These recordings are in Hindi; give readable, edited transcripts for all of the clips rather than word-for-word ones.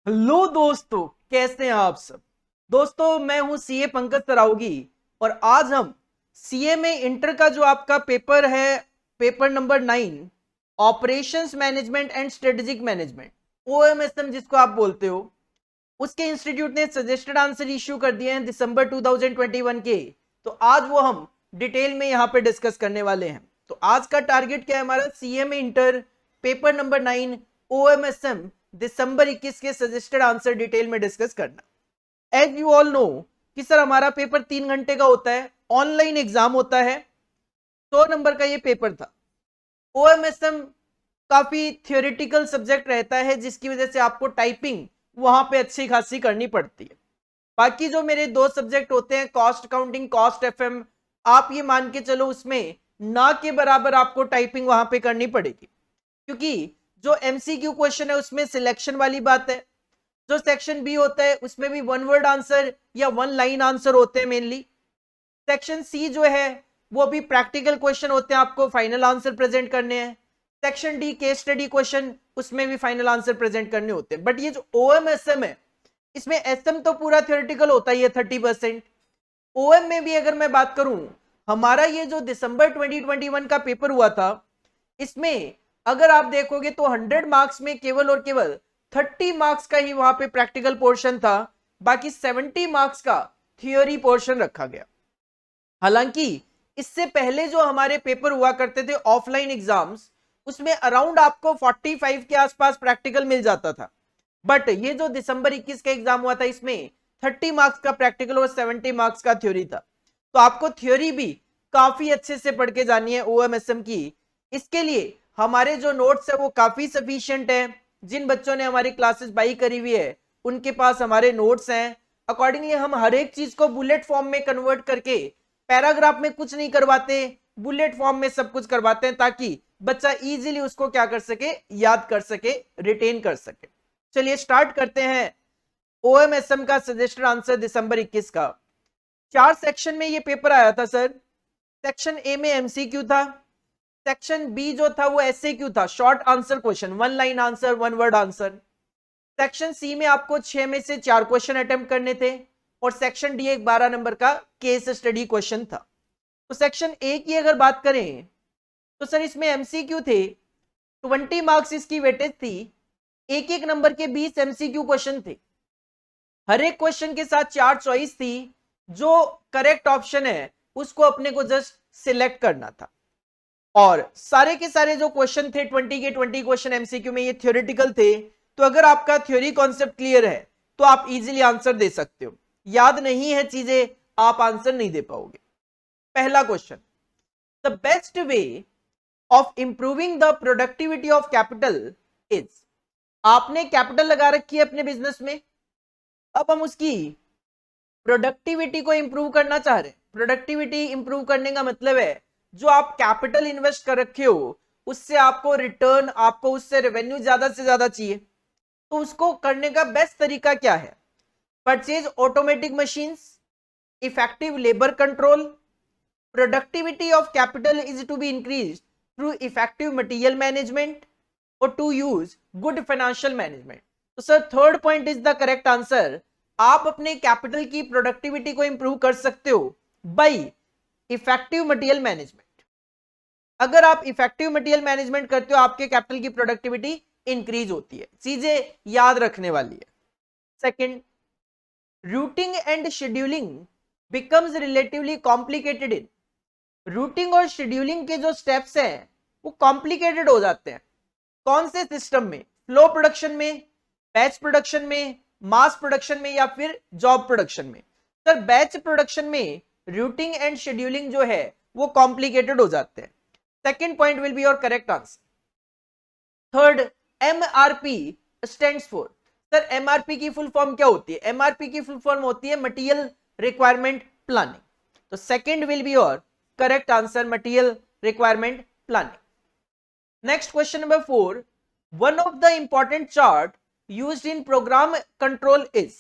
हेलो दोस्तों, कैसे हैं आप सब। दोस्तों, मैं हूं सीए पंकज तरावगी और आज हम सीए में इंटर का जो आपका पेपर है, paper number 9, operations management and strategic management, OMSM जिसको आप बोलते हो, उसके इंस्टीट्यूट ने सजेस्टेड आंसर इश्यू कर दिए हैं दिसंबर 2021 के। तो आज वो हम डिटेल में यहां पे डिस्कस करने वाले हैं। तो आज का टारगेट क्या है हमारा, सीए में इंटर पेपर नंबर 9 ओएमएसएम दिसंबर 21 के सजेस्टेड आंसर डिटेल में डिस्कस करना। एज यू ऑल नो कि सर हमारा पेपर 3 घंटे का होता है, ऑनलाइन एग्जाम होता है, 100 नंबर का ये पेपर था। ओएमएसएम काफी थियोरेटिकल सब्जेक्ट रहता है जिसकी वजह से आपको टाइपिंग वहां पे अच्छी खासी करनी पड़ती है। बाकी जो मेरे दो सब्जेक्ट होते हैं, कॉस्ट अकाउंटिंग, कॉस्ट एफएम, आप ये मान के चलो उसमें ना के बराबर आपको टाइपिंग वहां पे करनी पड़ेगी, क्योंकि जो एमसीक्यू क्वेश्चन है उसमें सिलेक्शन वाली बात है। जो सेक्शन बी होता है उसमें भी वन वर्ड आंसर या वन लाइन आंसर होते हैं मेनली। सेक्शन सी जो है वो भी प्रैक्टिकल क्वेश्चन होते हैं, आपको फाइनल आंसर प्रेजेंट करने हैं। Section D case study question, उसमें भी फाइनल आंसर प्रेजेंट करने होते हैं। बट ये जो ओएमएसएम है इसमें एसएम तो पूरा थ्योरेटिकल होता ही है 30%। ओएम में भी अगर मैं बात करूं, हमारा ये जो दिसंबर 2021 का पेपर हुआ था, इसमें अगर आप देखोगे तो 100 मार्क्स में केवल और केवल 30 मार्क्स का ही वहां पे प्रैक्टिकल पोर्शन था, बाकी 70 मार्क्स का थियोरी पोर्शन रखा गया। हालांकि इससे पहले जो हमारे पेपर हुआ करते थे ऑफलाइन एग्जाम्स, उसमें अराउंड आपको 45 के आसपास प्रैक्टिकल मिल जाता था। बट ये जो दिसंबर 21 का एग्जाम हुआ था इसमें 30 मार्क्स का प्रैक्टिकल और 70 मार्क्स का थ्योरी था। तो आपको थ्योरी भी काफी अच्छे से पढ़ के जानी है ओएमएसएम की। इसके लिए हमारे जो नोट्स है वो काफी सफिशिएंट है। जिन बच्चों ने हमारी क्लासेस बाई करी हुई है उनके पास हमारे नोट्स हैं। अकॉर्डिंगली हम हर एक चीज को बुलेट फॉर्म में कन्वर्ट करके, पैराग्राफ में कुछ नहीं करवाते, बुलेट फॉर्म में सब कुछ करवाते हैं ताकि बच्चा इजीली उसको क्या कर सके, याद कर सके, रिटेन कर सके। चलिए स्टार्ट करते हैं ओएमएसएम का सजेस्टेड आंसर दिसंबर 21 का। 4 सेक्शन में ये पेपर आया था सर। सेक्शन ए में एमसीक्यू था, सेक्शन बी जो था वो एसएक्यू था, short answer question, one line answer, one word answer. Section C में आपको 6 में से 4 क्वेश्चन अटेम्प्ट करने थे और सेक्शन डी एक 12 नंबर का केस स्टडी क्वेश्चन था। तो सेक्शन ए की अगर बात करें तो सर इसमें एमसीक्यू थे, 20 मार्क्स इसकी वेटेज थी, एक एक नंबर के 20 एमसीक्यू क्वेश्चन थे। हर एक क्वेश्चन के साथ 4 चॉइस थी, जो करेक्ट ऑप्शन है उसको अपने को जस्ट सिलेक्ट करना था। और सारे के सारे जो क्वेश्चन थे 20 के 20 क्वेश्चन एमसीक्यू में, ये थ्योरेटिकल थे। तो अगर आपका थ्योरी कॉन्सेप्ट क्लियर है तो आप इजीली आंसर दे सकते हो। याद नहीं है चीजें, आप आंसर नहीं दे पाओगे। पहला question, the best way of improving the productivity of capital is. आपने कैपिटल लगा रखी है अपने बिजनेस में, अब हम उसकी प्रोडक्टिविटी को इंप्रूव करना चाह रहे हैं। प्रोडक्टिविटी इंप्रूव करने का मतलब है जो आप कैपिटल इन्वेस्ट कर रखे हो उससे आपको रिटर्न, आपको उससे रेवेन्यू ज्यादा से ज्यादा चाहिए। तो उसको करने का बेस्ट तरीका क्या है? Purchase automatic machines, effective labour control, productivity of capital is to be increase through effective material management और to use good financial management. तो sir third point is the correct answer. आप अपने कैपिटल की प्रोडक्टिविटी को इंप्रूव कर सकते हो बाई इफेक्टिव मटेरियल मैनेजमेंट। अगर आप इफेक्टिव मटेरियल मैनेजमेंट करते हो आपके कैपिटल की प्रोडक्टिविटी इंक्रीज होती है। चीजें याद रखने वाली है। Second, routing and scheduling becomes relatively complicated in. Routing और शेड्यूलिंग के जो स्टेप्स हैं वो कॉम्प्लिकेटेड हो जाते हैं। कौन से सिस्टम में? फ्लो प्रोडक्शन में, बैच प्रोडक्शन में, मास प्रोडक्शन में, या फिर जॉब प्रोडक्शन में? सर बैच प्रोडक्शन में रूटिंग एंड शेड्यूलिंग जो है वो कॉम्प्लिकेटेड हो जाते हैं। Second point will be your correct answer. Third, MRP stands for. Sir MRP की फुल फॉर्म क्या होती है? एमआरपी की फुल फॉर्म होती है मटेरियल रिक्वायरमेंट प्लानिंग। तो second will be your correct answer, material requirement planning. Next question number 4, one of the important chart used in program control is.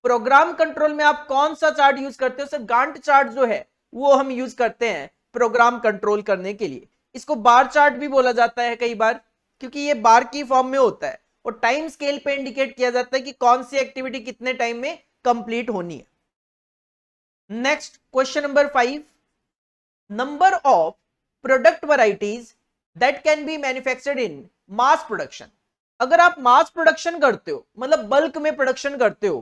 Program control में आप कौन सा चार्ट यूज करते हो? सर गांट चार्ट जो है वो हम यूज करते हैं प्रोग्राम कंट्रोल करने के लिए। इसको बार चार्ट भी बोला जाता है कई बार, क्योंकि ये बार की फॉर्म में होता है और टाइम स्केल पे इंडिकेट किया जाता है कि कौन सी एक्टिविटी कितने टाइम में कंप्लीट होनी है। Next question number 5, number of product varieties that can be manufactured in mass production. अगर आप मास प्रोडक्शन करते हो, मतलब बल्क में प्रोडक्शन करते हो,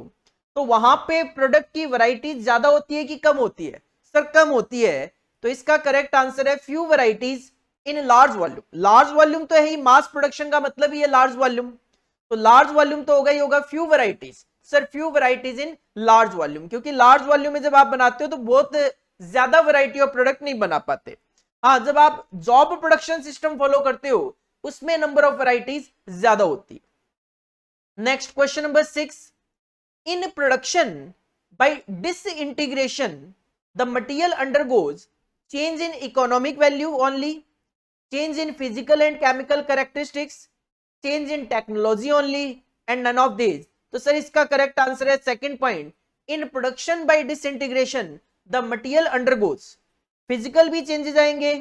तो वहां पे प्रोडक्ट की वैरायटीज ज्यादा होती है कि कम होती है? सर कम होती है। तो इसका करेक्ट आंसर है few varieties in large volume. Large volume तो है ही, मास प्रोडक्शन का मतलब ही है लार्ज वॉल्यूम, तो लार्ज वॉल्यूम तो होगा ही होगा few varieties. Sir few varieties in large volume, क्योंकि लार्ज वॉल्यूम में जब आप बनाते हो तो बहुत ज्यादा वैरायटी ऑफ प्रोडक्ट नहीं बना पाते। हाँ, जब आप जॉब प्रोडक्शन सिस्टम फॉलो करते हो उसमें नंबर ऑफ वैरायटीज ज्यादा होती है। Next question number 6, in production by disintegration the material undergoes change in economic value only, change in physical and chemical characteristics, change in technology only, and none of this. तो सर इसका करेक्ट आंसर है second point, in production by disintegration the material undergoes, physical भी चेंजेस आएंगे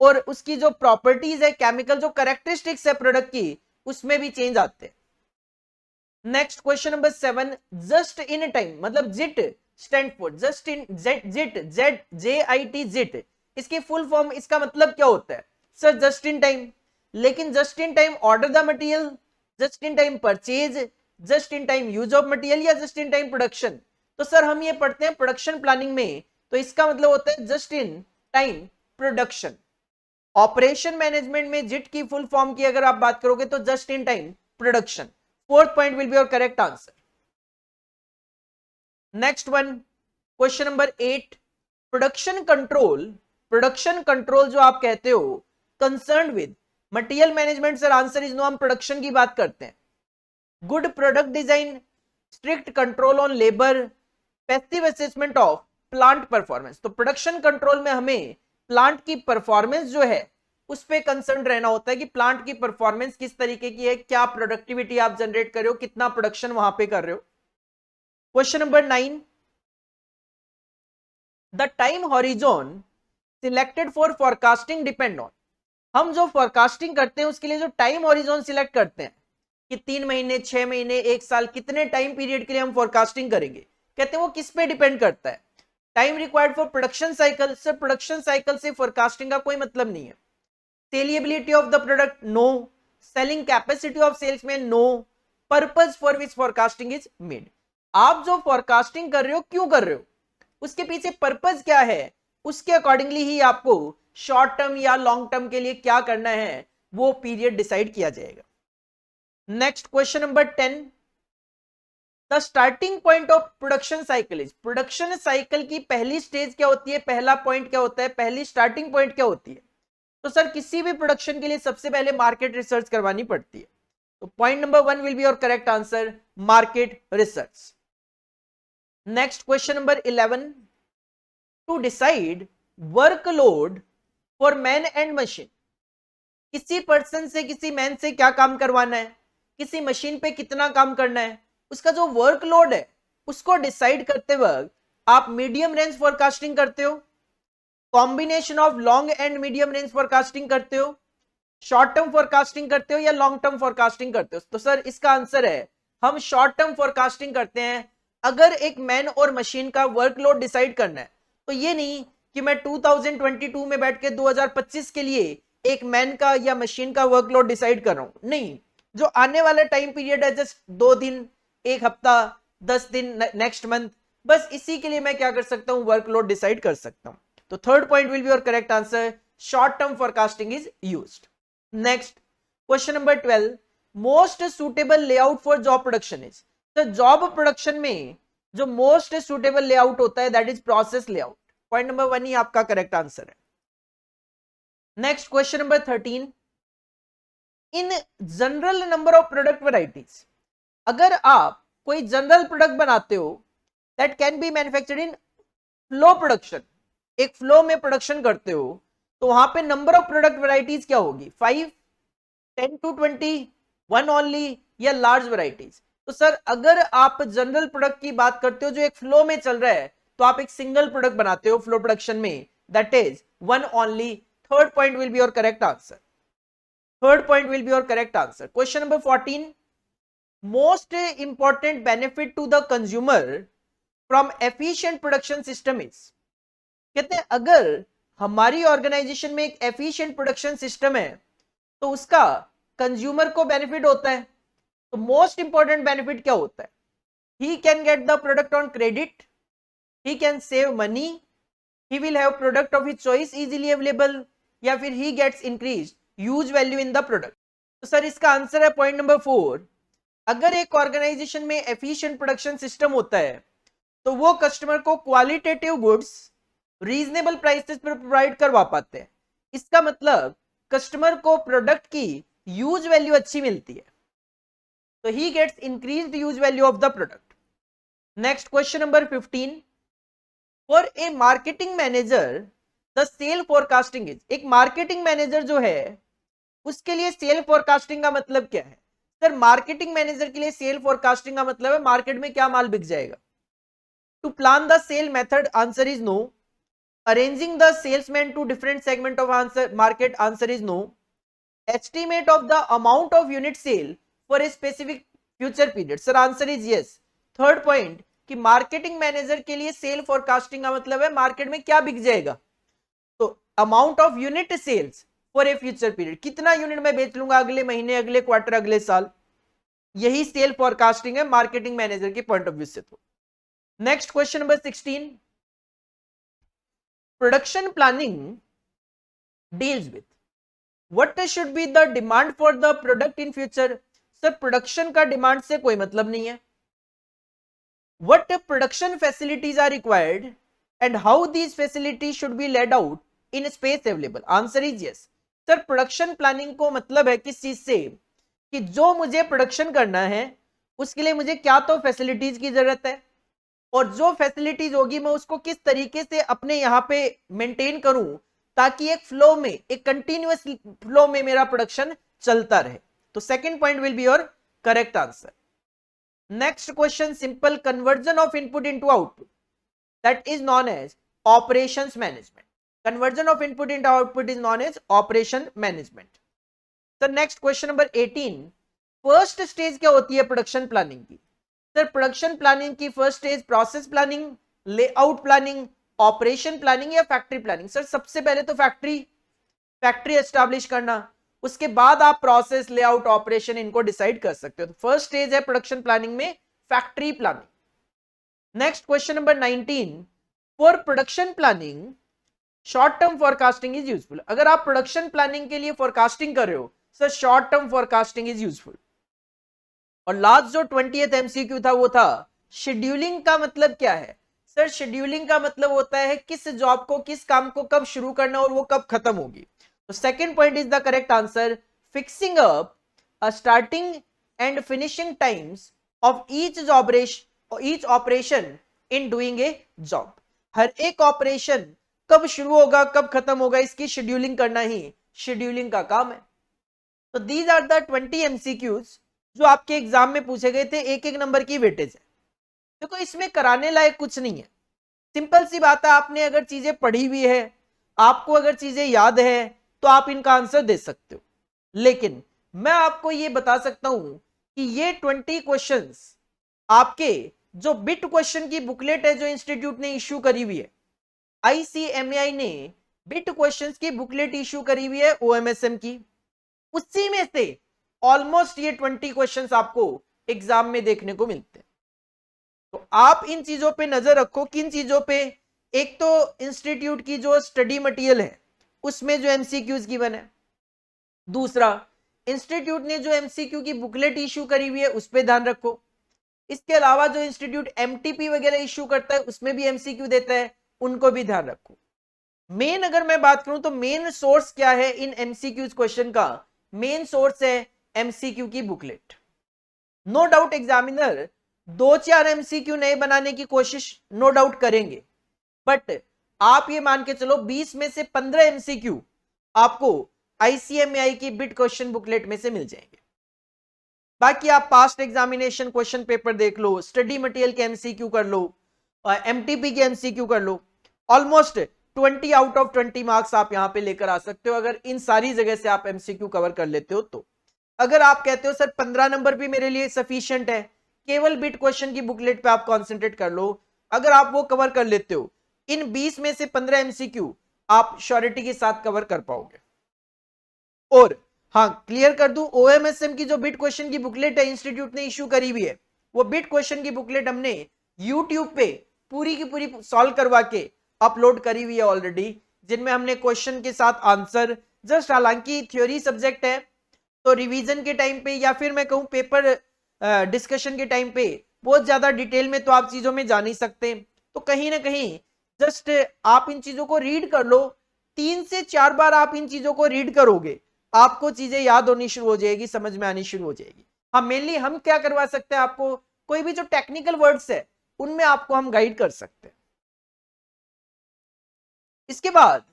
और उसकी जो प्रॉपर्टीज है, केमिकल जो कैरेक्टरिस्टिक्स है प्रोडक्ट की, उसमें भी चेंज आते हैं। Next question number 7, just in time मतलब JIT stand for just in JIT JIT, इसकी फुल फॉर्म, इसका मतलब क्या होता है? सर जस्ट इन टाइम, लेकिन just in time order the material, just in time purchase, just in time use of material, या जस्ट इन टाइम प्रोडक्शन? तो सर हम ये पढ़ते हैं प्रोडक्शन प्लानिंग में, तो इसका मतलब होता है just in time production. Operation management में जिट की फुल फॉर्म की अगर आप बात करोगे तो just in time production. Fourth point will be your correct answer. Next one, question number 8, production control, production control जो आप कहते हो concern with material management. Sir answer is no, हम प्रोडक्शन की बात करते हैं। Good product design, strict control on labour, passive assessment of plant performance. तो प्रोडक्शन कंट्रोल में हमें प्लांट की परफॉर्मेंस जो है उस पे कंसर्न रहना होता है कि प्लांट की परफॉर्मेंस किस तरीके की है, क्या प्रोडक्टिविटी आप जनरेट कर रहे हो, कितना प्रोडक्शन वहां पे कर रहे हो। Question number 9, the time horizon selected for forecasting depend on. हम जो फोरकास्टिंग करते हैं उसके लिए जो टाइम हॉरिजॉन सिलेक्ट करते हैं कि 3 महीने, 6 महीने, 1 साल, कितने टाइम पीरियड के लिए हम फोरकास्टिंग करेंगे, कहते हैं वो किस पे डिपेंड करता है? Time required for production cycle. Sir production cycle से फोरकास्टिंग का कोई मतलब नहीं है। Saleability of the product, no. Selling capacity of salesman, no. Purpose for which forecasting is made. आप जो फोरकास्टिंग कर रहे हो क्यों कर रहे हो, उसके पीछे पर्पस क्या है, उसके अकॉर्डिंगली ही आपको शॉर्ट टर्म या लॉन्ग टर्म के लिए क्या करना है वो पीरियड डिसाइड किया जाएगा। Next question number 10, the starting point of production cycle is. Production cycle की पहली स्टेज क्या होती है, पहला पॉइंट क्या होता है, पहली स्टार्टिंग पॉइंट क्या होती है? तो सर किसी भी प्रोडक्शन के लिए सबसे पहले मार्केट रिसर्च करवानी पड़ती है। तो point number 1 will be your correct answer, market research. Next question number 11, to decide workload for man and machine. किसी पर्सन से, किसी मैन से क्या काम करवाना है, किसी मशीन पे कितना काम करना है, उसका जो वर्कलोड है उसको डिसाइड करते वक्त आप मीडियम रेंज फोरकास्टिंग करते हो, combination of long and medium range forecasting करते हो, शॉर्ट टर्म फोरकास्टिंग करते हो, या लॉन्ग टर्म फोरकास्टिंग करते हो? तो सर इसका आंसर है हम शॉर्ट टर्म फोरकास्टिंग करते हैं। अगर एक मैन और मशीन का वर्कलोड डिसाइड करना है तो ये नहीं कि मैं 2022 में बैठ के 2025 के लिए एक मैन का या मशीन का वर्कलोड डिसाइड कर रहा हूं, नहीं। जो आने वाला टाइम पीरियड है, जस्ट 2 दिन, 1 हफ्ता, 10 दिन, नेक्स्ट मंथ, बस इसी के लिए मैं क्या कर सकता हूं, वर्कलोड डिसाइड कर सकता हूं। तो third point will be your correct answer, short term forecasting is used. Next question number 12, most suitable layout for job production is. तो जॉब प्रोडक्शन में जो मोस्ट सुटेबल लेआउट होता है that is process layout. Point number 1 ही आपका करेक्ट आंसर है। Next question number 13, in general number of product varieties. अगर आप कोई जनरल प्रोडक्ट बनाते हो that can be manufactured in flow production, एक फ्लो में प्रोडक्शन करते हो, तो वहां पे नंबर ऑफ प्रोडक्ट वैरायटीज क्या होगी, 5, 10 to 20, 1 ओनली, या लार्ज वैरायटीज? तो सर अगर आप जनरल प्रोडक्ट की बात करते हो जो एक फ्लो में चल रहा है, तो आप एक सिंगल प्रोडक्ट बनाते हो फ्लो प्रोडक्शन में, that is 1 only. Third point will be your correct answer, third point will be your correct answer. Question number 14, most important benefit to the consumer from efficient production system is, कहते हैं अगर हमारी ऑर्गेनाइजेशन में एक एफिशिएंट प्रोडक्शन सिस्टम है तो उसका कंज्यूमर को बेनिफिट होता है। तो मोस्ट इंपॉर्टेंट बेनिफिट क्या होता है? He can get the product on credit, he can save money, he will have product of his choice easily available, या फिर he gets increased use value in the product. तो सर इसका आंसर है पॉइंट नंबर 4। अगर एक ऑर्गेनाइजेशन में एफिशिएंट प्रोडक्शन सिस्टम होता है तो वो कस्टमर को क्वालिटेटिव गुड्स रीजनेबल प्राइसेस पर प्रोवाइड करवा पाते हैं। इसका मतलब कस्टमर को प्रोडक्ट की यूज वैल्यू अच्छी मिलती है, तो he gets increased use value of the product. Next question number 15, for a marketing manager the sale forecasting is, एक मार्केटिंग मैनेजर जो है उसके लिए सेल फोरकास्टिंग का मतलब क्या है? सर मार्केटिंग मैनेजर के लिए सेल फोरकास्टिंग का मतलब है मार्केट में क्या माल बिक जाएगा। To plan the sale method, answer is no. Arranging the salesman to different segment of answer market, answer is no. Estimate of the amount of unit sale for a specific future period, sir answer is yes. Third point कि मार्केटिंग मैनेजर के लिए सेल फोरकास्टिंग का मतलब है मार्केट में क्या बिक जाएगा, तो amount of unit sales for a future period, कितना यूनिट में बेच लूंगा अगले महीने, अगले क्वार्टर, अगले साल, यही सेल फोरकास्टिंग है मार्केटिंग मैनेजर के पॉइंट ऑफ व्यू से। तो next question number 16, production planning deals with what should be the demand for the product in future. Sir production का डिमांड से कोई मतलब नहीं है। What production facilities are required and how these facilities should be laid out in space available, answer is yes। Sir production planning को मतलब है किस चीज से कि जो मुझे प्रोडक्शन करना है उसके लिए मुझे क्या तो फैसिलिटीज की जरूरत है, और जो फैसिलिटीज होगी मैं उसको किस तरीके से अपने यहाँ पे मेंटेन करूं ताकि एक फ्लो में, एक कंटिन्यूअस फ्लो में मेरा प्रोडक्शन चलता रहे। तो second point will be your correct answer. Next question, simple conversion of input into output, that is known as operations management। Conversion of input into output is known as operation management। So next question number 18, first stage क्या होती है प्रोडक्शन प्लानिंग की? सर प्रोडक्शन प्लानिंग की first stage process planning, layout planning, operation planning या फैक्ट्री प्लानिंग। सर सबसे पहले तो फैक्ट्री एस्टैब्लिश करना, उसके बाद आप प्रोसेस, लेआउट, ऑपरेशन इनको डिसाइड कर सकते हो। तो फर्स्ट स्टेज है प्रोडक्शन प्लानिंग में factory planning. Next question number 19, for production planning short term forecasting is useful. अगर आप प्रोडक्शन प्लानिंग के लिए फोरकास्टिंग कर रहे हो sir short term forecasting is useful. और लास्ट जो 20th एमसीक्यू था वो था शेड्यूलिंग का मतलब क्या है? सर शेड्यूलिंग का मतलब होता है किस जॉब को, किस काम को कब शुरू करना और वो कब खत्म होगी। तो second point is the correct answer, fixing up a starting and finishing times of each operation in doing a job. हर एक ऑपरेशन कब शुरू होगा, कब खत्म होगा, इसकी शेड्यूलिंग करना ही शेड्यूलिंग का काम है। तो दीज आर द 20 एमसीक्यूज जो आपके एग्जाम में पूछे गए थे, एक एक नंबर की वेटेज है। देखो इसमें कराने लायक कुछ नहीं है, सिंपल सी बात है, आपने अगर चीजें पढ़ी हुई है, आपको अगर चीजें याद है तो आप इनका आंसर दे सकते हो। लेकिन मैं आपको ये बता सकता हूं कि ये 20 क्वेश्चंस आपके जो बिट क्वेश्चन की बुकलेट है जो इंस्टीट्यूट ने इश्यू करी हुई है, आईसीएमआई ने बिट क्वेश्चंस की बुकलेट इश्यू करी हुई है ओएमएसएम की, उसी में से ऑलमोस्ट ये 20 क्वेश्चंस आपको एग्जाम में देखने को मिलते हैं। तो आप इन चीजों पे नजर रखो, किन चीजों पे? एक तो इंस्टीट्यूट की जो स्टडी मटेरियल है उसमें जो एमसीक्यूज गिवन है, दूसरा इंस्टीट्यूट ने जो एमसीक्यू की बुकलेट इश्यू करी हुई है उस पर ध्यान रखो। इसके अलावा जो इंस्टीट्यूट एमटीपी वगैरह इश्यू करता है उसमें भी एमसीक्यू देता है, उनको भी ध्यान रखो। मेन अगर मैं बात करूं तो मेन सोर्स क्या है इन एमसीक्यूज क्वेश्चन का? मेन सोर्स है एमसीक्यू की बुकलेट। नो डाउट एग्जामिनर 2-4 एमसीक्यू नए बनाने की कोशिश नो डाउट करेंगे, बट आप ये मान के चलो 20 में से 15 एमसीक्यू आपको आईसीएमआई की बिट क्वेश्चन बुकलेट में से मिल जाएंगे। बाकी आप पास्ट एग्जामिनेशन क्वेश्चन पेपर देख लो, स्टडी मटेरियल के एमसीक्यू कर लो, एमटीपी के एमसीक्यू कर लो, ऑलमोस्ट 20 आउट ऑफ 20 मार्क्स आप यहां पे लेकर आ सकते हो अगर इन सारी जगह से आप एमसीक्यू कवर कर लेते हो तो। अगर आप कहते हो सर 15 नंबर भी मेरे लिए सफिशिएंट है, केवल बिट क्वेश्चन की बुकलेट पे आप कॉन्सेंट्रेट कर लो, अगर आप वो कवर कर लेते हो, इन 20 में से 15 एमसीक्यू आप श्योरिटी के साथ कवर कर पाओगे। और हाँ, क्लियर कर दूं, ओएमएसएम की जो बिट क्वेश्चन की बुकलेट है इंस्टीट्यूट ने इश्यू करी हुई है, वो बिट क्वेश्चन की बुकलेट हमने यूट्यूब पे पूरी की पूरी सॉल्व करवा के अपलोड करी हुई है ऑलरेडी, जिनमें हमने क्वेश्चन के साथ आंसर, जस्ट हालांकि थ्योरी सब्जेक्ट है तो रिवीजन के टाइम पे या फिर मैं कहूं पेपर डिस्कशन के टाइम पे बहुत ज्यादा डिटेल में तो आप चीजों में जा नहीं सकते, तो कहीं ना कहीं जस्ट आप इन चीजों को रीड कर लो, 3 से 4 बार आप इन चीजों को रीड करोगे, आपको चीजें याद होनी शुरू हो जाएगी, समझ में आनी शुरू हो जाएगी। हाँ, मेनली हम क्या करवा सकते हैं आपको, कोई भी जो टेक्निकल वर्ड्स है उनमें आपको हम गाइड कर सकते हैं। इसके बाद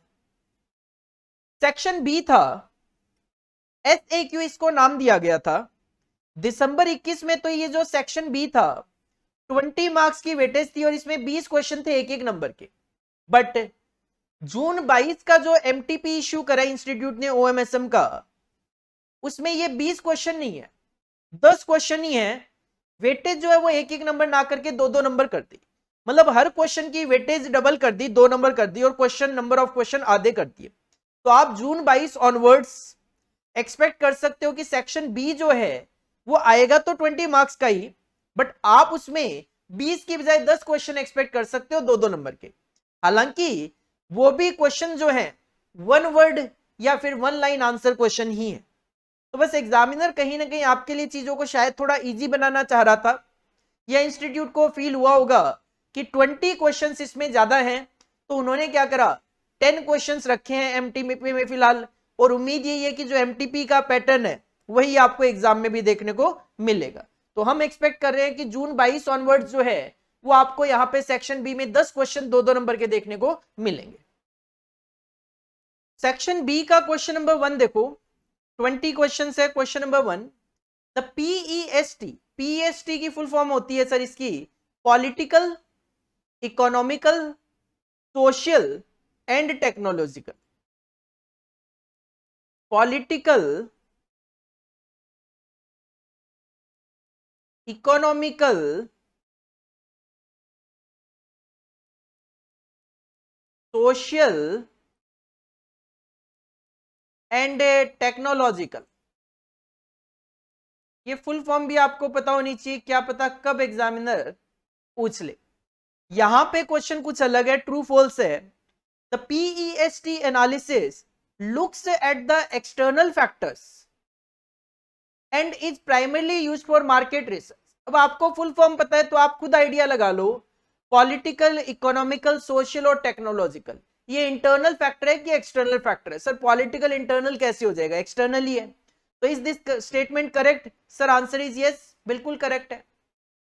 सेक्शन बी था, एसएक्यू इसको नाम दिया गया था। दिसंबर 21 में तो ये जो सेक्शन बी था 20 मार्क्स की वेटेज थी और इसमें 20 क्वेश्चन थे एक एक नंबर के, बट जून 22 का जो एमटीपी इश्यू करा इंस्टीट्यूट ने ओएमएसएम का, उसमें ये 20 क्वेश्चन नहीं है, 10 क्वेश्चन ही है, वेटेज जो है वो एक एक नंबर ना करके 2-2 नंबर कर दी, मतलब हर क्वेश्चन की वेटेज डबल कर दी, 2 नंबर कर दी और क्वेश्चन नंबर ऑफ क्वेश्चन आधे कर दिए। तो आप जून 22 ऑनवर्ड्स एक्सपेक्ट कर सकते हो कि सेक्शन बी जो है वो आएगा तो 20 मार्क्स का ही, बट आप उसमें 20 की बजाय 10 क्वेश्चन एक्सपेक्ट कर सकते हो 2-2 नंबर के। हालांकि वो भी क्वेश्चन जो है 1 वर्ड या फिर 1 लाइन आंसर क्वेश्चन ही है। तो बस एग्जामिनर कहीं ना कहीं आपके लिए चीजों को शायद थोड़ा इजी बनाना चाह रहा था, या इंस्टीट्यूट को फील हुआ होगा कि 20 क्वेश्चंस इसमें ज्यादा हैं, तो उन्होंने क्या करा, 10 क्वेश्चंस रखे हैं एमटीपी में फिलहाल, और उम्मीद यही है कि जो एमटीपी का पैटर्न है वही आपको एग्जाम में भी देखने को मिलेगा। तो हम एक्सपेक्ट कर रहे हैं कि जून 22 ऑनवर्ड जो है वो आपको यहाँ पे सेक्शन बी में 10 क्वेश्चन 2-2 नंबर के देखने को मिलेंगे। सेक्शन बी का क्वेश्चन नंबर 1 देखो, 20 क्वेश्चन है। क्वेश्चन नंबर 1, द पीईएसटी की फुल फॉर्म होती है सर इसकी, political, economical, social and technological. Political, economical, social and technological. ये फुल फॉर्म भी आपको पता होनी चाहिए, क्या पता कब एग्जामिनर पूछ ले। यहां पे क्वेश्चन कुछ अलग है, ट्रू फॉल्स है। The PEST analysis looks at the external factors and is primarily used for market research. अब आपको फुल फॉर्म पता है तो आप खुद आइडिया लगा लो, पॉलिटिकल, इकोनॉमिकल, सोशल और टेक्नोलॉजिकल, ये इंटरनल फैक्टर है कि एक्सटर्नल फैक्टर है? सर पॉलिटिकल इंटरनल कैसे हो जाएगा, एक्सटर्नल ही है। तो is this statement correct? Sir answer is yes, बिल्कुल करेक्ट है।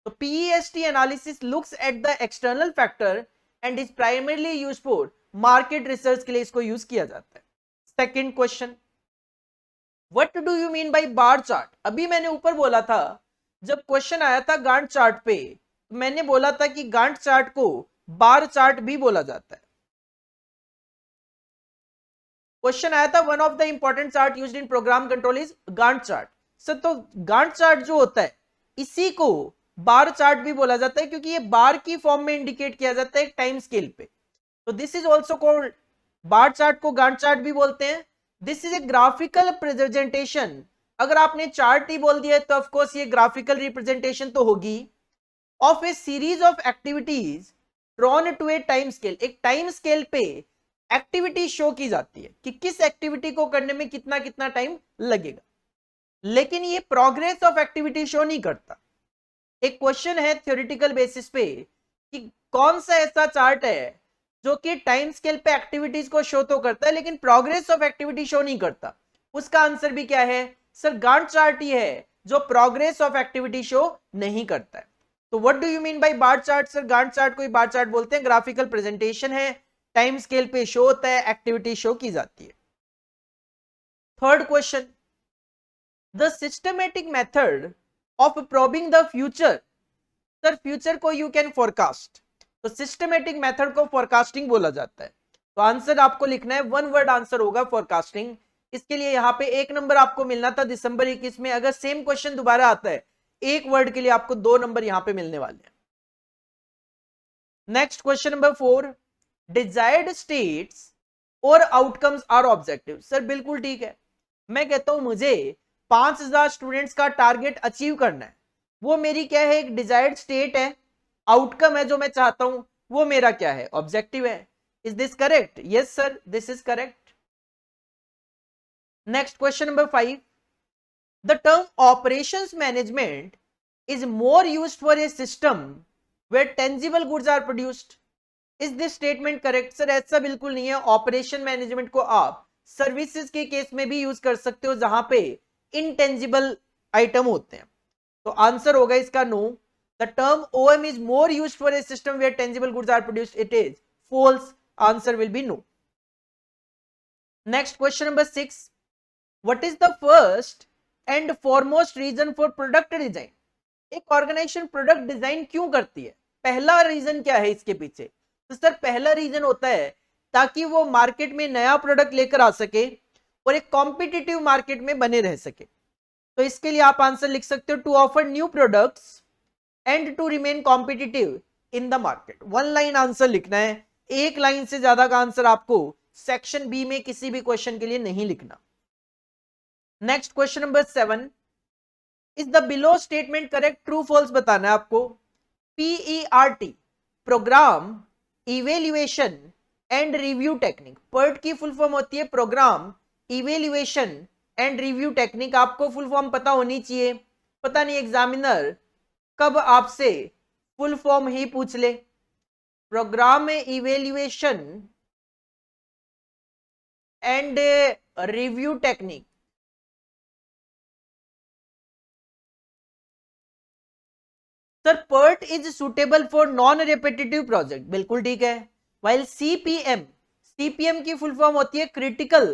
तो PEST analysis looks at the external factor and is primarily used for market research के लिए इसको यूज किया जाता है। Second question, what do you mean by bar chart? अभी मैंने ऊपर बोला था, जब क्वेश्चन आया था गांठ चार्ट पे, मैंने बोला था कि गांठ चार्ट को बार चार्ट भी बोला जाता है। क्वेश्चन आया था, one of the important chart used in program control is गांठ चार्ट। सर तो गांठ चार्ट जो होता है इसी को बार चार्ट भी बोला जाता है, क्योंकि ये बार की फॉर्म में इंडिकेट किया जाता है एक टाइम स्केल पे। तो this is also called, bar chart को गांठ चार्ट भी बोलते हैं। This is a graphical representation. अगर आपने चार्ट ही बोल दिया तो ऑफकोर्स ये ग्राफिकल रिप्रेजेंटेशन तो होगी, of a series of activities drawn to a time scale. एक टाइम स्केल पे एक्टिविटी शो की जाती है कि किस एक्टिविटी को करने में कितना कितना टाइम लगेगा, लेकिन ये प्रोग्रेस ऑफ एक्टिविटी शो नहीं करता। एक क्वेश्चन है थ्योरेटिकल बेसिस पे कि कौन सा ऐसा चार्ट है जो कि टाइम स्केल पे एक्टिविटीज को शो तो करता है लेकिन प्रोग्रेस ऑफ एक्टिविटी शो नहीं करता। उसका आंसर भी क्या है सर, गांठ चार्ट ही है जो प्रोग्रेस ऑफ एक्टिविटी शो नहीं करता है। तो what do you mean by bar chart? Sir गांठ चार्ट को ही बार चार्ट बोलते हैं, ग्राफिकल प्रेजेंटेशन है, टाइम स्केल पे शो होता है, एक्टिविटी शो की जाती है। Third question, the systematic method of probing the future. Sir future को यू कैन फोरकास्ट, तो सिस्टमेटिक मेथड को फोरकास्टिंग बोला जाता है। तो आंसर आपको लिखना है, वन वर्ड आंसर होगा फोरकास्टिंग। इसके लिए यहाँ पे 1 नंबर आपको मिलना था दिसंबर 21 में, अगर सेम क्वेश्चन दोबारा आता है एक वर्ड के लिए आपको 2 नंबर यहाँ पे मिलने वाले हैं। Next question number 4, desired states और आउटकम्स आर ऑब्जेक्टिव। सर बिल्कुल ठीक है, मैं कहता हूं मुझे 5000 स्टूडेंट्स का टारगेट अचीव करना है, वो मेरी क्या है, एक डिजायर्ड स्टेट है, आउटकम है जो मैं चाहता हूं, वो मेरा क्या है, ऑब्जेक्टिव है। Is this correct? Yes sir, this is correct. Next question number 5, the term operations management is more used for a system where tangible goods are produced. Is this statement correct? Sir ऐसा बिल्कुल नहीं है, ऑपरेशन मैनेजमेंट को आप सर्विसेज के केस में भी यूज कर सकते हो जहां पे इनटेंजिबल आइटम होते हैं। तो आंसर होगा इसका no. The term OM is more used for a system where tangible goods are produced. It is false. Answer will be no. Next question number 6, what is the first and foremost reason for product design? एक ऑर्गेनाइजेशन प्रोडक्ट डिजाइन क्यों करती है, पहला रीजन क्या है इसके पीछे? तो सर पहला रीजन होता है ताकि वो मार्केट में नया प्रोडक्ट लेकर आ सके और एक कॉम्पिटिटिव मार्केट में बने रह सके। तो इसके लिए आप आंसर लिख सकते हो, to offer new products and to remain competitive in the market. 1 line answer लिखना है, 1 लाइन से ज्यादा का आंसर आपको सेक्शन बी में किसी भी क्वेश्चन के लिए नहीं लिखना। Next question number 7, is the below statement correct? True false बताना है आपको। PERT, program evaluation and review technique. PERT की फुल फॉर्म होती है program evaluation and review technique. आपको फुल फॉर्म पता होनी चाहिए, पता नहीं एग्जामिनर कब आपसे फुल फॉर्म ही पूछ ले। Programme evaluation and review technique. Sir PERT is suitable for non repetitive project, बिल्कुल ठीक है। वाइल CPM की फुल फॉर्म होती है critical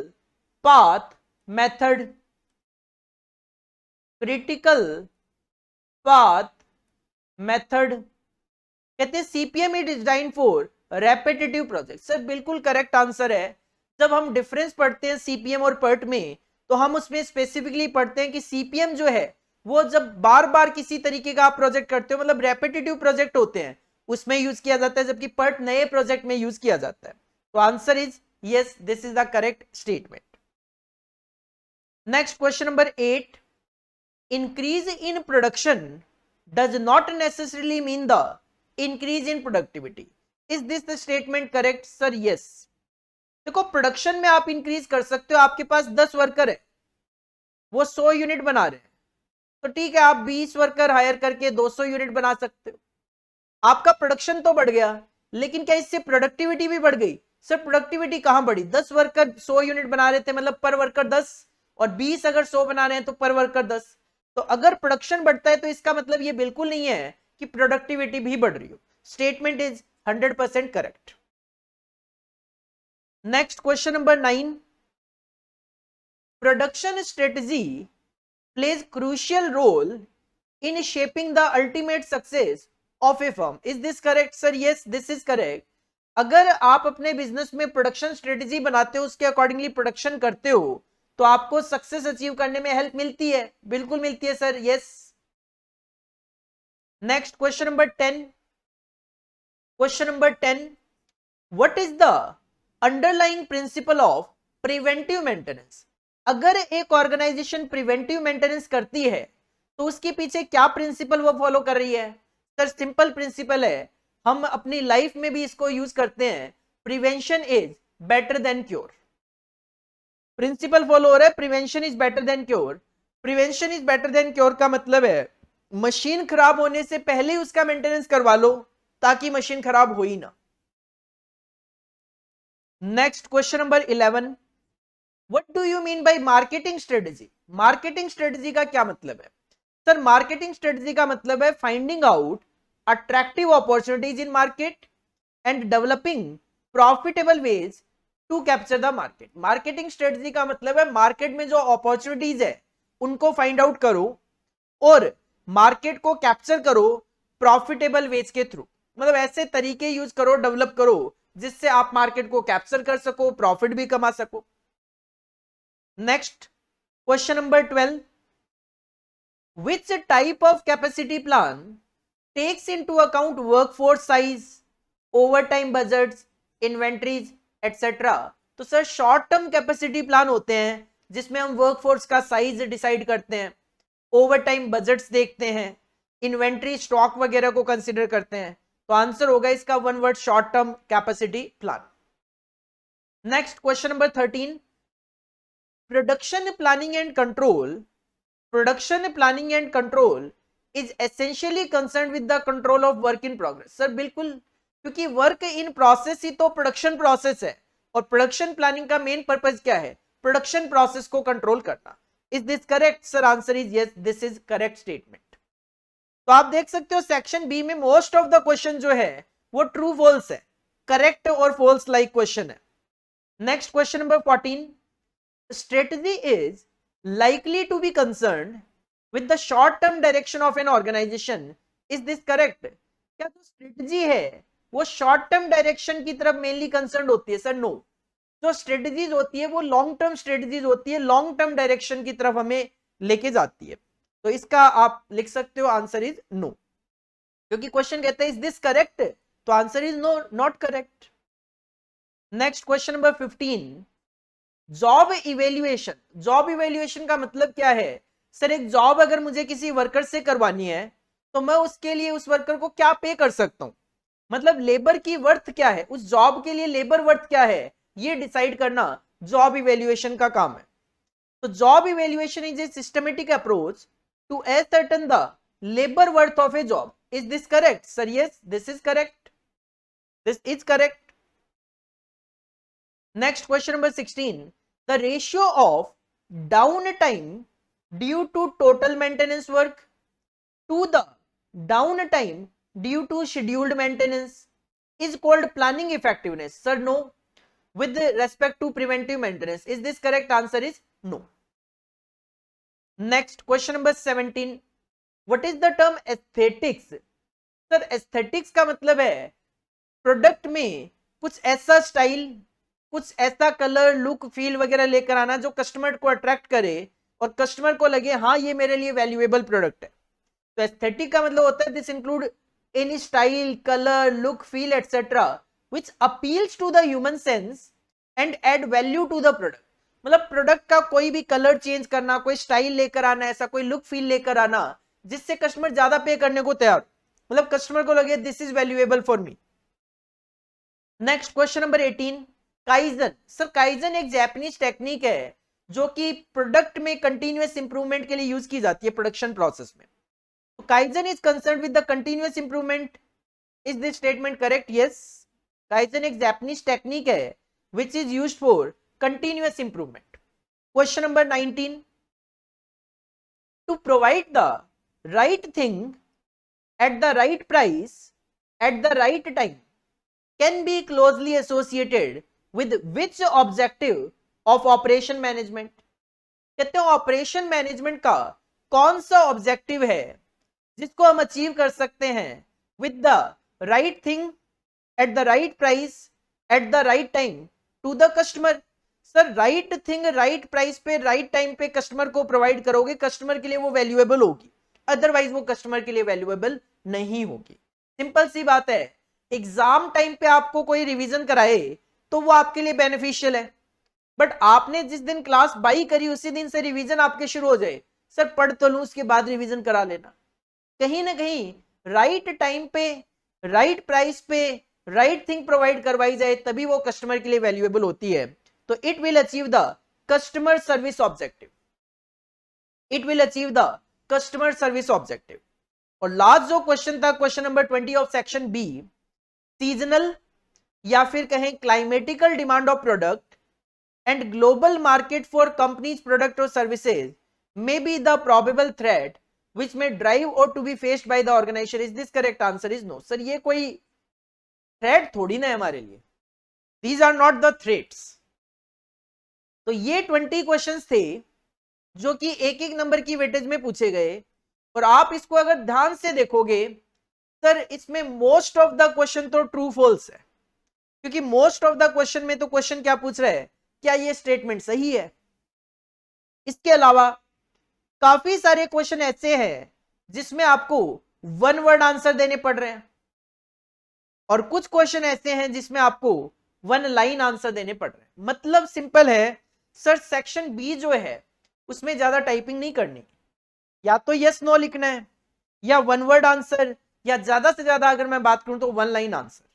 path method, critical path method. कहते हैं CPM is design for repetitive project. Sir बिल्कुल करेक्ट आंसर है। जब हम डिफरेंस पढ़ते हैं CPM और PERT में, तो हम उसमें स्पेसिफिकली पढ़ते हैं कि CPM जो है वो जब बार बार किसी तरीके का आप प्रोजेक्ट करते हो, मतलब रेपिटेटिव प्रोजेक्ट होते हैं, उसमें यूज किया जाता है, जबकि PERT नए प्रोजेक्ट में यूज किया जाता है। तो answer is yes, this is the correct statement. Next question number 8, increase in production does not necessarily mean the increase in productivity. Is this the statement correct? Sir yes. देखो प्रोडक्शन में आप इंक्रीज कर सकते हो, आपके पास 10 वर्कर है, वो 100 यूनिट बना रहे हैं, तो ठीक है आप 20 वर्कर हायर करके 200 यूनिट बना सकते हो। आपका प्रोडक्शन तो बढ़ गया, लेकिन क्या इससे प्रोडक्टिविटी भी बढ़ गई? सर प्रोडक्टिविटी कहां बढ़ी? 10 वर्कर 100 यूनिट बना रहे थे, मतलब पर वर्कर 10, और 20 अगर 100 बना रहे हैं तो पर वर्कर 10। तो अगर प्रोडक्शन बढ़ता है तो इसका मतलब ये बिल्कुल नहीं है कि प्रोडक्टिविटी भी बढ़ रही हो। Statement is 100% correct. Next question number 9, production strategy plays crucial role in shaping the ultimate success of a firm. Is this correct? Sir yes, this is correct. अगर आप अपने बिजनेस में प्रोडक्शन स्ट्रेटजी बनाते हो, उसके अकॉर्डिंगली प्रोडक्शन करते हो, तो आपको सक्सेस अचीव करने में हेल्प मिलती है, बिल्कुल मिलती है sir, yes. Next question number 10, question number 10, what is the underlying principle of preventive maintenance? अगर एक ऑर्गेनाइजेशन प्रिवेंटिव मेंटेनेंस करती है तो उसके पीछे क्या प्रिंसिपल वो फॉलो कर रही है? सर सिंपल प्रिंसिपल है, हम अपनी लाइफ में भी इसको यूज करते हैं, prevention is better than cure. Principle follow हो रहा है, prevention is better than cure. Prevention is better than cure का मतलब है मशीन खराब होने से पहले ही उसका मेंटेनेंस करवा लो, ताकि मशीन खराब हो ही ना। Next question number 11, what do you mean bye marketing strategy? Marketing strategy का क्या मतलब है? सर मार्केटिंग स्ट्रेटजी का मतलब है finding out attractive opportunities in market and developing profitable ways to capture the market. Marketing strategy का मतलब है मार्केट में जो अपॉर्चुनिटीज है उनको फाइंड आउट करो और मार्केट को कैप्चर करो प्रॉफिटेबल वेज के थ्रू, मतलब ऐसे तरीके यूज करो, डेवलप करो जिससे आप मार्केट को कैप्चर कर सको, प्रॉफिट भी कमा सको। Next question number 12, which type of capacity plan takes into account workforce size, overtime budgets, inventories, etc. तो sir short term capacity plan होते हैं जिसमें हम वर्कफोर्स का साइज डिसाइड करते हैं, ओवर टाइम बजट्स देखते हैं, इन्वेंट्री स्टॉक वगैरह को कंसीडर करते हैं। तो आंसर होगा इसका one word, short term capacity plan. Next question number 13, production planning and control, production planning and control is essentially concern with the control of work in progress. Sir बिल्कुल, क्योंकि वर्क इन प्रोसेस ही तो प्रोडक्शन प्रोसेस है, और प्रोडक्शन प्लानिंग का मेन पर्पस क्या है, प्रोडक्शन प्रोसेस को कंट्रोल करना। Is this correct? Sir answer is yes, this is correct statement. तो आप देख सकते हो सेक्शन बी में मोस्ट ऑफ द क्वेश्चन जो है वो ट्रू फॉल्स है, करेक्ट और फॉल्स लाइक क्वेश्चन है। Next question number 14, strategy is likely to be concerned with the short term direction of an organization. Is this correct? क्या जो स्ट्रेटजी है वो शॉर्ट टर्म डायरेक्शन की तरफ मेनली कंसर्न होती है? सर नो, जो स्ट्रेटजीज होती है वो लॉन्ग टर्म स्ट्रेटजीज होती है, लॉन्ग टर्म डायरेक्शन की तरफ हमें लेके जाती है। तो इसका आप लिख सकते हो आंसर इज नो, क्योंकि क्वेश्चन कहता है इज दिस करेक्ट, तो answer is no, not correct. Next question number 15, job evaluation. Job evaluation का मतलब क्या है? सर एक जॉब अगर मुझे किसी वर्कर से करवानी है तो मैं उसके लिए उस वर्कर को क्या पे कर सकता हूं, मतलब लेबर की वर्थ क्या है, उस जॉब के लिए लेबर वर्थ क्या है, ये डिसाइड करना जॉब इवेल्युएशन का काम है। तो job evaluation is a systematic approach to ascertain the labour worth of a job. Is this correct? Sir yes, this is correct, this is correct. Next question number 16, the ratio of downtime due to total maintenance work to the downtime due to scheduled maintenance is called planning effectiveness. Sir no, with respect to preventive maintenance. Is this correct? Answer is no. Next question number 17, what is the term aesthetics? Sir aesthetics का मतलब है प्रोडक्ट में कुछ ऐसा स्टाइल, कुछ ऐसा कलर, लुक, फील वगैरह लेकर आना जो कस्टमर को अट्रैक्ट करे और कस्टमर को लगे हाँ ये मेरे लिए वैल्यूएबल प्रोडक्ट है। तो एस्थेटिक का मतलब होता है this include any style, colour, look, feel etcetera which appeals to the human sense and add value to the product. मतलब प्रोडक्ट का कोई भी कलर चेंज करना, कोई स्टाइल लेकर आना, ऐसा कोई लुक फील लेकर आना जिससे कस्टमर ज्यादा पे करने को तैयार, मतलब कस्टमर को लगे this is valuable for me. Next question number 18, kaizen. Sir kaizen एक जापानीज टेक्निक है जो कि प्रोडक्ट में कंटिन्यूअस इंप्रूवमेंट के लिए यूज की जाती है प्रोडक्शन प्रोसेस में। तो kaizen is concerned with the continuous improvement. Is this statement correct? Yes, kaizen एक जापानीज टेक्निक है which is used for continuous improvement. Question number 19, to provide the right thing at the right price at the right time can be closely associated with which objective of operation management? कहते हैं ऑपरेशन मैनेजमेंट का कौन सा ऑब्जेक्टिव है जिसको हम अचीव कर सकते हैं with the right thing at the right price at the right time to the customer. Sir right thing right price पे राइट टाइम पे कस्टमर को प्रोवाइड करोगे, कस्टमर के लिए वो वैल्यूएबल होगी, अदरवाइज वो कस्टमर के लिए वैल्यूएबल नहीं होगी। सिंपल सी बात है, एग्जाम टाइम पे आपको कोई रिवीजन कराए तो वो आपके लिए बेनिफिशियल है, बट आपने जिस दिन क्लास बाई करी उसी दिन से रिवीजन आपके शुरू हो जाए, सर पढ़ तो लूं उसके बाद रिवीजन करा लेना। कहीं ना कहीं राइट टाइम पे राइट प्राइस पे राइट थिंग प्रोवाइड करवाई जाए तभी वो कस्टमर के लिए वैल्यूएबल होती है। तो it will achieve the customer service objective, it will achieve the customer service objective. और लास्ट जो क्वेश्चन था, question number 20 of section B, seasonal या फिर कहें climatical demand of product and global market for companies product और services may be the probable threat which may drive or to be faced by the organization. Is this correct? Answer is no. Sir ये कोई थ्रेट थोड़ी ना है हमारे लिए, these are not the threats. तो ये 20 क्वेश्चंस थे जो कि एक एक नंबर की वेटेज में पूछे गए, और आप इसको अगर ध्यान से देखोगे सर इसमें मोस्ट ऑफ द क्वेश्चन तो ट्रू फॉल्स है, क्योंकि मोस्ट ऑफ द क्वेश्चन में तो क्वेश्चन क्या पूछ रहा है, क्या ये स्टेटमेंट सही है, इसके अलावा काफी सारे क्वेश्चन ऐसे हैं जिसमें आपको वन वर्ड आंसर देने पड़ रहे हैं और कुछ क्वेश्चन ऐसे हैं जिसमें आपको वन लाइन आंसर देने पड़ रहे हैं। मतलब सिंपल है सर, सेक्शन बी जो है उसमें ज्यादा टाइपिंग नहीं करनी, या तो यस नो लिखना है या वन वर्ड आंसर, या ज्यादा से ज्यादा अगर मैं बात करूं तो वन लाइन आंसर।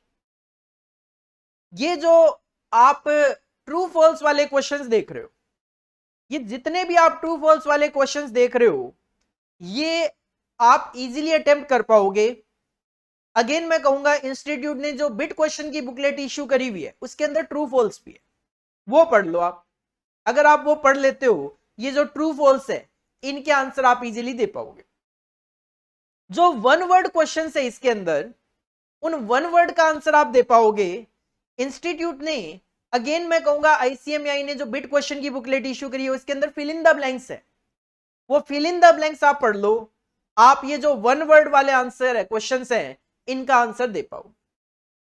ये जो आप ट्रू फॉल्स वाले क्वेश्चंस देख रहे हो, ये जितने भी आप ट्रू फॉल्स वाले क्वेश्चंस देख रहे हो, ये आप इजीली अटेम्प्ट कर पाओगे। अगेन मैं कहूंगा इंस्टीट्यूट ने जो बिट क्वेश्चन की बुकलेट इश्यू करी हुई है उसके अंदर ट्रू फॉल्स भी है, वो पढ़ लो आप। अगर आप वो पढ़ लेते हो, ये जो ट्रू फॉल्स है इनके आंसर आप इजीली दे पाओगे। जो वन वर्ड क्वेश्चन है इसके अंदर, उन वन वर्ड का आंसर आप दे पाओगे। इंस्टीट्यूट ने, अगेन मैं कहूंगा आईसीएमआई ने जो बिट क्वेश्चन की बुकलेट इश्यू करी है उसके अंदर फिल इन द ब्लैंक्स है, वो फिल इन द ब्लैंक्स आप पढ़ लो। आप ये जो वन वर्ड वाले आंसर है, क्वेश्चंस हैं, इनका आंसर दे पाओ।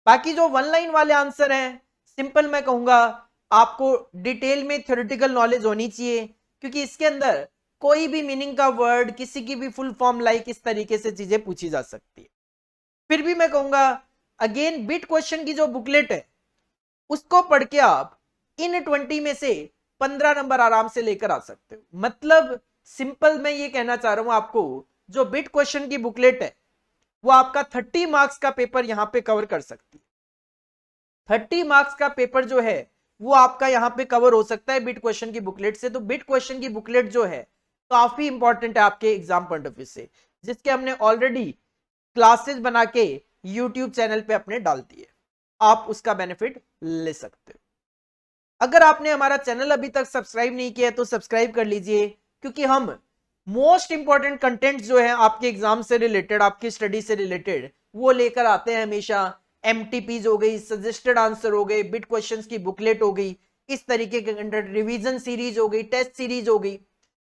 बाकी जो वन लाइन वाले आंसर हैं, सिंपल मैं कहूंगा आपको डिटेल में थ्योरेटिकल नॉलेज होनी चाहिए, क्योंकि इसके अंदर कोई भी मीनिंग का वर्ड, किसी की भी फुल फॉर्म लाइक इस तरीके से चीजें पूछी जा सकती है। फिर भी मैं कहूंगा अगेन बिट क्वेश्चन की जो बुकलेट है उसको पढ़ के आप इन 20 में से 15 नंबर आराम से लेकर आ सकते हो। मतलब सिंपल मैं ये कहना चाह रहा हूं आपको, जो बिट क्वेश्चन की बुकलेट है वो आपका 30 मार्क्स का पेपर यहां पे कवर कर सकती है। 30 मार्क्स का पेपर जो है वो आपका यहां पे कवर हो सकता है बिट क्वेश्चन की बुकलेट से। तो बिट क्वेश्चन की बुकलेट जो है काफी इंपॉर्टेंट है आपके एग्जाम पॉइंट ऑफ व्यू से, जिसके हमने ऑलरेडी क्लासेस बना के यूट्यूब चैनल पे अपने डाल दिए, आप उसका बेनिफिट ले सकते हो। अगर आपने हमारा चैनल अभी तक सब्सक्राइब नहीं किया है तो सब्सक्राइब कर लीजिए, क्योंकि हम मोस्ट इंपॉर्टेंट कंटेंट जो है आपके एग्जाम से रिलेटेड, आपकी स्टडी से रिलेटेड, वो लेकर आते हैं हमेशा। एमटीपीज हो गई, सजेस्टेड आंसर हो गए, बिट क्वेश्चंस की बुकलेट हो गई, इस तरीके के कंटेंट, रिवीजन सीरीज हो गई, टेस्ट सीरीज हो गई।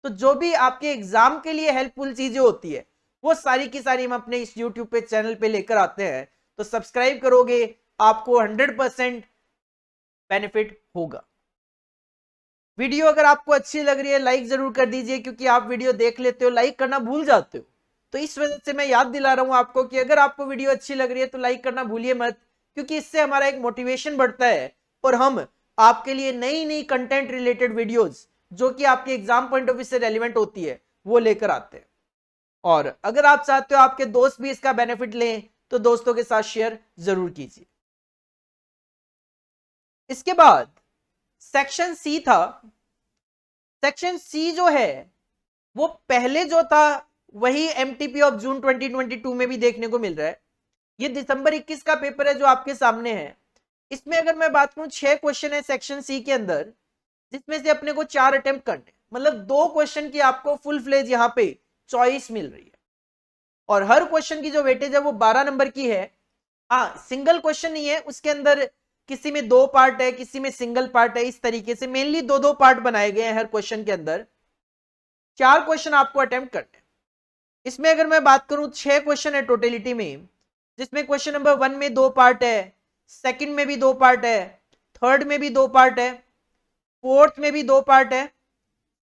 तो जो भी आपके एग्जाम के लिए हेल्पफुल चीजें होती है वो सारी की सारी हम अपने इस यूट्यूब पे चैनल पे लेकर आते हैं। तो सब्सक्राइब करोगे, आपको 100% बेनिफिट होगा। वीडियो अगर आपको अच्छी लग रही है लाइक जरूर कर दीजिए, क्योंकि आप वीडियो देख लेते हो, लाइक करना भूल जाते हो। तो इस वजह से मैं याद दिला रहा हूं आपको कि अगर आपको वीडियो अच्छी लग रही है तो लाइक करना भूलिए मत, क्योंकि इससे हमारा एक मोटिवेशन बढ़ता है और हम आपके लिए नई नई कंटेंट रिलेटेड वीडियोस जो कि आपके एग्जाम पॉइंट ऑफ व्यू से रेलिवेंट होती है वो लेकर आते हैं। और अगर आप चाहते हो आपके दोस्त भी इसका बेनिफिट लें तो दोस्तों के साथ शेयर जरूर कीजिए। इसके बाद सेक्शन सी था। सेक्शन सी जो है वो पहले जो था वही एमटीपी ऑफ जून 2022 में भी देखने को मिल रहा है। ये दिसंबर 21 का पेपर है जो आपके सामने है। इसमें अगर मैं बात करूं 6 क्वेश्चन है सेक्शन सी के अंदर, जिसमें से अपने को 4 अटेम्प्ट करने, मतलब 2 क्वेश्चन की आपको फुल फ्लेज यहां पे चॉइस मिल रही है और हर क्वेश्चन की जो वेटेज है वो 12 नंबर की है। हाँ, सिंगल क्वेश्चन नहीं है, उसके अंदर किसी में 2 पार्ट है, किसी में सिंगल पार्ट है, इस तरीके से मेनली 2-2 पार्ट बनाए गए हैं हर क्वेश्चन के अंदर। 4 क्वेश्चन आपको अटेम्प्ट करने। इसमें अगर मैं बात करूं 6 क्वेश्चन है टोटलिटी में, जिसमें क्वेश्चन नंबर 1 में 2 पार्ट है, सेकंड में भी 2 पार्ट है, थर्ड में भी 2 पार्ट है, फोर्थ में भी 2 पार्ट है,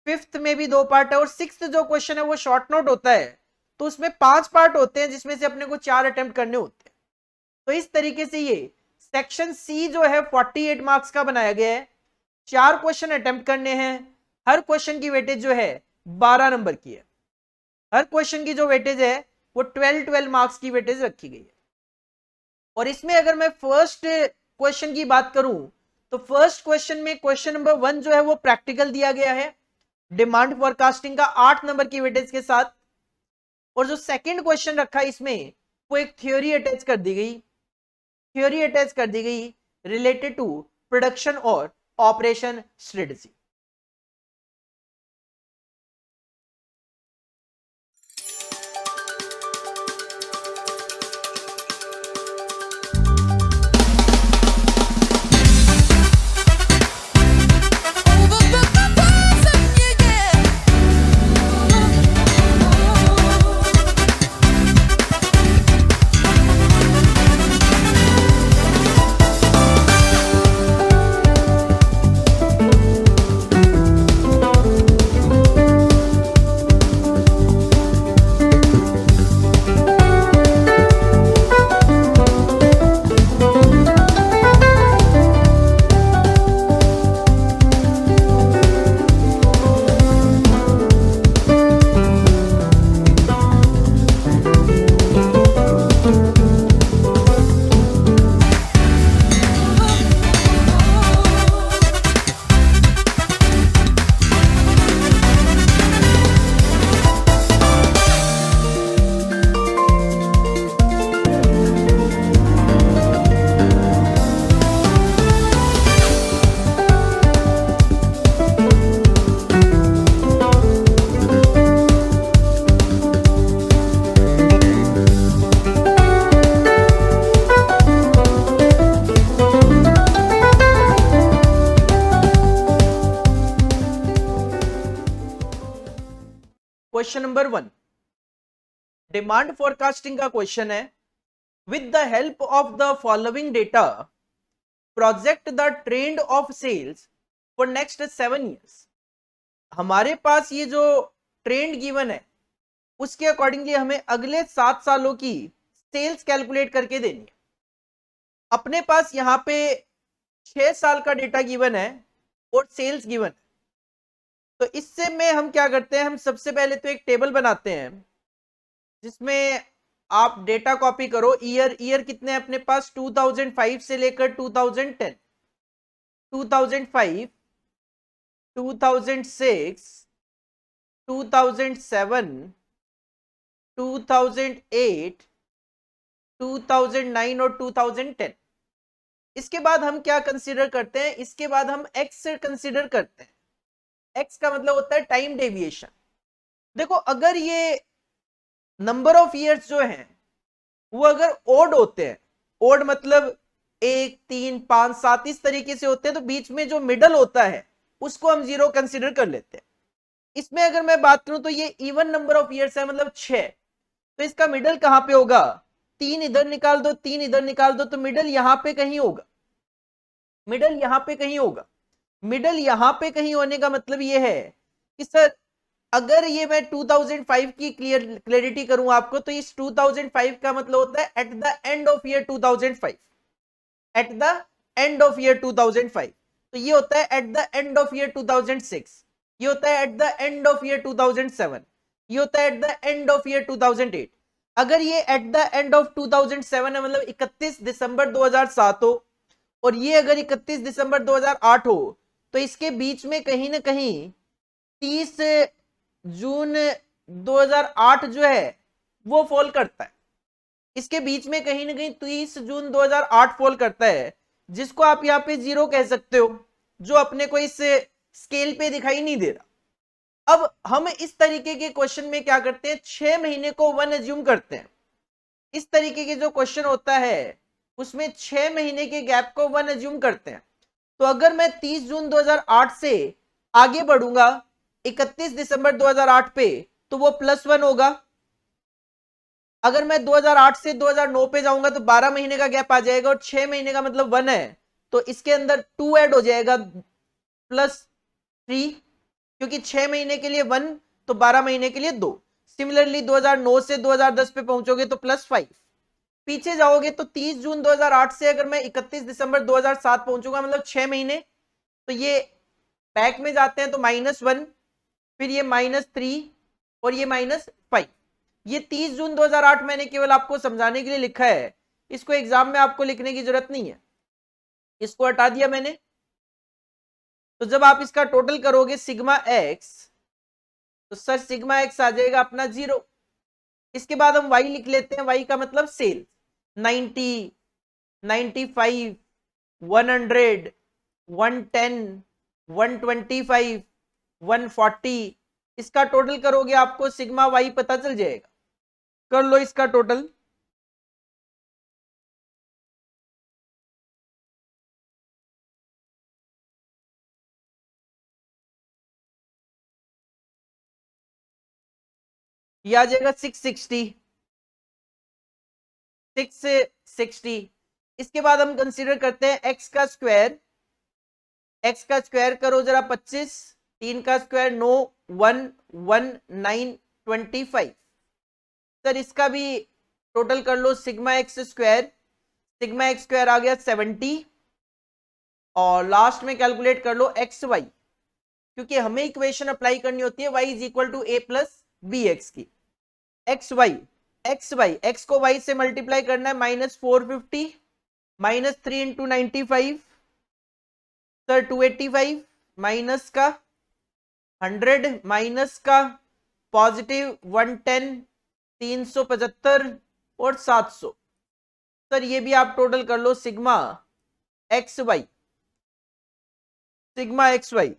फिफ्थ में भी 2 पार्ट है और सिक्स्थ जो क्वेश्चन है वो शॉर्ट नोट होता है, तो उसमें 5 पार्ट होते हैं जिसमें से अपने को 4 अटेम्प्ट करने होते हैं। तो इस तरीके से ये सेक्शन सी जो है 48 मार्क्स का बनाया गया है। 4 क्वेश्चन अटेम्प्ट करने हैं, हर क्वेश्चन की वेटेज जो है 12 नंबर की है। हर क्वेश्चन की जो वेटेज है वो 12 मार्क्स की वेटेज रखी गई है। और इसमें अगर मैं फर्स्ट क्वेश्चन की बात करूं तो फर्स्ट क्वेश्चन में क्वेश्चन नंबर 1 जो है वो प्रैक्टिकल दिया गया है डिमांड फोरकास्टिंग का 8 नंबर की वेटेज के साथ, और जो सेकंड क्वेश्चन रखा इसमें वो एक थ्योरी अटैच कर दी गई, रिलेटेड टू प्रोडक्शन और operation strategy. Question number 1 demand forecasting का क्वेश्चन है। With the help of the following data project the trend of sales for next 7 years. हमारे पास ये जो ट्रेंड गिवन है उसके अकॉर्डिंगली हमें अगले 7 सालों की सेल्स कैलकुलेट करके देनी है। अपने पास यहाँ पे 6 साल का डेटा गिवन है और सेल्स गिवन है। तो इससे में हम क्या करते हैं, हम सबसे पहले तो एक टेबल बनाते हैं जिसमें आप डेटा कॉपी करो। ईयर कितने हैं अपने पास, 2005 से लेकर 2010, 2005, 2006, 2007, 2008, 2009 और 2010। इसके बाद हम क्या कंसीडर करते हैं, इसके बाद हम एक्स से कंसीडर करते हैं। एक्स का मतलब होता है टाइम डेविएशन। देखो अगर ये नंबर ऑफ ईयर्स जो हैं वो अगर ओड होते हैं, ओड मतलब 1, 3, 5, 7 इस तरीके से होते हैं, तो बीच में जो मिडल होता है उसको हम 0 कंसीडर कर लेते हैं। इसमें अगर मैं बात करूं तो ये इवन नंबर ऑफ ईयर्स है, मतलब 6। तो इसका मिडल कहां पे होगा, 3 इधर निकाल दो, 3 इधर निकाल दो, तो मिडल यहां पे कहीं होगा। मिडल यहां पे कहीं होगा। मिडल यहां पे कहीं होने का मतलब ये है कि सर अगर ये मैं 2005 की क्लियरिटी करूं आपको, तो इस 2005 का मतलब होता है at the end of year 2005, eight the end of year 2005। तो ये होता है at the end of year 2006, ये होता है at the end of year 2007, ये होता है at the end of year 2008। अगर ये एट द एंड ऑफ 2007 है, मतलब 31 दिसंबर 2007 हो, और ये अगर 31 दिसंबर 2008 हो, तो इसके बीच में कहीं ना कहीं 30 जून 2008 जो है वो फॉल करता है। इसके बीच में कहीं ना कहीं 30 जून 2008 फॉल करता है, जिसको आप यहाँ पे 0 कह सकते हो, जो अपने को इस स्केल पे दिखाई नहीं दे रहा। अब हम इस तरीके के क्वेश्चन में क्या करते हैं, 6 महीने को 1 एज्यूम करते हैं। इस तरीके के जो क्वेश्चन होता है उसमें 6 महीने के गैप को 1 एज्यूम करते हैं। तो अगर मैं 30 जून 2008 से आगे बढ़ूंगा 31 दिसंबर 2008 पे, तो वो +1 होगा। अगर मैं 2008 से 2009 पे जाऊंगा तो 12 महीने का गैप आ जाएगा, और 6 महीने का मतलब 1 है, तो इसके अंदर 2 ऐड हो जाएगा +3, क्योंकि 6 महीने के लिए 1 तो 12 महीने के लिए 2। सिमिलरली 2009 से 2010 पे पहुंचोगे तो +5। पीछे जाओगे तो 30 जून 2008 से अगर मैं 31 दिसंबर 2007 पहुंचूंगा, मतलब 6 महीने, तो ये बैक में जाते हैं तो -1, फिर ये -3 और ये -5। ये 30 जून 2008 मैंने केवल आपको समझाने के लिए लिखा है, इसको एग्जाम में आपको लिखने की जरूरत नहीं है, इसको हटा दिया मैंने। तो जब आप इसका टोटल करोगे सिग्मा एक्स, तो सर सिग्मा एक्स आ जाएगा अपना 0। इसके बाद हम वाई लिख लेते हैं, वाई का मतलब सेल। 90, 95, 100, 110, 125, 140, इसका टोटल करोगे आपको सिग्मा वाई पता चल जाएगा। कर लो इसका टोटल। ये आ जाएगा 660, 660। इसके बाद हम कंसीडर करते हैं एक्स का स्क्वायर। एक्स का स्क्वायर करो जरा 25, 3 का स्क्वायर 9, 1, 1, 9, 25। सर इसका भी टोटल कर लो, sigma x square, sigma x square आ गया 70, और लास्ट में कैलकुलेट कर लो एक्स वाई, क्योंकि हमें इक्वेशन अप्लाई करनी होती है y is equal to a plus b x की। X y, x y, x को y से मल्टीप्लाई करना है, -450, -3 इंटू 95, सर 285, माइनस का 100, माइनस का +110, 375 और 700। सर ये भी आप टोटल कर लो, sigma x y, sigma x y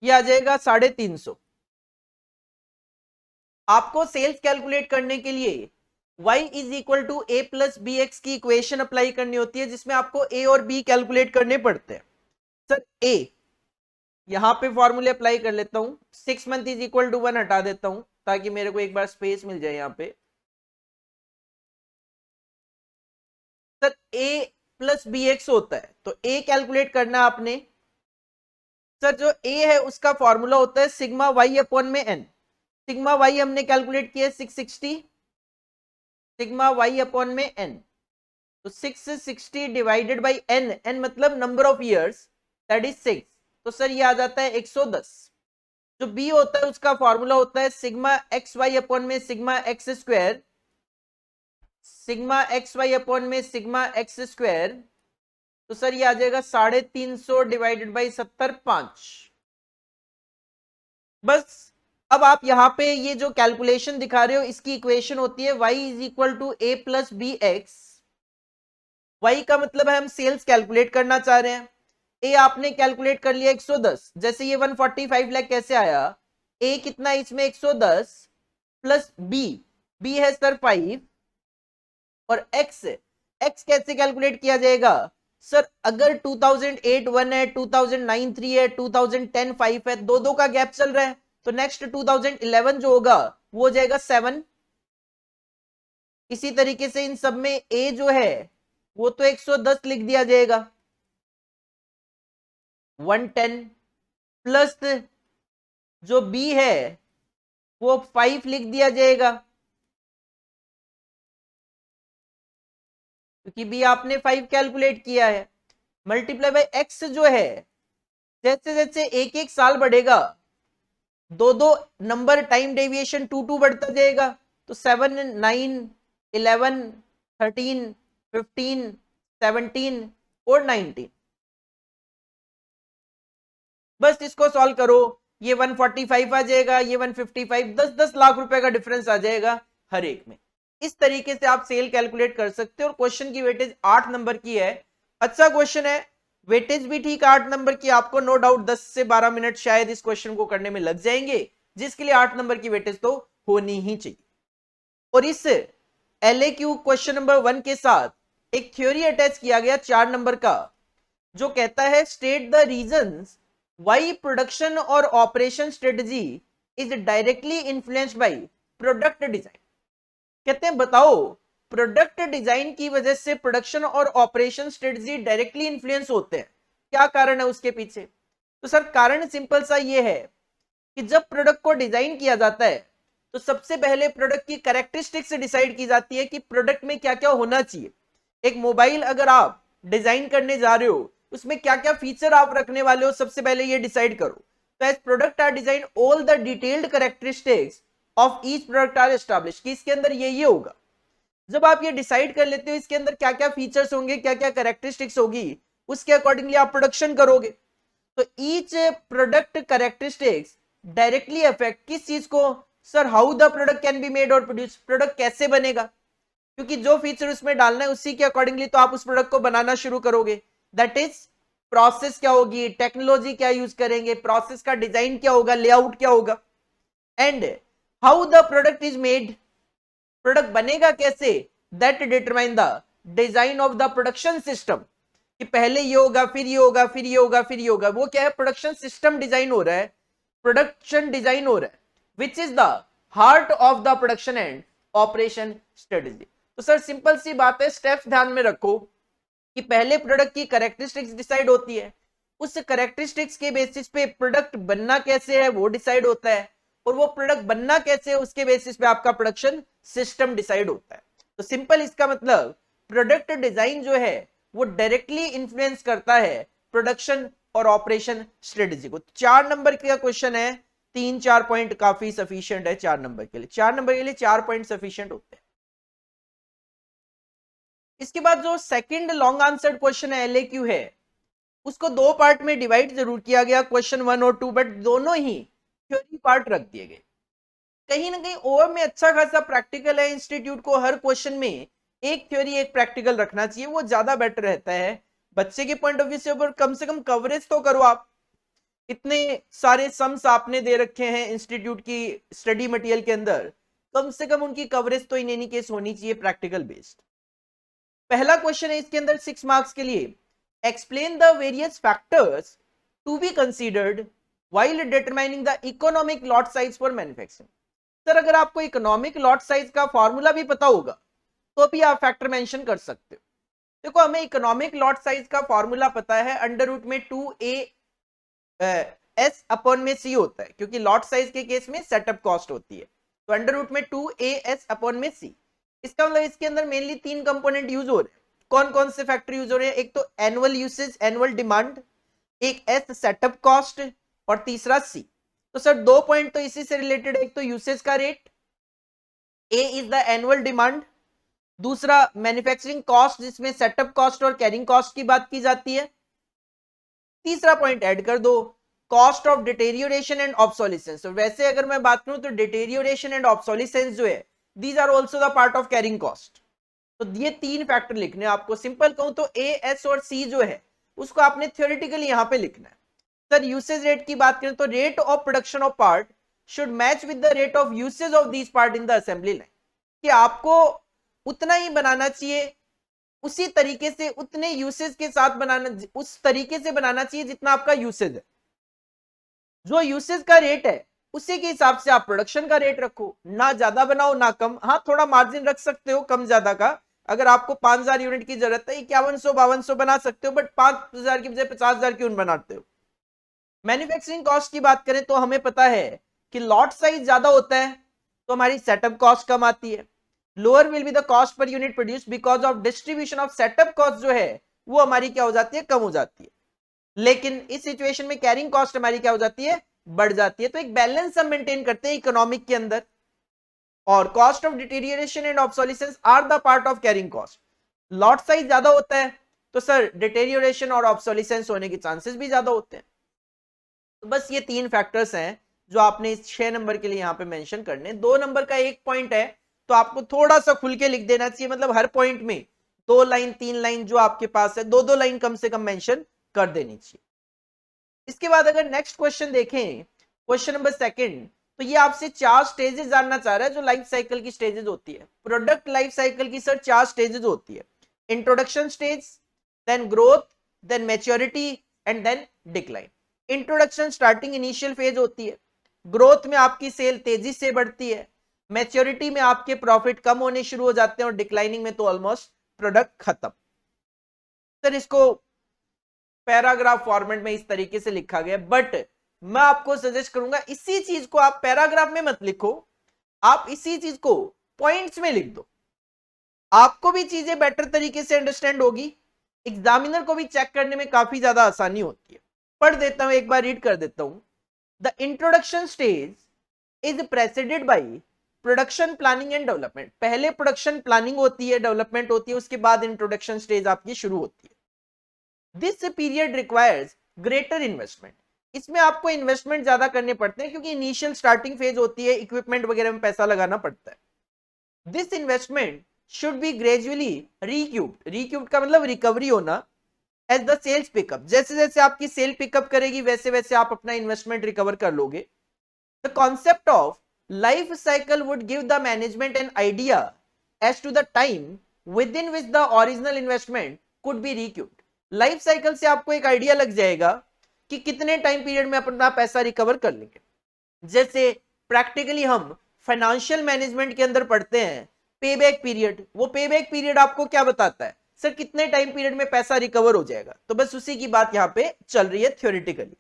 ये आ जाएगा 350। आपको सेल्स कैलकुलेट करने के लिए y is equal to a plus b x की इक्वेशन अप्लाई करनी होती है, जिसमें आपको a और b कैलकुलेट करने पड़ते हैं। सर a यहां पे फॉर्मूले अप्लाई कर लेता हूं, 6 मंथ इज इक्वल टू 1 हटा देता हूं ताकि मेरे को एक बार स्पेस मिल जाए यहां पे। Sir a plus b x होता है, तो a कैलकुलेट करना आपने। सर जो a है उसका फॉर्मूला होता है सिग्मा y अपॉन में n। सिग्मा y हमने कैलकुलेट किया 660, सिग्मा y अपॉन में n, तो 660 डिवाइडेड बाई n, n मतलब number of years, that is 6, तो सर ये आ जाता है 110। जो b होता है उसका फॉर्मूला होता है सिग्मा एक्स वाई अपॉन में sigma x square, sigma x y upon में सिग्मा एक्स स्क्वायर, तो सर ये आ जाएगा 350 डिवाइडेड बाई 70, 5। बस अब आप यहां पे ये जो कैलकुलेशन दिखा रहे हो इसकी इक्वेशन होती है y is equal to a plus b x. Y का मतलब है हम सेल्स कैलकुलेट करना चाह रहे हैं। ए आपने कैलकुलेट कर लिया 110, जैसे ये 145 लाख कैसे आया, ए कितना इसमें 110 प्लस बी है सर 5, और एक्स कैसे कैलकुलेट किया जाएगा। सर अगर 2008 1 है, 2009 3 है, 2010 5 है, दो का गैप चल रहा है, तो नेक्स्ट 2011 जो होगा वो हो जाएगा 7। इसी तरीके से इन सब में ए जो है वो तो 110 लिख दिया जाएगा, 110 प्लस जो बी है वो 5 लिख दिया जाएगा, क्योंकि बी आपने 5 कैलकुलेट किया है, मल्टीप्लाई बाय एक्स जो है, जैसे जैसे एक एक साल बढ़ेगा दो नंबर टाइम डेविएशन 2 बढ़ता जाएगा, तो 7 9 11 13 15 17 और 19। बस इसको सॉल्व करो, ये 145 आ जाएगा, ये 155, 10 लाख रुपए का डिफरेंस आ जाएगा हर एक में। इस तरीके से आप सेल कैलकुलेट कर सकते हो, और क्वेश्चन की वेटेज 8 नंबर की है। अच्छा क्वेश्चन है, वेटेज भी ठीक 8 नंबर की, आपको नो डाउट 10 से 12 मिनट शायद इस क्वेश्चन को करने में लग जाएंगे, जिसके लिए 8 नंबर की वेटेज तो होनी ही चाहिए। और इस LAQ क्वेश्चन नंबर 1 के साथ एक थ्योरी अटैच किया गया 4 नंबर का, जो कहता है state the reasons why production और operation strategy is directly influenced by product design. कहते हैं बताओ प्रोडक्ट डिजाइन की वजह से प्रोडक्शन और ऑपरेशन स्ट्रेटजी डायरेक्टली इन्फ्लुएंस होते हैं, क्या कारण है उसके पीछे। तो सर कारण सिंपल सा ये है कि जब प्रोडक्ट को डिजाइन किया जाता है तो सबसे पहले प्रोडक्ट की कैरेक्टरिस्टिक्स डिसाइड की जाती है कि प्रोडक्ट में क्या क्या होना चाहिए। एक मोबाइल अगर आप डिजाइन करने जा रहे हो उसमें क्या क्या फीचर आप रखने वाले हो, सबसे पहले ये डिसाइड करो। तो as product are design all the detailed characteristics of each product are established, कि इसके अंदर ये होगा। जब आप ये डिसाइड कर लेते हो इसके अंदर क्या क्या फीचर्स होंगे, क्या क्या कैरेक्टरिस्टिक्स होगी, उसके अकॉर्डिंगली आप प्रोडक्शन करोगे। तो each product characteristics directly affect किस चीज को, sir how the product can be made और प्रोड्यूस, प्रोडक्ट कैसे बनेगा, क्योंकि जो फीचर उसमें डालना है उसी के अकॉर्डिंगली तो आप उस प्रोडक्ट को बनाना शुरू करोगे। दैट इज प्रोसेस क्या होगी, टेक्नोलॉजी क्या यूज करेंगे, प्रोसेस का डिजाइन क्या होगा, लेआउट क्या होगा, and how the product is made, product बनेगा कैसे, that determine the design of the production system, कि पहले ये होगा फिर ये होगा फिर ये होगा फिर ये होगा, वो क्या है प्रोडक्शन सिस्टम डिजाइन हो रहा है, प्रोडक्शन डिजाइन हो रहा है, which is the heart of the production and operation strategy. तो सर सिंपल सी बात है, स्टेप्स ध्यान में रखो कि पहले प्रोडक्ट की कैरेक्टरिस्टिक्स डिसाइड होती है, उस कैरेक्टरिस्टिक्स के बेसिस पे प्रोडक्ट बनना कैसे है वो डिसाइड होता है, और वो प्रोडक्ट बनना कैसे है उसके बेसिस पे आपका प्रोडक्शन सिस्टम डिसाइड होता है। तो सिंपल इसका मतलब प्रोडक्ट डिजाइन जो है वो डायरेक्टली इंफ्लुएंस करता है प्रोडक्शन और ऑपरेशन स्ट्रेटेजी को। 4 नंबर का क्वेश्चन है, 3-4 पॉइंट काफी सफिशिएंट है 4 नंबर के लिए, 4 नंबर के लिए 4 पॉइंट सफिशिएंट होते हैं। इसके बाद जो सेकंड लॉन्ग आंसर्ड क्वेश्चन है LAQ है, उसको 2 पार्ट में डिवाइड जरूर किया गया, क्वेश्चन 1 और 2, बट दोनों ही थ्योरी पार्ट रख दिए गए। कहीं ना कहीं ओवर में अच्छा खासा प्रैक्टिकल है, इंस्टीट्यूट को हर क्वेश्चन में एक थ्योरी एक प्रैक्टिकल रखना चाहिए, वो ज्यादा बेटर रहता है बच्चे के पॉइंट ऑफ व्यू से। कम से कम कवरेज तो करो आप, इतने सारे सम्स आपने दे रखे हैं इंस्टीट्यूट की स्टडी मटेरियल के अंदर, कम से कम उनकी कवरेज तो इन एनी केस होनी चाहिए प्रैक्टिकल बेस्ड। पहला क्वेश्चन है इसके अंदर 6 मार्क्स के लिए, explain the various factors to be considered while determining the economic lot size for manufacturing. Sir अगर आपको इकोनॉमिक लॉट साइज का फॉर्मूला भी पता होगा तो भी आप फैक्टर मेंशन कर सकते हो। देखो हमें इकोनॉमिक लॉट साइज का फॉर्मूला पता है, अंडर रूट में 2a एस अपॉन में सी होता है, क्योंकि लॉट साइज के केस में सेटअप कॉस्ट होती है, तो अंडर रूट में 2a एस अपॉन में सी। इसका मतलब इसके अंदर मेनली 3 कंपोनेंट यूज हो रहे हैं। कौन कौन से फैक्टर यूज हो रहे हैं? एक तो एनुअल यूसेज, एनुअल डिमांड, एक एस सेटअप कॉस्ट, और तीसरा सी। तो सर 2 पॉइंट तो इसी से रिलेटेड है, एक तो यूसेज का rate, A is the annual demand, दूसरा मैन्युफैक्चरिंग कॉस्ट जिसमें सेटअप कॉस्ट और कैरिंग कॉस्ट की बात की जाती है, तीसरा पॉइंट ऐड कर दो cost of deterioration and obsolescence. वैसे अगर मैं बात करूं तो डिटेरियोरेशन एंड ऑब्सोलिसेंस जो है these are also the part of carrying cost. तो ये 3 फैक्टर लिखने आपको, सिंपल कहूं तो ए एस और सी जो है उसको आपने थ्योरेटिकली यहां पे लिखना है। सर यूसेज रेट की बात करें तो rate of production of part should match with the rate of usage of these part in the assembly line, कि आपको उतना ही बनाना चाहिए, उसी तरीके से उतने यूसेज के साथ बनाना, उस तरीके से बनाना चाहिए जितना आपका यूसेज है। जो यूसेज का रेट है उसी के हिसाब से आप प्रोडक्शन का रेट रखो, ना ज्यादा बनाओ ना कम। हाँ थोड़ा मार्जिन रख सकते हो कम ज्यादा का, अगर आपको 5000 यूनिट की जरूरत है 5100-5200 बना सकते हो, बट 5000 की बजाय 50,000 क्यों बनाते हो। मैन्युफैक्चरिंग कॉस्ट की बात करें तो हमें पता है कि लॉट साइज ज्यादा होता है तो हमारी सेटअप कॉस्ट कम आती है। Lower will be the cost per unit produce because of distribution of setup cost जो है वो हमारी क्या हो जाती है, कम हो जाती है। लेकिन इस सिचुएशन में कैरिंग कॉस्ट हमारी क्या हो जाती है, बढ़ जाती है। तो एक बैलेंस हम मेंटेन करते हैं इकोनॉमिक के अंदर, और cost of deterioration and obsolescence are the part of carrying cost. Lot size ज्यादा होता है तो सर डिटेरियोरेशन और ऑब्सोलिसेंस होने के चांसेस भी ज्यादा होते हैं। तो बस ये 3 फैक्टर्स हैं जो आपने इस 6 नंबर के लिए यहां पे मेंशन करने। 2 नंबर का एक पॉइंट है तो आपको थोड़ा सा खुल के लिख देना चाहिए, मतलब हर पॉइंट में 2 लाइन 3 लाइन जो आपके पास है 2-2 लाइन कम से कम मेंशन कर देनी चाहिए। इसके बाद अगर नेक्स्ट क्वेश्चन देखें, क्वेश्चन नंबर 2, तो ये आपसे 4 स्टेजेस जानना चाह रहा है जो लाइफ साइकिल की स्टेजेस होती है। प्रोडक्ट लाइफ साइकिल की सर 4 स्टेजेस होती है, introduction stage, then growth, then maturity and then decline. Introduction starting initial phase होती है, ग्रोथ में आपकी सेल तेजी से बढ़ती है, मैच्योरिटी में आपके प्रॉफिट कम होने शुरू हो जाते हैं, और डिक्लाइनिंग में तो ऑलमोस्ट प्रोडक्ट खत्म। सर इसको पैराग्राफ फॉर्मेट में इस तरीके से लिखा गया, बट मैं आपको सजेस्ट करूंगा इसी चीज को आप पैराग्राफ में मत लिखो, आप इसी चीज को पॉइंट्स में लिख दो, आपको भी चीजें बेटर तरीके से अंडरस्टैंड होगी, एग्जामिनर को भी चेक करने में काफी ज्यादा आसानी होती है। पढ़ देता हूं, एक बार रीड कर देता हूं। The introduction stage is preceded by production planning and development. पहले प्रोडक्शन प्लानिंग होती है, डेवलपमेंट होती है, उसके बाद इंट्रोडक्शन स्टेज आपकी शुरू होती है। This period requires greater investment. इसमें आपको इन्वेस्टमेंट ज्यादा करने पड़ते हैं क्योंकि इनिशियल स्टार्टिंग फेज होती है, इक्विपमेंट वगैरह में पैसा लगाना पड़ता है। This investment should be gradually रिक्यूब्ड। रिक्यूब्ड का मतलब रिकवरी होना, एज द सेल्स पिकअप। जैसे जैसे आपकी सेल पिकअप करेगी वैसे वैसे आप अपना इन्वेस्टमेंट रिकवर कर लोगे। The concept of life cycle would give the management an idea as to the time within which the original investment could be recouped. Life cycle से आपको एक आइडिया लग जाएगा कि कितने टाइम पीरियड में अपना पैसा रिकवर कर लेंगे। जैसे प्रैक्टिकली हम फाइनेंशियल मैनेजमेंट के अंदर पढ़ते हैं पे बैक पीरियड, वो पे बैक पीरियड आपको क्या बताता है, सर कितने टाइम पीरियड में पैसा रिकवर हो जाएगा। तो बस उसी की बात यहां पे चल रही है theoretically.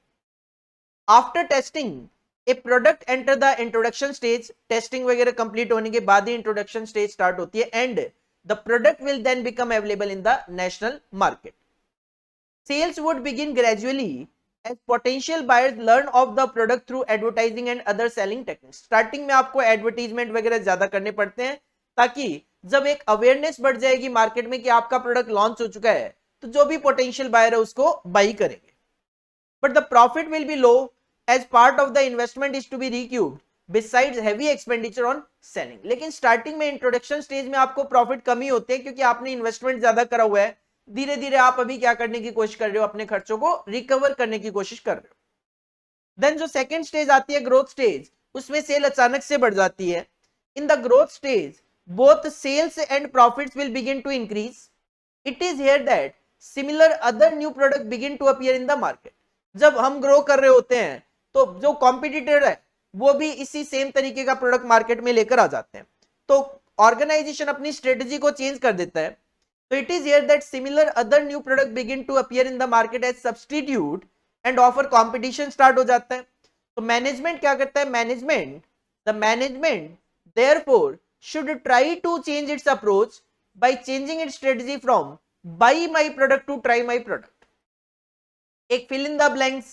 After testing a product enter the introduction stage. Testing वगैरह कंप्लीट होने के बाद ही इंट्रोडक्शन स्टेज स्टार्ट होती है, and the product will then become available in the national market. Sales would begin gradually as potential buyers learn of the product through advertising and other selling techniques. Starting में आपको एडवर्टीजमेंट वगैरह ज्यादा करने पड़ते हैं ताकि जब एक अवेयरनेस बढ़ जाएगी मार्केट में कि आपका प्रोडक्ट लॉन्च हो चुका है तो जो भी पोटेंशियल बायर है उसको बाई करेंगे। But the profit will be low as part of the investment is to be recouped besides heavy expenditure on selling. लेकिन स्टार्टिंग में इंट्रोडक्शन स्टेज में आपको प्रॉफिट कम ही होते हैं क्योंकि आपने इन्वेस्टमेंट ज्यादा करा हुआ है। धीरे धीरे आप अभी क्या करने की कोशिश कर रहे हो, अपने खर्चों को रिकवर करने की कोशिश कर रहे हो। देन जो सेकंड स्टेज आती है ग्रोथ स्टेज, उसमें सेल अचानक से बढ़ जाती है In the growth stage, both sales and profits will begin to increase. It is here that similar other new product begin to appear in the market. जब हम ग्रो कर रहे होते हैं तो जो कॉम्पिटिटर है वो भी इसी सेम तरीके का प्रोडक्ट मार्केट में लेकर आ जाते हैं, तो ऑर्गेनाइजेशन अपनी स्ट्रेटजी को चेंज कर देता है. तो it is here that similar other new product begin to appear in the market as substitute and offer competition start हो जाता है. तो मैनेजमेंट क्या करता है, the management therefore should try to change its approach by changing its strategy from buy my product to try my product. एक fill in the blanks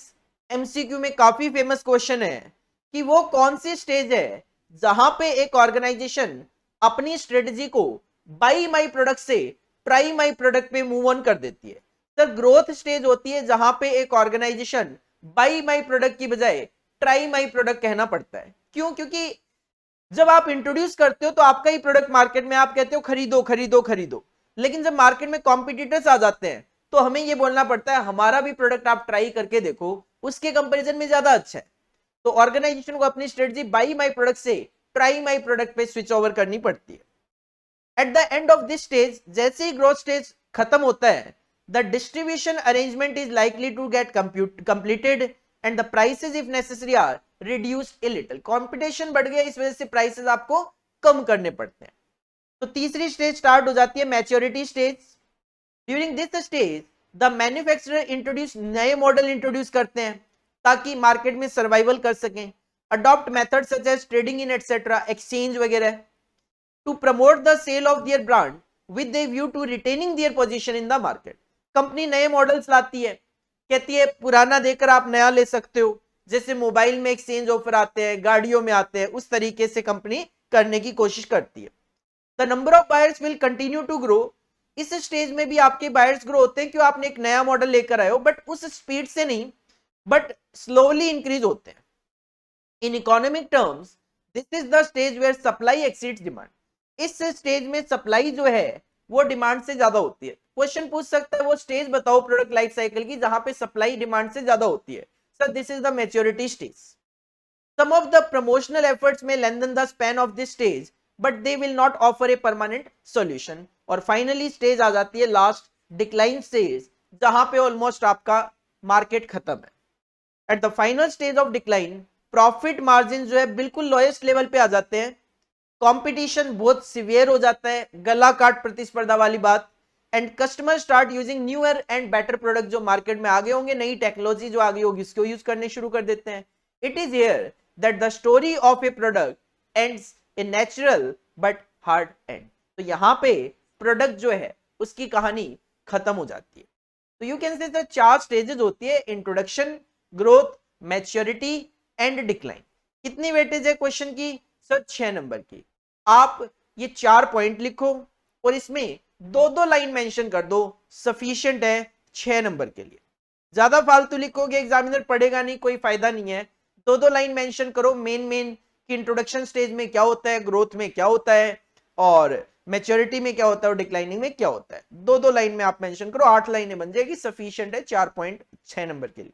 MCQ में काफी फेमस क्वेश्चन है कि वो कौन सी स्टेज है जहां पे एक ऑर्गेनाइजेशन अपनी स्ट्रेटजी को बाई माई प्रोडक्ट से ट्राई माई प्रोडक्ट पे मूव ऑन कर देती है. सर ग्रोथ स्टेज होती है जहां पे एक ऑर्गेनाइजेशन बाई माई प्रोडक्ट की बजाय ट्राई माई प्रोडक्ट कहना पड़ता है. क्यों? क्योंकि जब आप इंट्रोड्यूस करते हो तो आपका ही प्रोडक्ट मार्केट में आप कहते हो खरीदो खरीदो खरीदो, लेकिन जब मार्केट में कॉम्पिटिटर्स आ जाते हैं तो हमें ये बोलना पड़ता है हमारा भी प्रोडक्ट आप ट्राई करके देखो, उसके कंपैरिजन में ज्यादा अच्छा है. तो ऑर्गेनाइजेशन को अपनी स्ट्रेटजी बाई माई प्रोडक्ट से ट्राई माई प्रोडक्ट पे स्विच ओवर करनी पड़ती है. At the end of this stage, जैसे ही ग्रोथ स्टेज खत्म होता है, the distribution arrangement is likely to get completed and the prices if necessary are reduced a little. Competition बढ़ गया, इस वजह से प्राइसेस आपको कम करने पड़ते हैं. तो तीसरी स्टेज स्टार्ट हो जाती है maturity stage. During this stage the manufacturer introduce नए मॉडल इंट्रोड्यूस करते हैं ताकि मार्केट में सर्वाइवल कर सकें. Adopt method such as trading in etcetera, exchange वगैरह, to promote the sale of their brand with the view to retaining their position in the market. Company नए मॉडल्स लाती है, कहती है पुराना देकर आप नया ले सकते हो, जैसे मोबाइल में एक्सचेंज ऑफर आते हैं, गाड़ियों में आते हैं, उस तरीके से कंपनी करने की कोशिश करती है. The number of buyers will continue to grow. इस स्टेज में भी आपके बायर्स ग्रो होते हैं क्यों, आपने एक नया मॉडल लेकर आए हो, बट उस स्पीड से नहीं, बट स्लोली इंक्रीज होते हैं. In economic terms this is the stage where supply exceeds demand. इस स्टेज में सप्लाई जो है वो डिमांड से ज्यादा होती है. क्वेश्चन पूछ सकता है वो स्टेज बताओ प्रोडक्ट लाइफ साइकिल की जहां पे सप्लाई डिमांड से ज्यादा होती है. So this is the maturity stage. Some of the promotional efforts may lengthen the span of this stage, but they will not offer a permanent solution. और finally stage आ जाती है last decline stage, जहां पे almost आपका market खत्म है. At the final stage of decline, profit margin जो है बिल्कुल lowest level पे आ जाते हैं. Competition बहुत severe हो जाता है, गला काट प्रतिस्पर्धा वाली बात. And customer start using newer and better product, जो मार्केट में आगे होंगे, नई टेक्नोलॉजी जो आगे होगी उसको यूज करने शुरू कर देते हैं. It is here that the story of A product ends a natural but hard and. तो यहाँ पे प्रोडक्ट जो है उसकी कहानी खत्म हो जाती है. तो you can say the 4 stages होती है, introduction, growth, maturity and decline. कितनी वेटेज है क्वेश्चन की? सर 6 नंबर की. आप ये 4 पॉइंट लिखो और इसमें 2-2 लाइन मेंशन कर दो, सफिशिएंट है 6 नंबर के लिए. ज्यादा फालतू लिखोगे एग्जामिनर पढ़ेगा नहीं, कोई फायदा नहीं है. 2-2 लाइन मेंशन करो मेन कि इंट्रोडक्शन स्टेज में क्या होता है, ग्रोथ में क्या होता है, और मैच्योरिटी में क्या होता है, और डिक्लाइनिंग में क्या होता है. 2-2 लाइन में आप मेंशन करो, 8 लाइनें बन जाएगी, सफिशिएंट है 4 पॉइंट 6 नंबर के लिए.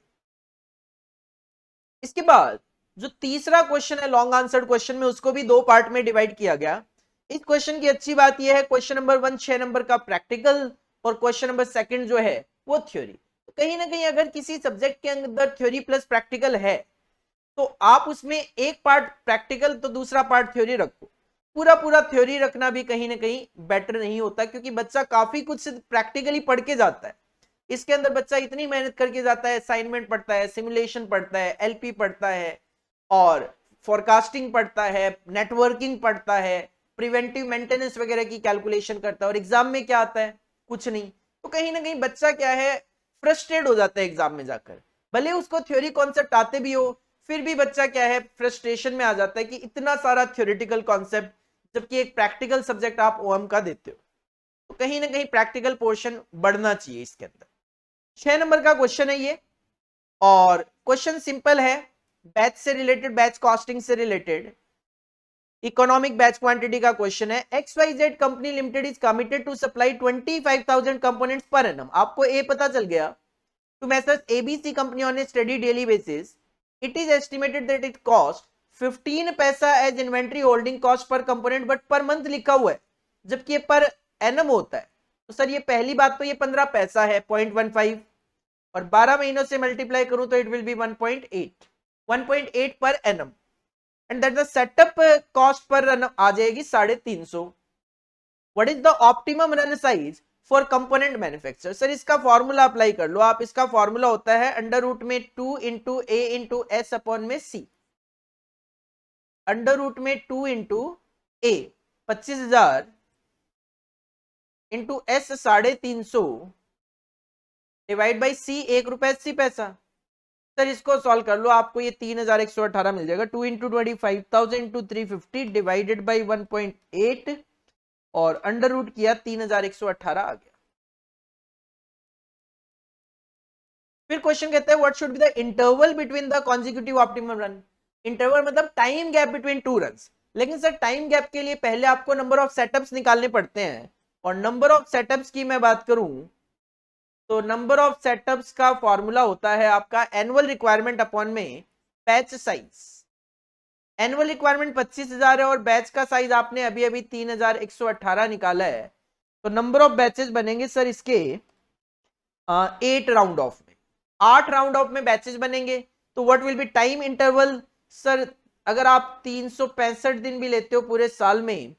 इसके बाद जो तीसरा क्वेश्चन है लॉन्ग आंसर्ड क्वेश्चन में, उसको भी 2 पार्ट में डिवाइड किया गया. इस क्वेश्चन की अच्छी बात यह है क्वेश्चन नंबर 1 6 नंबर का प्रैक्टिकल और क्वेश्चन नंबर 2 जो है वो थ्योरी. तो कहीं ना कहीं अगर किसी सब्जेक्ट के अंदर थ्योरी प्लस प्रैक्टिकल है तो आप उसमें एक पार्ट प्रैक्टिकल तो दूसरा पार्ट थ्योरी रखो. पूरा थ्योरी रखना भी कहीं ना कहीं बेटर नहीं होता, क्योंकि बच्चा काफी कुछ प्रैक्टिकली पढ़ के जाता है. इसके अंदर बच्चा इतनी मेहनत करके जाता है, असाइनमेंट पढ़ता है, सिमुलेशन पढ़ता है, एलपी पढ़ता है, और फोरकास्टिंग पढ़ता है, नेटवर्किंग पढ़ता है, प्रिवेंटिव मेंटेनेंस वगैरह की कैलकुलेशन करता है, और एग्जाम में क्या आता है? कुछ नहीं. तो कहीं ना कहीं बच्चा क्या है, फ्रस्ट्रेट हो जाता है एग्जाम में जाकर. भले उसको थ्योरी कॉन्सेप्ट आते भी हो, फिर भी बच्चा क्या है, फ्रस्ट्रेशन में आ जाता है कि इतना सारा थ्योरेटिकल कॉन्सेप्ट, जबकि एक प्रैक्टिकल सब्जेक्ट आप ओएम का देते हो. तो कहीं ना कहीं प्रैक्टिकल पोर्शन बढ़ना चाहिए इसके अंदर. 6 नंबर का क्वेश्चन है ये, और क्वेश्चन सिंपल है, बैच से रिलेटेड, बैच कॉस्टिंग से रिलेटेड, इकोनॉमिक बैच क्वांटिटी का क्वेश्चन है. XYZ company limited is committed to supply 25,000 components per annum. आपको ए पता चल गया. To messrs ABC company on a steady daily basis, it is estimated that it cost 15 paisa as inventory holding cost per component, but per month लिखा हुआ है, जबकि ये पर एनम होता है। तो सर ये पहली बात तो ये 15 पैसा है 0.15, और 12 महीनों से मल्टीप्लाई करूं तो it will be 1.8 per annum, and that the setup cost per run आ जाएगी 350। What is the optimum run size for component manufacture? Sir इसका फॉर्मूला अप्लाई कर लो आप। इसका फॉर्मूला होता है अंडर रूट में 2 into A into S upon में सी। अंडर रूट में 2 into A 25,000 into S 350 divide by C 1 रुपया 80 पैसा। सर इसको सॉल्व कर लो, आपको ये 3,118 मिल जाएगा। 2 इंटू 25,000 इंटू 350 डिवाइडेड बाई 1.8 और अंडर रूट किया 3,118 आ गया। फिर क्वेश्चन कहता है what should be the interval between the consecutive optimum run. Interval मतलब time gap between two runs. लेकिन सर टाइम गैप के लिए पहले आपको नंबर ऑफ सेटअप्स निकालने पड़ते हैं, और नंबर ऑफ सेटअप्स की मैं बात करूं तो नंबर ऑफ सेटअप्स का फॉर्मूला होता है आपका एनुअल रिक्वायरमेंट अपॉन में बैच साइज। एनुअल रिक्वायरमेंट 25,000 है और बैच का साइज आपने अभी अभी 3,118 निकाला है, तो नंबर ऑफ बैचेस बनेंगे सर इसके 8 राउंड ऑफ में, 8 राउंड ऑफ में बैचेस बनेंगे। तो what will be time interval? Sir अगर आप 365 दिन भी लेते हो पूरे साल में,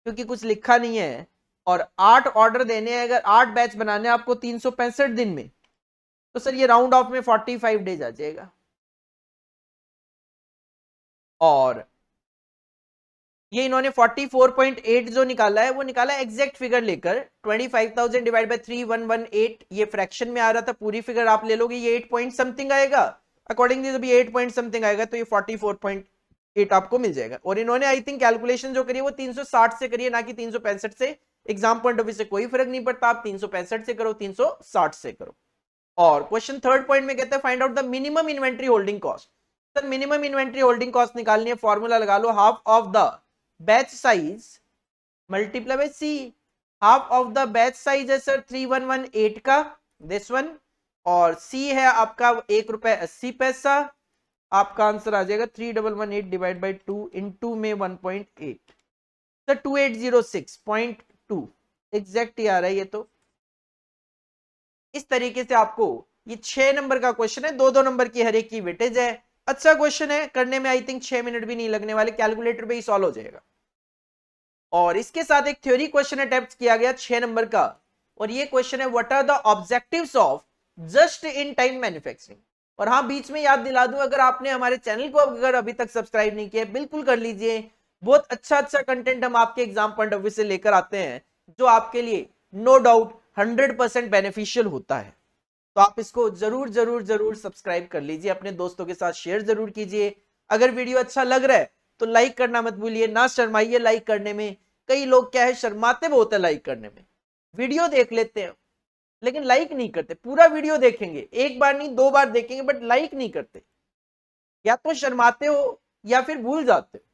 क्योंकि कुछ लिखा नहीं है, और 8 ऑर्डर देने हैं, अगर 8 बैच बनाने हैं आपको 365 दिन में, तो सर ये राउंड ऑफ में 45 डेज आ जाएगा। और ये इन्होंने 44.8 जो निकाला है वो निकाला एग्जैक्ट फिगर लेकर। 25,000 डिवाइड बाय 3118 ये फ्रैक्शन में आ रहा था, पूरी फिगर आप ले लोगे ये 8 पॉइंट समथिंग आएगा। अकॉर्डिंगली जब ये 8 पॉइंट समथिंग आएगा तो ये 44.8 आपको मिल जाएगा। और इन्होंने आई थिंक कैलकुलेशन जो करी है वो 360 से करिए, ना कि 365 से। एग्जाम पॉइंट ऑफ व्यू से कोई फर्क नहीं पड़ता, आप 365 से करो 360 से करो। और क्वेश्चन थर्ड पॉइंट में कहते हैं find out the minimum inventory holding cost. Sir minimum inventory holding cost निकालनी है, फॉर्मूला लगा लो half of the batch size multiply by C. Half of the batch size है सर 3118 का, दिस वन, और सी है आपका 1 रुपया 80 पैसा। आपका आंसर आ जाएगा 3118 डिवाइड बाई 2 इंटू में 1.8, सर 2806.2 एग्जैक्ट ही आ रहा है ये। तो इस तरीके से आपको ये 6 नंबर का क्वेश्चन है, 2-2 नंबर की हर एक की वेटेज है। अच्छा क्वेश्चन है, करने में आई थिंक 6 मिनट भी नहीं लगने वाले, कैलकुलेटर पे ही सॉल्व हो जाएगा। और इसके साथ एक थ्योरी क्वेश्चन अटेम्प्ट किया गया 6 नंबर का, और ये क्वेश्चन है what are the objectives of just in time manufacturing. और हाँ बीच में याद दिला दूं, अगर आपने हमारे चैनल को अगर अभी तक सब्सक्राइब नहीं किया बिल्कुल कर लीजिए। बहुत अच्छा कंटेंट हम आपके एग्जाम पॉइंट ऑफ व्यू से लेकर आते हैं, जो आपके लिए नो डाउट 100% बेनिफिशियल होता है। तो आप इसको जरूर जरूर जरूर सब्सक्राइब कर लीजिए, अपने दोस्तों के साथ शेयर जरूर कीजिए। अगर वीडियो अच्छा लग रहा है तो लाइक करना मत भूलिए, ना शर्माइए लाइक करने में। कई लोग क्या है शर्माते बहुत है लाइक करने में, वीडियो देख लेते हैं लेकिन लाइक नहीं करते। पूरा वीडियो देखेंगे, एक बार नहीं 2 बार देखेंगे, बट लाइक नहीं करते, या तो शर्माते हो या फिर भूल जाते हो।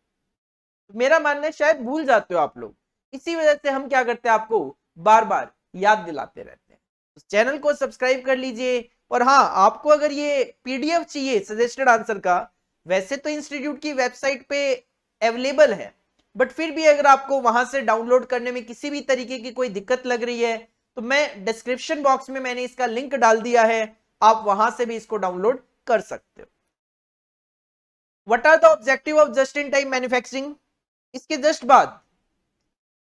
मेरा मानना है शायद भूल जाते हो आप लोग, इसी वजह से हम क्या करते हैं आपको बार बार याद दिलाते रहते हैं। चैनल को सब्सक्राइब कर लीजिए। और हाँ आपको अगर ये पीडीएफ चाहिए सजेस्टेड आंसर का, वैसे तो इंस्टीट्यूट की वेबसाइट पे अवेलेबल है, बट फिर भी अगर आपको वहां से डाउनलोड करने में किसी भी तरीके की कोई दिक्कत लग रही है तो मैं डिस्क्रिप्शन बॉक्स में मैंने इसका लिंक डाल दिया है, आप वहां से भी इसको डाउनलोड कर सकते हो। What are the objective of just in time manufacturing? इसके जस्ट बाद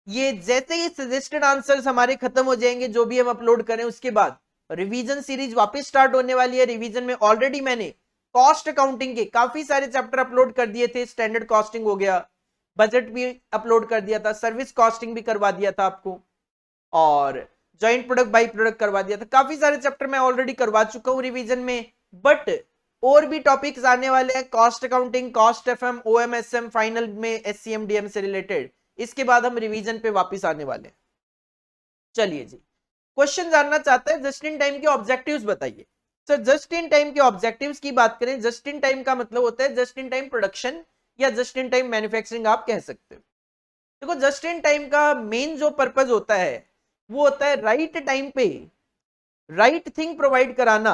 ये जैसे ही सजेस्टेड आंसर्स हमारे खत्म हो जाएंगे जो भी हम अपलोड करें, उसके बाद रिवीजन सीरीज वापस स्टार्ट होने वाली है। रिवीजन में ऑलरेडी मैंने कॉस्ट अकाउंटिंग के काफी सारे चैप्टर अपलोड कर दिए थे। स्टैंडर्ड कॉस्टिंग हो गया, बजट भी अपलोड कर दिया था, सर्विस कॉस्टिंग भी करवा दिया था आपको, और जॉइंट प्रोडक्ट बाई प्रोडक्ट करवा दिया था। काफी सारे चैप्टर मैं ऑलरेडी करवा चुका हूं रिवीजन में, बट और भी टॉपिक्स आने वाले हैं, cost accounting, cost FM, OMSM, final में एससीएम डीएम से रिलेटेड। इसके बाद हम रिवीजन पे वापस आने वाले हैं। चलिए जी, क्वेश्चन जानना चाहता है जस्ट इन टाइम के ऑब्जेक्टिव्स बताइए। सर जस्ट इन टाइम के ऑब्जेक्टिव्स की बात करें, जस्ट इन टाइम का मतलब होता है जस्ट इन टाइम प्रोडक्शन या जस्ट इन टाइम मैन्युफैक्चरिंग आप कह सकते हो। देखो जस्ट इन टाइम का मेन जो पर्पज होता है वो होता है राइट टाइम पे राइट थिंग प्रोवाइड कराना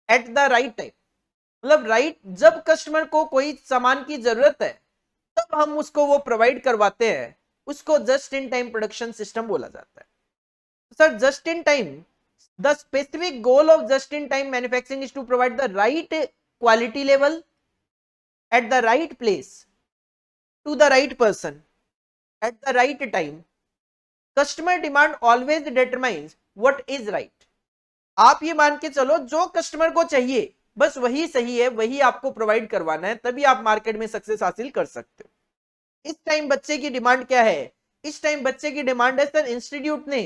एट द राइट टाइम। मतलब राइट, जब कस्टमर को कोई सामान की जरूरत है तब हम उसको वो प्रोवाइड करवाते हैं, उसको just in time production system बोला जाता है। Sir just in time, the specific goal of just in time manufacturing is to provide the right quality level at the right place to the right person at the right time. Customer demand always determines what is right. आप ये मान के चलो जो कस्टमर को चाहिए बस वही सही है, वही आपको प्रोवाइड करवाना है, तभी आप मार्केट में सक्सेस हासिल कर सकते हो। इस टाइम बच्चे की डिमांड क्या है? इस टाइम बच्चे की डिमांड है सर, इंस्टीट्यूट ने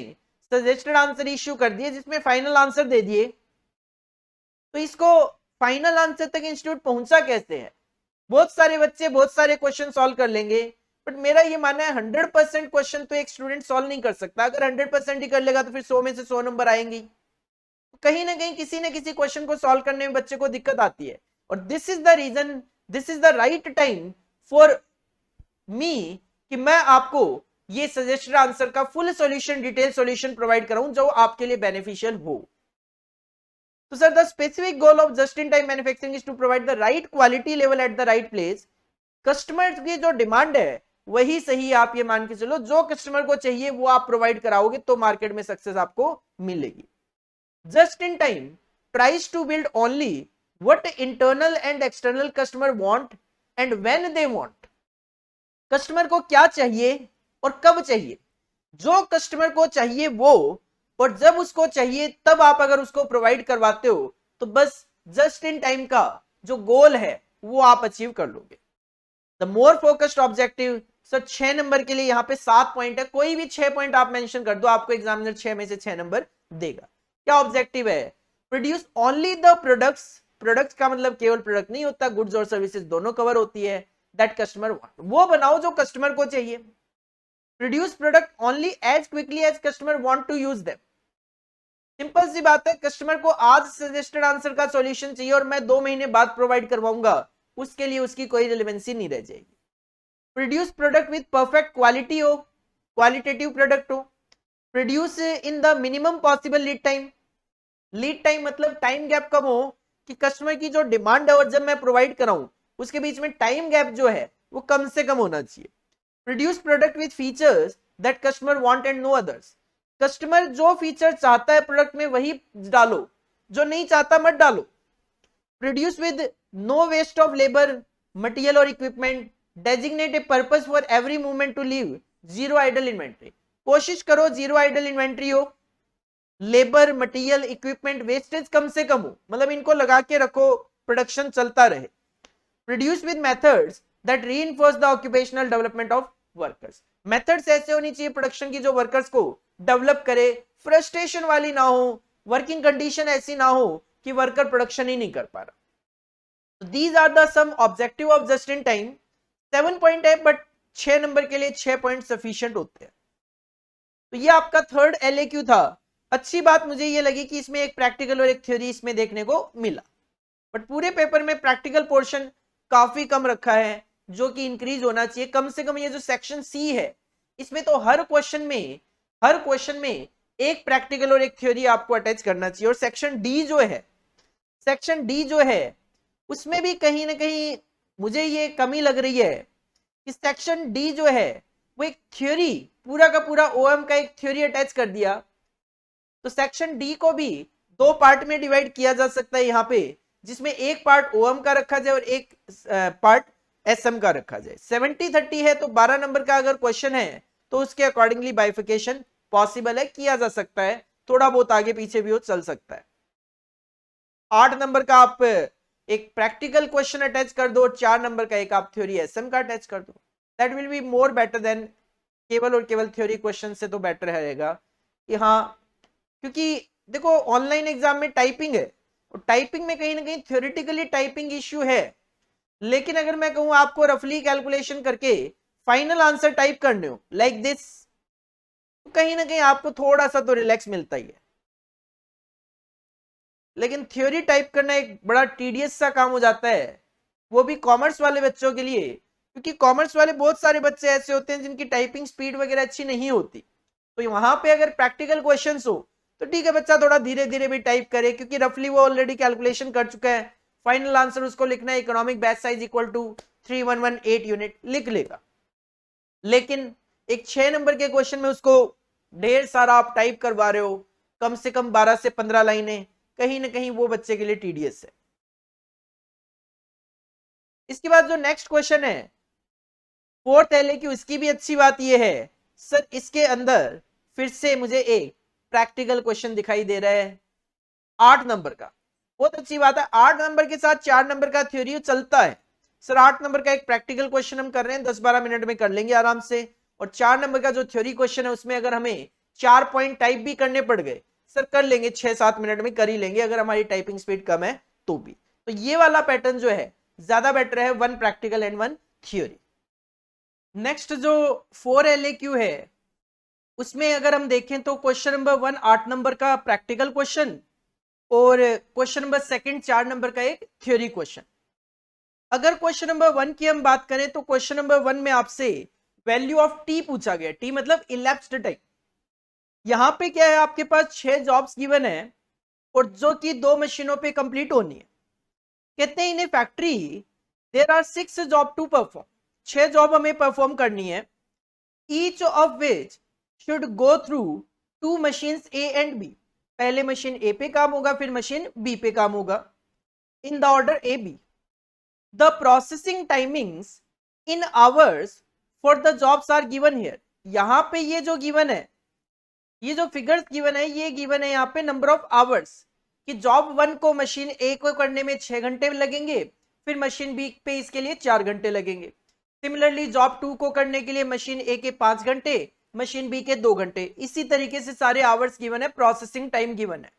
सजेस्टेड आंसर इश्यू कर दिए जिसमें फाइनल आंसर दे दिए, तो इसको फाइनल आंसर तक इंस्टीट्यूट पहुंचा कैसे है? बहुत सारे बच्चे बहुत सारे क्वेश्चन सॉल्व कर लेंगे, बट मेरा ये मानना है 100% क्वेश्चन तो एक स्टूडेंट सॉल्व नहीं कर सकता। अगर 100% ही कर लेगा तो फिर 100 में से 100 नंबर आएंगे। कहीं ना कहीं किसी न किसी क्वेश्चन को सॉल्व करने में बच्चे को दिक्कत आती है, और this is the reason, this is the right time for me कि मैं आपको ये सजेस्टेड आंसर का full solution, detail solution provide कराऊं जो आपके लिए बेनिफिशियल हो। So sir, the specific goal of just-in-time manufacturing is to provide the right quality level at the right place. Customer की जो डिमांड है वही सही, आप ये मान के चलो जो कस्टमर को चाहिए वो आप प्रोवाइड कराओगे तो मार्केट में सक्सेस आपको मिलेगी। Just in time tries to build only what internal and external customer want and when they want. Customer को क्या चाहिए और कब चाहिए, जो कस्टमर को चाहिए वो, और जब उसको चाहिए तब आप अगर उसको प्रोवाइड करवाते हो तो बस जस्ट इन टाइम का जो गोल है वो आप अचीव कर लोगे। The more focused objective, sir 6 number के लिए यहाँ पे 7 पॉइंट है, कोई भी 6 पॉइंट आप मेंशन कर दो, आपको एग्जामिनर 6 में से 6 नंबर देगा। क्या ऑब्जेक्टिव है? Produce only the products, products का मतलब केवल प्रोडक्ट नहीं होता, गुड्स और सर्विसेज दोनों कवर होती है, दैट कस्टमर वांट, वो बनाओ जो कस्टमर को चाहिए। Produce product only as quickly as customer want to use them. Simple सी बात है, कस्टमर को आज सजेस्टेड आंसर का सॉल्यूशन चाहिए और मैं 2 महीने बाद प्रोवाइड करवाऊंगा, उसके लिए उसकी कोई रिलेवेंसी नहीं रह जाएगी। Produce product with perfect quality हो, क्वालिटेटिव प्रोडक्ट हो। Produce in the minimum possible lead time, lead time मतलब टाइम गैप कम हो कि कस्टमर की जो डिमांड है और जब मैं प्रोवाइड कराऊं उसके बीच में टाइम गैप जो है वो कम से कम होना चाहिए। Produce product with features that customer want and no others, customer जो फीचर चाहता है प्रोडक्ट में वही डालो, जो नहीं चाहता मत डालो। Produce with no waste of labour, material और equipment, designate a purpose for every movement to leave zero idle inventory, कोशिश करो जीरो आइडल इन्वेंट्री हो, लेबर मटेरियल इक्विपमेंट वेस्टेज कम से कम हो, मतलब इनको लगा के रखो, प्रोडक्शन चलता रहे। Produce with methods that reinforce the occupational development of workers, methods ऐसे होनी चाहिए प्रोडक्शन की जो वर्कर्स को डेवलप करे, फ्रस्ट्रेशन वाली ना हो, वर्किंग कंडीशन ऐसी ना हो कि वर्कर प्रोडक्शन ही नहीं कर पा रहा। These are the some objective of just in time. 7 point है बट 6 नंबर के लिए 6 पॉइंट सफिशिएंट होते हैं। तो ये आपका थर्ड एलएक्यू था। अच्छी बात मुझे ये लगी कि इसमें एक प्रैक्टिकल और एक थ्योरी इसमें देखने को मिला, बट पूरे पेपर में प्रैक्टिकल पोर्शन काफी कम रखा है जो कि इंक्रीज होना चाहिए। कम से कम ये जो सेक्शन सी है इसमें तो हर क्वेश्चन में एक प्रैक्टिकल और एक थ्योरी आपको अटैच करना चाहिए। और सेक्शन डी जो है उसमें भी कहीं ना कहीं मुझे ये कमी लग रही है कि सेक्शन डी जो है वो एक थ्योरी, पूरा का पूरा ओएम का एक थ्योरी अटैच कर दिया। तो सेक्शन डी को भी 2 पार्ट में डिवाइड किया जा सकता है यहाँ पे, जिसमें एक पार्ट ओएम का रखा जाए और एक पार्ट एसएम का रखा जाए। 70-30 है तो 12 नंबर का अगर क्वेश्चन है तो उसके अकॉर्डिंगली बाइफिकेशन पॉसिबल है, किया जा सकता है, थोड़ा बहुत आगे पीछे भी हो चल सकता है। 8 नंबर का आप एक प्रैक्टिकल क्वेश्चन अटैच कर दो, 4 नंबर का एक आप थ्योरी एसएम का अटैच कर दो, that will be more better than केवल और केवल थ्योरी क्वेश्चन से। तो बेटर रहेगा कि हाँ, क्योंकि देखो ऑनलाइन एग्जाम में टाइपिंग है और टाइपिंग में कहीं ना कहीं थ्योरेटिकली टाइपिंग इश्यू है, लेकिन अगर मैं कहूं आपको रफली कैलकुलेशन करके फाइनल आंसर टाइप करने हो लाइक दिस, तो कहीं ना कहीं आपको थोड़ा सा तो रिलैक्स मिलता ही है। लेकिन थ्योरी टाइप करना एक बड़ा टीडियस सा काम हो जाता है, वो भी कॉमर्स वाले बच्चों के लिए, क्योंकि कॉमर्स वाले बहुत सारे बच्चे ऐसे होते हैं जिनकी टाइपिंग स्पीड वगैरह अच्छी नहीं होती। तो वहां पे अगर प्रैक्टिकल क्वेश्चंस हो तो ठीक है, बच्चा थोड़ा धीरे धीरे भी टाइप करे, क्योंकि रफली वो ऑलरेडी कैलकुलेशन कर चुका है, फाइनल आंसर उसको लिखना है economic batch size equal to 3118 unit, लिख लेगा। लेकिन एक 6 नंबर के क्वेश्चन में उसको ढेर सारा आप टाइप करवा रहे हो, कम से कम 12 से 15 लाइनें, कहीं ना कहीं वो बच्चे के लिए टीडीएस है। इसके बाद जो नेक्स्ट क्वेश्चन है फोर्थ एलएक्यू, इसकी भी अच्छी बात यह है सर इसके अंदर फिर से मुझे एक प्रैक्टिकल क्वेश्चन दिखाई दे रहा है 8 नंबर का। बहुत अच्छी बात है, 8 नंबर के साथ 4 नंबर का थ्योरी चलता है। सर 8 नंबर का एक प्रैक्टिकल क्वेश्चन हम कर रहे हैं, 10-12 मिनट में कर लेंगे आराम से। और 4 नंबर का जो थ्योरी क्वेश्चन है उसमें अगर हमें 4 पॉइंट टाइप भी करने पड़ गए सर कर लेंगे, 6-7 मिनट में कर ही लेंगे, अगर हमारी टाइपिंग स्पीड कम है तो भी। तो ये वाला पैटर्न जो है ज्यादा बेटर है, 1 प्रैक्टिकल एंड 1 थ्योरी। नेक्स्ट जो 4 LAQ है उसमें अगर हम देखें तो क्वेश्चन नंबर 1 8 नंबर का प्रैक्टिकल क्वेश्चन और क्वेश्चन नंबर 2 4 नंबर का एक थ्योरी क्वेश्चन। अगर क्वेश्चन नंबर 1 की हम बात करें तो क्वेश्चन नंबर 1 में आपसे वैल्यू ऑफ टी पूछा गया, टी मतलब इलेप्स्ड टाइम। यहां पे क्या है, आपके पास 6 जॉब्स गिवन है और जो कि 2 मशीनों पे कंप्लीट होनी है। कहते हैं in a factory there are 6 job to perform, 6 job हमें परफॉर्म करनी है, each of which should go through 2 machines A and B. पहले मशीन ए पे काम होगा फिर मशीन बी पे काम होगा, in the order A B. The processing timings in hours for the jobs are given here. यहां पे ये जो गिवन है, ये जो फिगर्स गिवन है, ये गिवन है यहाँ पे नंबर ऑफ आवर्स, कि जॉब 1 को मशीन ए को करने में 6 घंटे लगेंगे, फिर मशीन बी पे इसके लिए 4 घंटे लगेंगे। सिमिलरली जॉब 2 को करने के लिए मशीन ए के 5 घंटे, मशीन बी के 2 घंटे। इसी तरीके से सारे आवर्स गिवन है, प्रोसेसिंग टाइम गिवन है।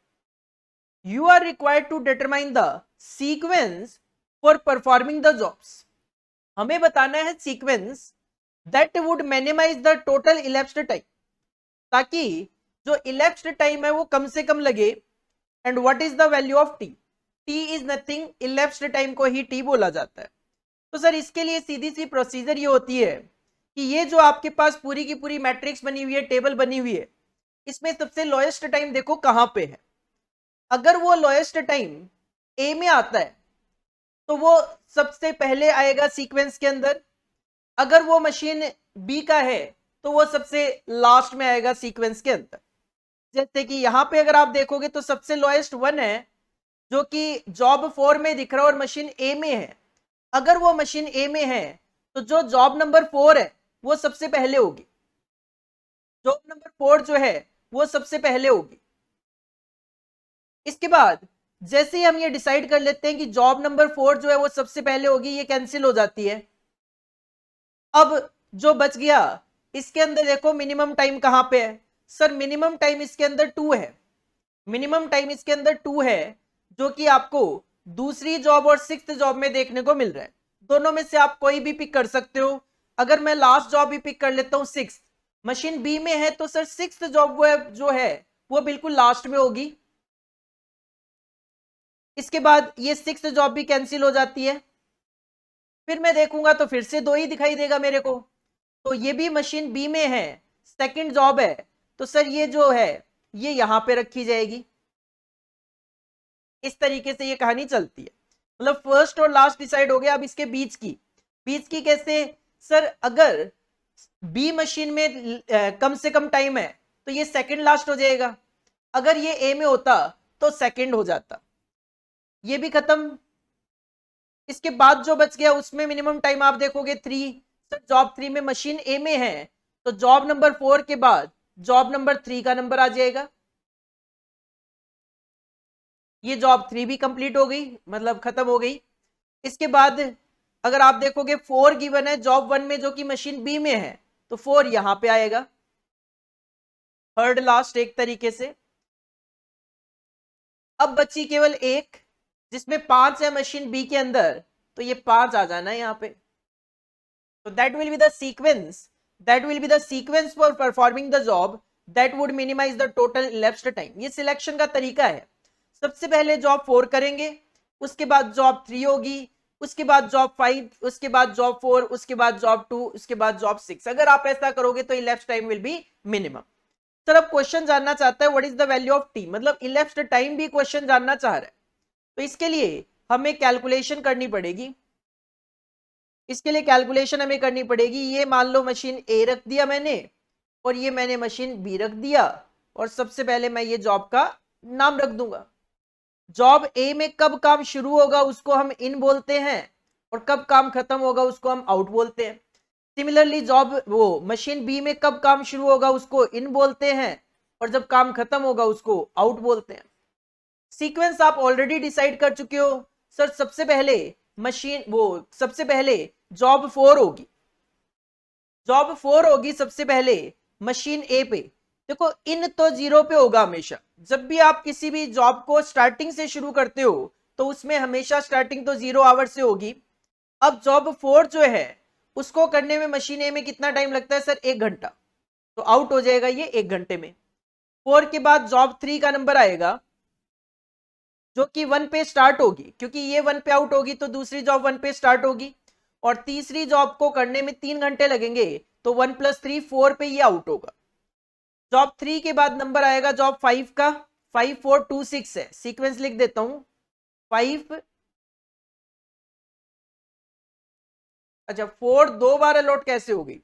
You are required to determine the sequence for performing the jobs. हमें बताना है sequence that would minimise the total elapsed time, ताकि जो इलेप्स्ड टाइम है वो कम से कम लगे। And what is the value of T, T is nothing, elapsed time को ही टी बोला जाता है। तो सर इसके लिए सीधी सी प्रोसीजर ये होती है कि ये जो आपके पास पूरी की पूरी मैट्रिक्स बनी हुई है, टेबल बनी हुई है, इसमें सबसे लोएस्ट टाइम देखो कहां पे है। अगर वो लोएस्ट टाइम ए में आता है तो वो सबसे पहले आएगा सीक्वेंस के अंदर। अगर वो मशीन बी का है तो वो सबसे लास्ट में आएगा सीक्वेंस के अंदर। जैसे कि यहां पे अगर आप देखोगे तो सबसे लोएस्ट 1 है जो कि जॉब 4 में दिख रहा है और मशीन ए में है। अगर वो मशीन ए में है तो जो जॉब नंबर 4 है वो सबसे पहले होगी, जॉब नंबर 4 जो है वो सबसे पहले होगी। इसके बाद जैसे ही हम ये डिसाइड कर लेते हैं कि जॉब नंबर 4 जो है वो सबसे पहले होगी, ये कैंसिल हो जाती है। अब जो बच गया इसके अंदर देखो मिनिमम टाइम कहां पे है, सर मिनिमम टाइम इसके अंदर 2 है, मिनिमम टाइम इसके अंदर 2 है जो कि आपको दूसरी जॉब और 6th जॉब में देखने को मिल रहा है। दोनों में से आप कोई भी पिक कर सकते हो। अगर मैं लास्ट जॉब भी पिक कर लेता हूं 6th, मशीन बी में है तो सर 6th जॉब जो है वो बिल्कुल लास्ट में होगी। इसके बाद ये 6th जॉब भी कैंसिल हो जाती है। फिर मैं देखूंगा तो फिर से 2 ही दिखाई देगा मेरे को, तो ये भी मशीन बी में है, सेकंड जॉब है, तो सर ये जो है ये यहां पे रखी जाएगी। इस तरीके से ये कहानी चलती है, मतलब फर्स्ट और लास्ट डिसाइड हो गया। अब इसके बीच की कैसे, सर अगर बी मशीन में कम से कम टाइम है तो ये सेकंड लास्ट हो जाएगा, अगर ये ए में होता तो सेकंड हो जाता, ये भी खत्म। इसके बाद जो बच गया उसमें मिनिमम टाइम आप देखोगे 3, सर जॉब 3 में मशीन ए में है तो जॉब नंबर 4 के बाद जॉब नंबर 3 का नंबर आ जाएगा। ये जॉब 3 भी कंप्लीट हो गई, मतलब खत्म हो गई। इसके बाद अगर आप देखोगे 4 गिवन है जॉब 1 में जो कि मशीन बी में है, तो 4 यहां पे आएगा, थर्ड लास्ट एक तरीके से। अब बची केवल एक जिसमें 5 है मशीन बी के अंदर, तो ये 5 आ जाना है यहां पे। तो that will be the sequence for performing the job that would minimise the total elapsed time. ये सिलेक्शन का तरीका है, सबसे पहले जॉब 4 करेंगे, उसके बाद जॉब 3 होगी, उसके बाद जॉब 5, उसके बाद जॉब 4, उसके बाद जॉब 2, उसके बाद जॉब 6। अगर आप ऐसा करोगे तो elapsed time will be minimum. Sir अब क्वेश्चन जानना चाहता है what is the value of T, मतलब इलेप्स्ड टाइम भी क्वेश्चन जानना चाह रहा है। तो इसके लिए हमें कैलकुलेशन करनी पड़ेगी। इसके लिए कैलकुलेशन हमें करनी पड़ेगी। ये मान लो मशीन ए रख दिया मैंने और ये मैंने मशीन बी रख दिया, और सबसे पहले मैं ये जॉब का नाम रख दूंगा। जॉब ए में कब काम शुरू होगा उसको हम इन बोलते हैं, और कब काम खत्म होगा उसको हम आउट बोलते हैं। सिमिलरली जॉब वो मशीन बी में कब काम शुरू होगा उसको इन बोलते हैं, और जब काम खत्म होगा उसको आउट बोलते हैं। सीक्वेंस आप ऑलरेडी डिसाइड कर चुके हो। सर सबसे पहले सबसे पहले जॉब 4 होगी, जॉब 4 होगी सबसे पहले मशीन ए पे। देखो इन तो 0 पे होगा हमेशा। जब भी आप किसी भी जॉब को स्टार्टिंग से शुरू करते हो तो उसमें हमेशा स्टार्टिंग तो 0 आवर से होगी। अब जॉब 4 जो है उसको करने में मशीन ए में कितना टाइम लगता है सर? 1 घंटा, तो आउट हो जाएगा ये 1 घंटे में। 4 के बाद जॉब 3 का नंबर आएगा जो कि 1 पे स्टार्ट होगी, क्योंकि ये 1 पे आउट होगी तो दूसरी जॉब 1 पे स्टार्ट होगी, और तीसरी जॉब को करने में 3 घंटे लगेंगे, तो 1 + 3 4 पे ये आउट होगा। जॉब 3 के बाद नंबर आएगा जॉब 5 का। 5 4 2 6 है, सीक्वेंस लिख देता हूं। 5 अच्छा 4 2 बार अलॉट कैसे होगी?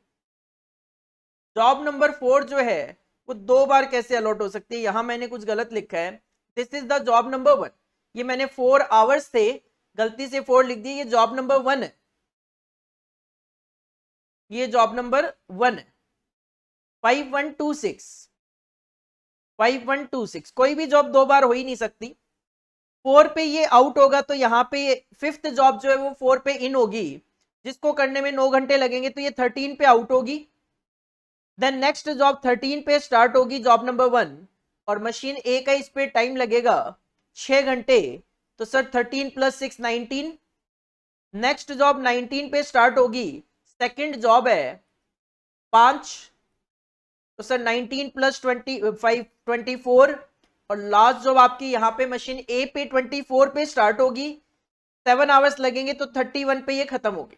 जॉब नंबर 4 जो है वो 2 बार कैसे अलॉट हो सकती है? यहां मैंने कुछ गलत लिखा है। This is the job number 1। ये मैंने 4 आवर्स थे, गलती से 4 लिख दी। ये जॉब नंबर 1 है, ये जॉब नंबर 1 है। 5 1 2 6 5 1 2 6, कोई भी जॉब 2 बार हो ही नहीं सकती। 4 पे ये आउट होगा तो यहाँ पे 5th जॉब जो है वो 4 पे इन होगी, जिसको करने में 9 घंटे लगेंगे, तो ये 13 पे आउट होगी। देन नेक्स्ट जॉब 13 पे स्टार्ट होगी, जॉब नंबर 1, और मशीन ए का इस पे टाइम लगेगा 6 घंटे, तो सर 13 + 6 19। नेक्स्ट जॉब 19 पे स्टार्ट होगी, सेकंड जॉब है 5, तो सर 19 + 25 24, और लास्ट जॉब आपकी यहाँ पे मशीन ए पे 24 पे स्टार्ट होगी, 7 आवर्स लगेंगे, तो 31 पे ये खत्म होगी।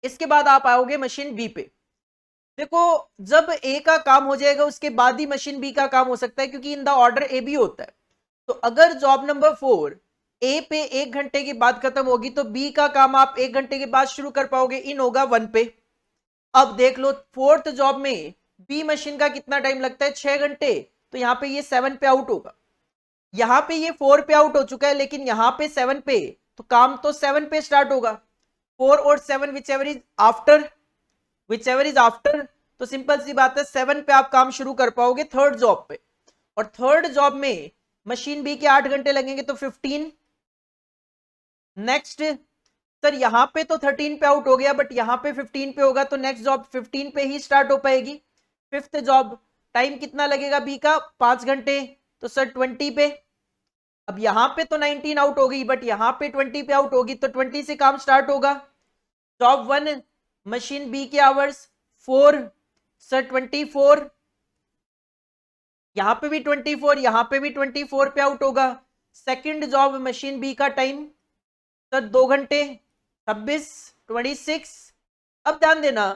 इसके बाद आप आओगे मशीन बी पे। देखो जब ए का काम हो जाएगा उसके बाद ही मशीन बी का काम हो सकता है, क्योंकि in the order A B होता है। तो अगर जॉब नंबर 4 ए पे 1 घंटे के बाद खत्म होगी तो बी का काम आप 1 घंटे के बाद शुरू कर पाओगे, इन होगा 1 पे। अब देख लो 4th जॉब में बी मशीन का कितना टाइम लगता है? 6 घंटे, तो यहाँ पे ये 7 पे आउट होगा। यहाँ पे ये 4 पे आउट हो चुका है, लेकिन यहाँ पे 7 पे, तो काम तो 7 पे स्टार्ट होगा। 4 और 7 विचएवर इज आफ्टर, तो सिंपल सी बात है 7 पे आप काम शुरू कर पाओगे 3rd जॉब पे। और 3rd जॉब में मशीन बी के 8 घंटे लगेंगे, तो 15। नेक्स्ट सर यहाँ पे तो 13 पे आउट हो गया, बट यहाँ पे 15 पे होगा, तो नेक्स्ट जॉब 15 पे ही स्टार्ट हो पाएगी। 5th जॉब टाइम कितना लगेगा बी का? 5 घंटे, तो सर 20 पे। अब यहाँ पे तो 19 आउट हो गई, बट यहाँ पे 20 पे आउट होगी, तो 20 से काम स्टार्ट होगा। जॉब 1 मशीन बी के आवर्स 4, सर 24, यहां पे भी 24, यहां पे भी 24 पे आउट होगा। सेकंड जॉब मशीन बी का टाइम सर 2 घंटे, 26 26। अब ध्यान देना,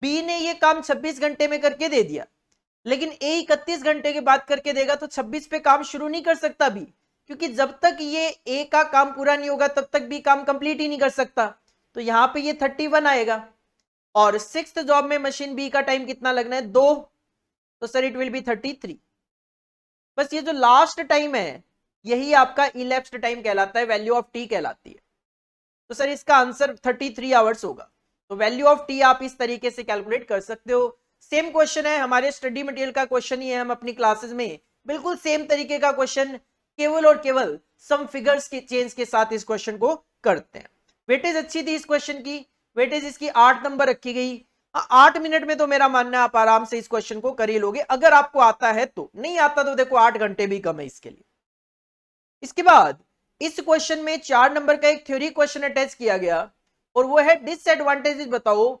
बी ने ये काम 26 घंटे में करके दे दिया, लेकिन ए 31 घंटे के बाद करके देगा, तो 26 पे काम शुरू नहीं कर सकता बी, क्योंकि जब तक ये ए का काम पूरा नहीं होगा तब तक बी काम कंप्लीट ही नहीं कर सकता। तो यहाँ पे ये 31 आएगा। और 6th जॉब में मशीन बी का टाइम कितना लगना है? 2, तो सर इट विल बी 33। बस ये जो लास्ट टाइम है यही आपका इलेप्स्ड टाइम कहलाता है, वैल्यू ऑफ टी कहलाती है। तो सर इसका आंसर 33 आवर्स होगा। तो वैल्यू ऑफ टी आप इस तरीके से कैलकुलेट कर सकते हो। सेम क्वेश्चन है, हमारे स्टडी मटेरियल का क्वेश्चन ही है, हम अपनी क्लासेस में बिल्कुल सेम तरीके का क्वेश्चन केवल और केवल सम फिगर्स के चेंज के साथ इस क्वेश्चन को करते हैं। वेटेज अच्छी थी इस क्वेश्चन की, वेटेज इसकी 8 नंबर रखी गई। 8 मिनट में तो मेरा मानना है आप आराम से इस क्वेश्चन को कर ही लोगे, अगर आपको आता है तो। नहीं आता तो देखो 8 घंटे भी कम है इसके लिए। इसके बाद इस क्वेश्चन में 4 नंबर का एक थ्योरी क्वेश्चन अटैच किया गया, और वो है डिसएडवांटेजेस बताओ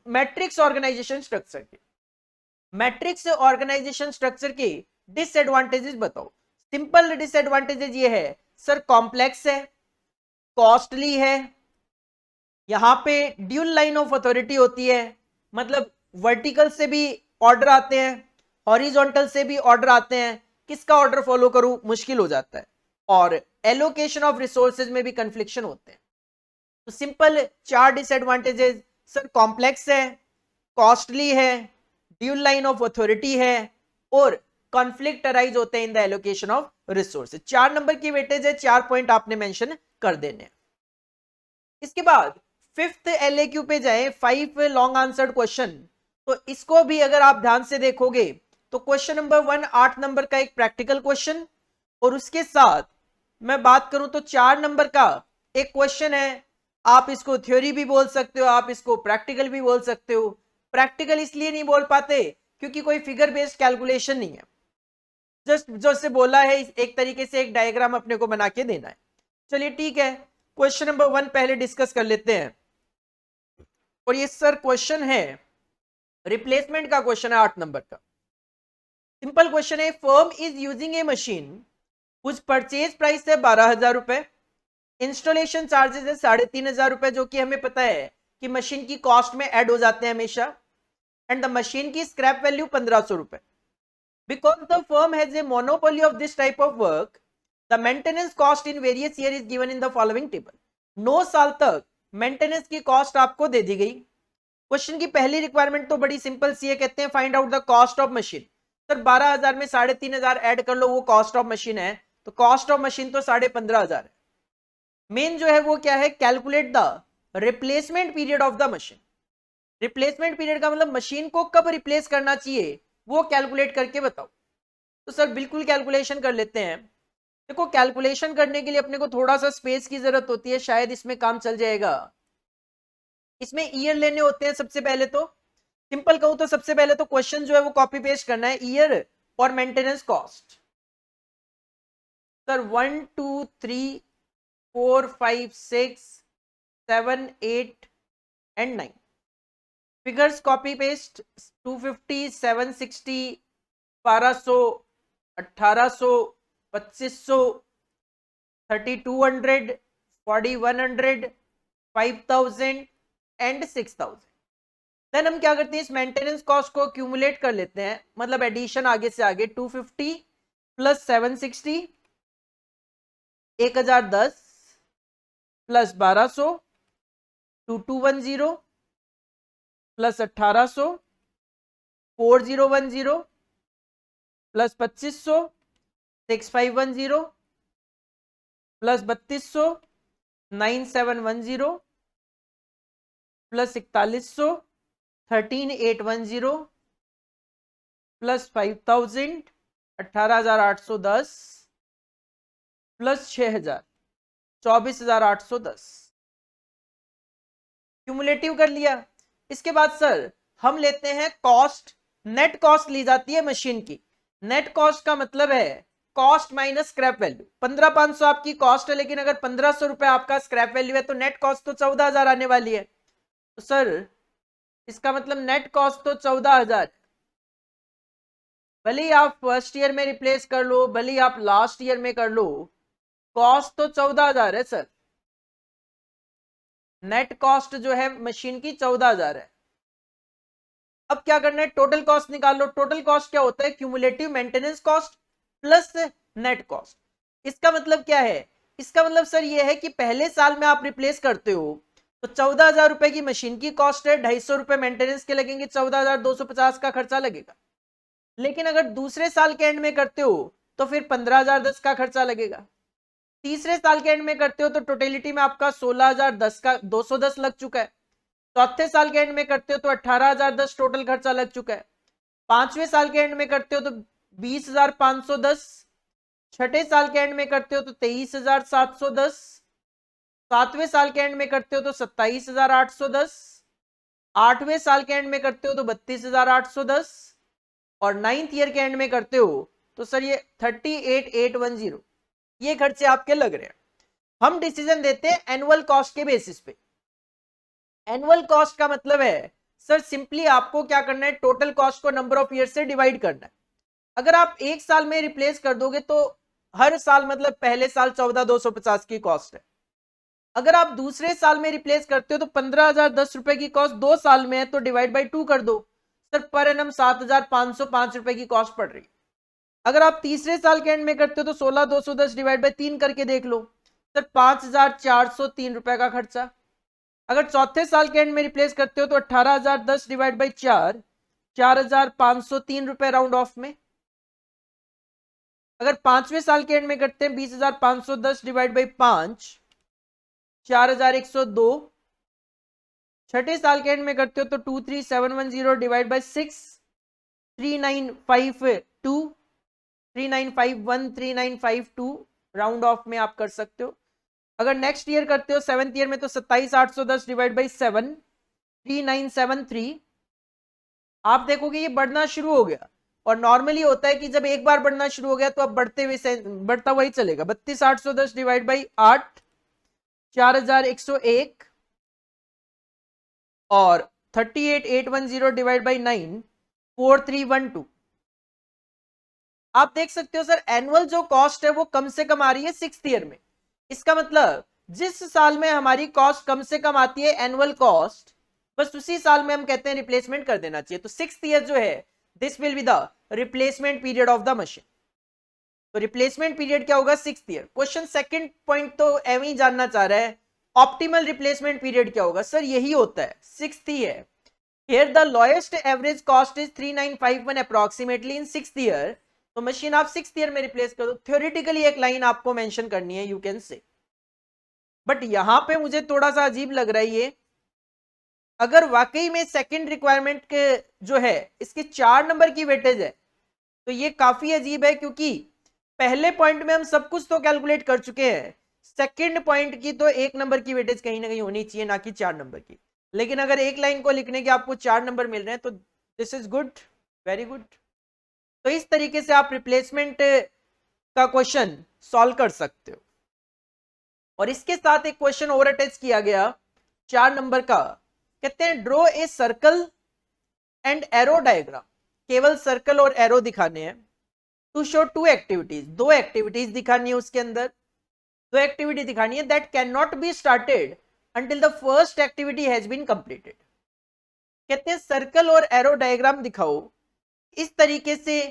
मैट्रिक्स ऑर्गेनाइजेशन स्ट्रक्चर के। मैट्रिक्स ऑर्गेनाइजेशन स्ट्रक्चर के डिसएडवांटेजेस बताओ। सिंपल डिसएडवांटेजेस ये है सर, कॉम्प्लेक्स है, कॉस्टली है, यहां पे ड्यूल लाइन ऑफ अथॉरिटी होती है, मतलब वर्टिकल से भी ऑर्डर आते हैं, हॉरिजॉन्टल से भी ऑर्डर आते हैं, किसका ऑर्डर फॉलो करूं मुश्किल हो जाता है। और एलोकेशन ऑफ रिसोर्सेज में भी कन्फ्लिक्शन होते हैं। तो सिंपल 4 डिसएडवांटेजेस सर, कॉम्प्लेक्स है, कॉस्टली है, ड्यूल लाइन ऑफ अथॉरिटी है और कॉन्फ्लिक्ट अराइज होते हैं in the allocation of resources. 4 number की वेटेज है, 4 पॉइंट आपने मेंशन कर देने। इसके बाद 5th LAQ पे जाए, 5 लॉन्ग आंसर्ड क्वेश्चन। तो इसको भी अगर आप ध्यान से देखोगे तो क्वेश्चन नंबर 1 8 नंबर का एक प्रैक्टिकल क्वेश्चन, और उसके साथ मैं बात करूं तो 4 नंबर का एक क्वेश्चन है। आप इसको थ्योरी भी बोल सकते हो, आप इसको प्रैक्टिकल भी बोल सकते हो। प्रैक्टिकल इसलिए नहीं बोल पाते क्योंकि कोई फिगर बेस्ड कैलकुलेशन नहीं है, जस्ट जो से बोला है एक तरीके से एक डायग्राम अपने को बना के देना है। चलिए ठीक है, क्वेश्चन नंबर 1 पहले डिस्कस कर लेते हैं। और ये सर क्वेश्चन है, रिप्लेसमेंट का क्वेश्चन है 8 नंबर का। सिंपल क्वेश्चन है, firm is using A machine कुछ परचेज प्राइस है 12,000 रुपए, इंस्टॉलेशन चार्जेस है 3,500 रुपए, जो कि हमें पता है कि मशीन की कॉस्ट में ऐड हो जाते हैं हमेशा, एंड द मशीन की स्क्रैप वैल्यू 1,500 रुपए। Because the firm has a monopoly of this type of work, the maintenance cost in various year is given in the following table. 9 साल तक मेंटेनेंस की कॉस्ट आपको दे दी गई। क्वेश्चन की पहली रिक्वायरमेंट तो बड़ी सिंपल सी है, कहते हैं find out the cost of machine. Sir 12,000 में 3,500 ऐड कर लो, वो कॉस्ट ऑफ मशीन है, तो कॉस्ट ऑफ मशीन तो 15,500 है। मेन जो है वो क्या है, calculate the replacement period of the machine. Replacement period का मतलब मशीन को कब रिप्लेस करना चाहिए वो कैलकुलेट करके बताओ। तो सर बिल्कुल कैलकुलेशन कर लेते हैं। देखो कैलकुलेशन करने के लिए अपने को थोड़ा सा स्पेस की जरूरत होती है, शायद इसमें काम चल जाएगा। इसमें ईयर लेने होते हैं सबसे पहले। तो सिंपल कहूं तो सबसे पहले तो क्वेश्चन जो है वो कॉपी पेस्ट करना है, ईयर और maintenance cost. Sir 1 2 3 4 5 6 7 8 and 9 figures copy paste. 250 760 1200 1800 2500 3200 4100 5000 and 6000। Then हम क्या करते हैं, इस मेंटेनेंस कॉस्ट को क्यूमुलेट कर लेते हैं, मतलब एडिशन आगे से आगे। 250 plus 760 1010 plus 1200 2210 plus 1800 4010 plus 2500 6510 plus 3200 9710 plus 4100 13810 plus 5000 18,810 plus 6,000 24,810 cumulative कर लिया। इसके बाद सर हम लेते हैं कॉस्ट, नेट कॉस्ट ली जाती है मशीन की। नेट कॉस्ट का मतलब है कॉस्ट माइनस स्क्रैप वैल्यू। 15,500 आपकी कॉस्ट है, लेकिन अगर 1,500 रुपए आपका स्क्रैप वैल्यू है तो नेट कॉस्ट तो 14,000 आने वाली है। तो सर इसका मतलब नेट कॉस्ट तो 14,000। भले ही आप फर्स्ट ईयर में रिप्लेस कर लो, भले ही आप लास्ट ईयर में कर लो, कॉस्ट तो 14,000 है सर। नेट कॉस्ट जो है मशीन की 14,000 है। अब क्या करना है, टोटल कॉस्ट निकाल लो। टोटल कॉस्ट क्या होता है, cumulative maintenance cost plus net cost. इसका मतलब क्या है, इसका मतलब सर ये है कि पहले साल में आप रिप्लेस करते हो तो 14,000 रुपए की मशीन की कॉस्ट है, 250 रुपए मेंटेनेंस के लगेंगे, 14,250 का खर्चा लगेगा। लेकिन अगर दूसरे साल के एंड में करते हो तो फिर 15,010 का खर्चा लगेगा। तीसरे साल के एंड में करते हो तो टोटलिटी में आपका 16,010 का 210 लग चुका है। चौथे साल के एंड में करते हो तो 18,010 टोटल खर्चा लग चुका है। पांचवें साल के एंड में करते हो तो 20,510। छठे साल के एंड में करते हो तो 23,710। सातवें साल के एंड में करते हो तो 27,810। आठवें साल के एंड में करते हो तो 32,810 और 9th ईयर के एंड में करते हो तो सर ये 38,810 ये खर्चे आपके लग रहे हैं। हम डिसीजन देते हैं एनुअल कॉस्ट के बेसिस पे। एनुअल कॉस्ट का मतलब है सर सिंपली आपको क्या करना है, टोटल कॉस्ट को नंबर ऑफ ईयर से डिवाइड करना है। अगर आप एक साल में रिप्लेस कर दोगे तो हर साल मतलब पहले साल 14,250 की कॉस्ट है। अगर आप दूसरे साल में रिप्लेस करते हो तो 15,010 रुपए की कॉस्ट 2 साल में है तो डिवाइड बाई 2 कर दो। सर पर एनम 7,505 रुपए की कॉस्ट पड़ रही है। अगर आप तीसरे साल के एंड में करते हो तो 16,210 डिवाइड बाई 3 करके देख लो सर, 5,403 रुपए का खर्चा। अगर चौथे साल के एंड में रिप्लेस करते हो तो 18,010 डिवाइड बाई 4, 4,503 रुपए राउंड ऑफ में। अगर पांचवें साल के एंड में करते हैं 20,510 डिवाइड बाई 5, 4,102। छठे साल के एंड में करते हो तो 23,710 डिवाइड बाई 6, 3952, 3951, 3952 राउंड ऑफ में आप कर सकते हो। अगर नेक्स्ट ईयर करते हो सेवेंथ ईयर में तो 27,810 डिवाइड बाई 7, 3973। आप देखोगे ये बढ़ना शुरू हो गया, और नॉर्मली होता है कि जब एक बार बढ़ना शुरू हो गया तो अब बढ़ता वही चलेगा। 32,810 डिवाइड बाई 8, 4,101, और 38,810 डिवाइड बाई 9, 4,312। आप देख सकते हो सर एनुअल जो कॉस्ट है वो कम से कम आ रही है सिक्स्थ ईयर में। इसका मतलब जिस साल में हमारी कॉस्ट कम से कम आती है एनुअल कॉस्ट, बस उसी साल में हम कहते हैं रिप्लेसमेंट कर देना चाहिए। तो सिक्स्थ ईयर जो है this will be the replacement period of the machine. तो रिप्लेसमेंट पीरियड क्या होगा? Sixth year. Question second point तो एवं ही जानना चाह रहा है ऑप्टिमल रिप्लेसमेंट पीरियड क्या होगा? सर यही होता है, सिक्स्थ ही है। Here the lowest average cost is 3951 approximately in sixth year. तो मशीन आप सिक्स्थ ईयर में रिप्लेस कर दो। थ्योरेटिकली एक लाइन आपको मेंशन करनी है, यू कैन से। बट यहां पे मुझे थोड़ा सा अजीब लग रहा है ये। अगर वाकई में सेकंड रिक्वायरमेंट के जो है इसके 4 नंबर की वेटेज है तो ये काफी अजीब है, क्योंकि पहले पॉइंट में हम सब कुछ तो कैलकुलेट कर चुके हैं। सेकंड पॉइंट की तो 1 नंबर की वेटेज कहीं ना कहीं होनी चाहिए, ना कि 4 नंबर की। लेकिन अगर एक लाइन को लिखने के आपको 4 नंबर मिल रहे हैं तो this is good, very good. तो इस तरीके से आप रिप्लेसमेंट का क्वेश्चन सॉल्व कर सकते हो। और इसके साथ एक क्वेश्चन और अटैच किया गया 4 नंबर का, कहते हैं draw a circle and arrow diagram. केवल सर्कल और एरो दिखाने हैं। टू शो 2 एक्टिविटीज, 2 एक्टिविटीज दिखानी है उसके अंदर। 2 एक्टिविटी दिखानी है that can not be started until the first activity has been completed. कहते हैं सर्कल और एरो डायग्राम दिखाओ इस तरीके से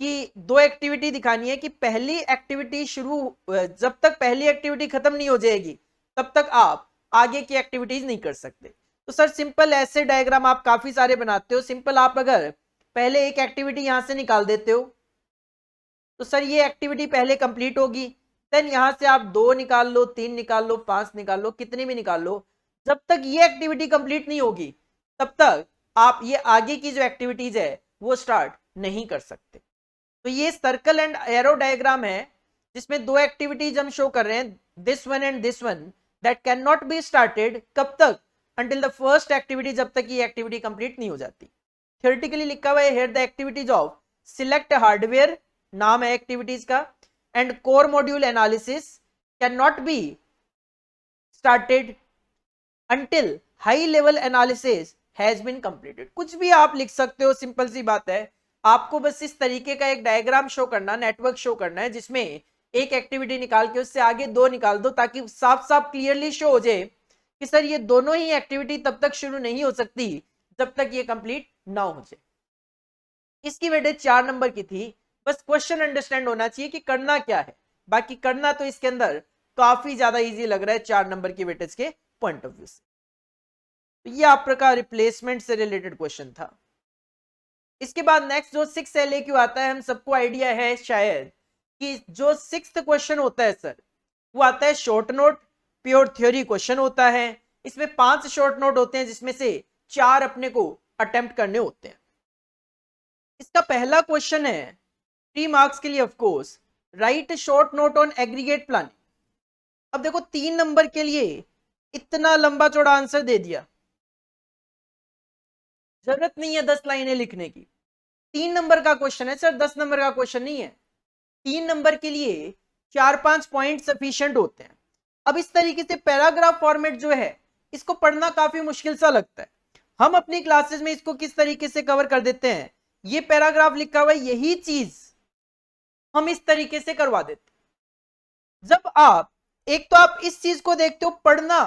कि 2 एक्टिविटी दिखानी है कि पहली एक्टिविटी शुरू, जब तक पहली एक्टिविटी खत्म नहीं हो जाएगी तब तक आप आगे की एक्टिविटीज नहीं कर सकते। तो सर सिंपल ऐसे डायग्राम आप काफी सारे बनाते हो। सिंपल आप अगर पहले एक एक्टिविटी यहां से निकाल देते हो तो सर ये एक्टिविटी पहले कंप्लीट होगी, देन यहां से आप 2 निकाल लो, 3 निकाल लो, 5 निकाल लो, कितनी भी निकाल लो, जब तक ये एक्टिविटी कंप्लीट नहीं होगी तब तक आप ये आगे की जो एक्टिविटीज है वो स्टार्ट नहीं कर सकते। तो ये सर्कल एंड एरो डायग्राम है जिसमें 2 एक्टिविटीज हम शो कर रहे हैं, this one and this one, that can not be started कब तक? अंटिल द फर्स्ट एक्टिविटी, जब तक ये एक्टिविटी कंप्लीट नहीं हो जाती। थ्योरेटिकली लिखा हुआ है here the activities of select hardware, नाम है एक्टिविटीज का, and core module analysis can not be started until high level analysis has been completed. कुछ भी आप लिख सकते हो, सिंपल सी बात है। आपको बस इस तरीके का एक डायग्राम शो करना, नेटवर्क शो करना है जिसमें एक एक्टिविटी निकाल के उससे आगे 2 निकाल दो, ताकि साफ साफ क्लियरली शो हो जाए कि सर ये दोनों ही एक्टिविटी तब तक शुरू नहीं हो सकती जब तक ये कंप्लीट ना हो जाए। इसकी वेटेज 4 नंबर की थी। बस क्वेश्चन अंडरस्टैंड होना चाहिए कि करना क्या है। बाकी करना तो इसके अंदर काफी ज्यादा इजी लग रहा है 4 नंबर की वेटेज के पॉइंट ऑफ व्यू से। तो ये आप प्रकार रिप्लेसमेंट से रिलेटेड क्वेश्चन था। इसके बाद नेक्स्ट जो 6 LAQ आता है, हम सबको आइडिया है शायद कि जो 6th क्वेश्चन होता है सर वो आता है short note, pure theory question होता है। इसमें 5 शॉर्ट नोट होते हैं जिसमें से 4 अपने को अटेम्प्ट करने होते हैं। इसका पहला क्वेश्चन है 3 मार्क्स के लिए of course, right short note on aggregate planning. अब देखो 3 नंबर के लिए इतना लंबा चौड़ा आंसर दे दिया, जरूरत नहीं है 10 लाइनें लिखने की। 3 नंबर का क्वेश्चन है सर, 10 नंबर का क्वेश्चन नहीं है। 3 नंबर के लिए 4-5 पॉइंट सफिशिएंट होते हैं। अब इस तरीके से पैराग्राफ फॉर्मेट जो है इसको पढ़ना काफी मुश्किल सा लगता है। हम अपनी क्लासेस में इसको किस तरीके से कवर कर देते हैं, ये पैराग्राफ लिखा हुआ है, यही चीज हम इस तरीके से करवा देते हैं। जब आप एक तो आप इस चीज को देखते हो, पढ़ना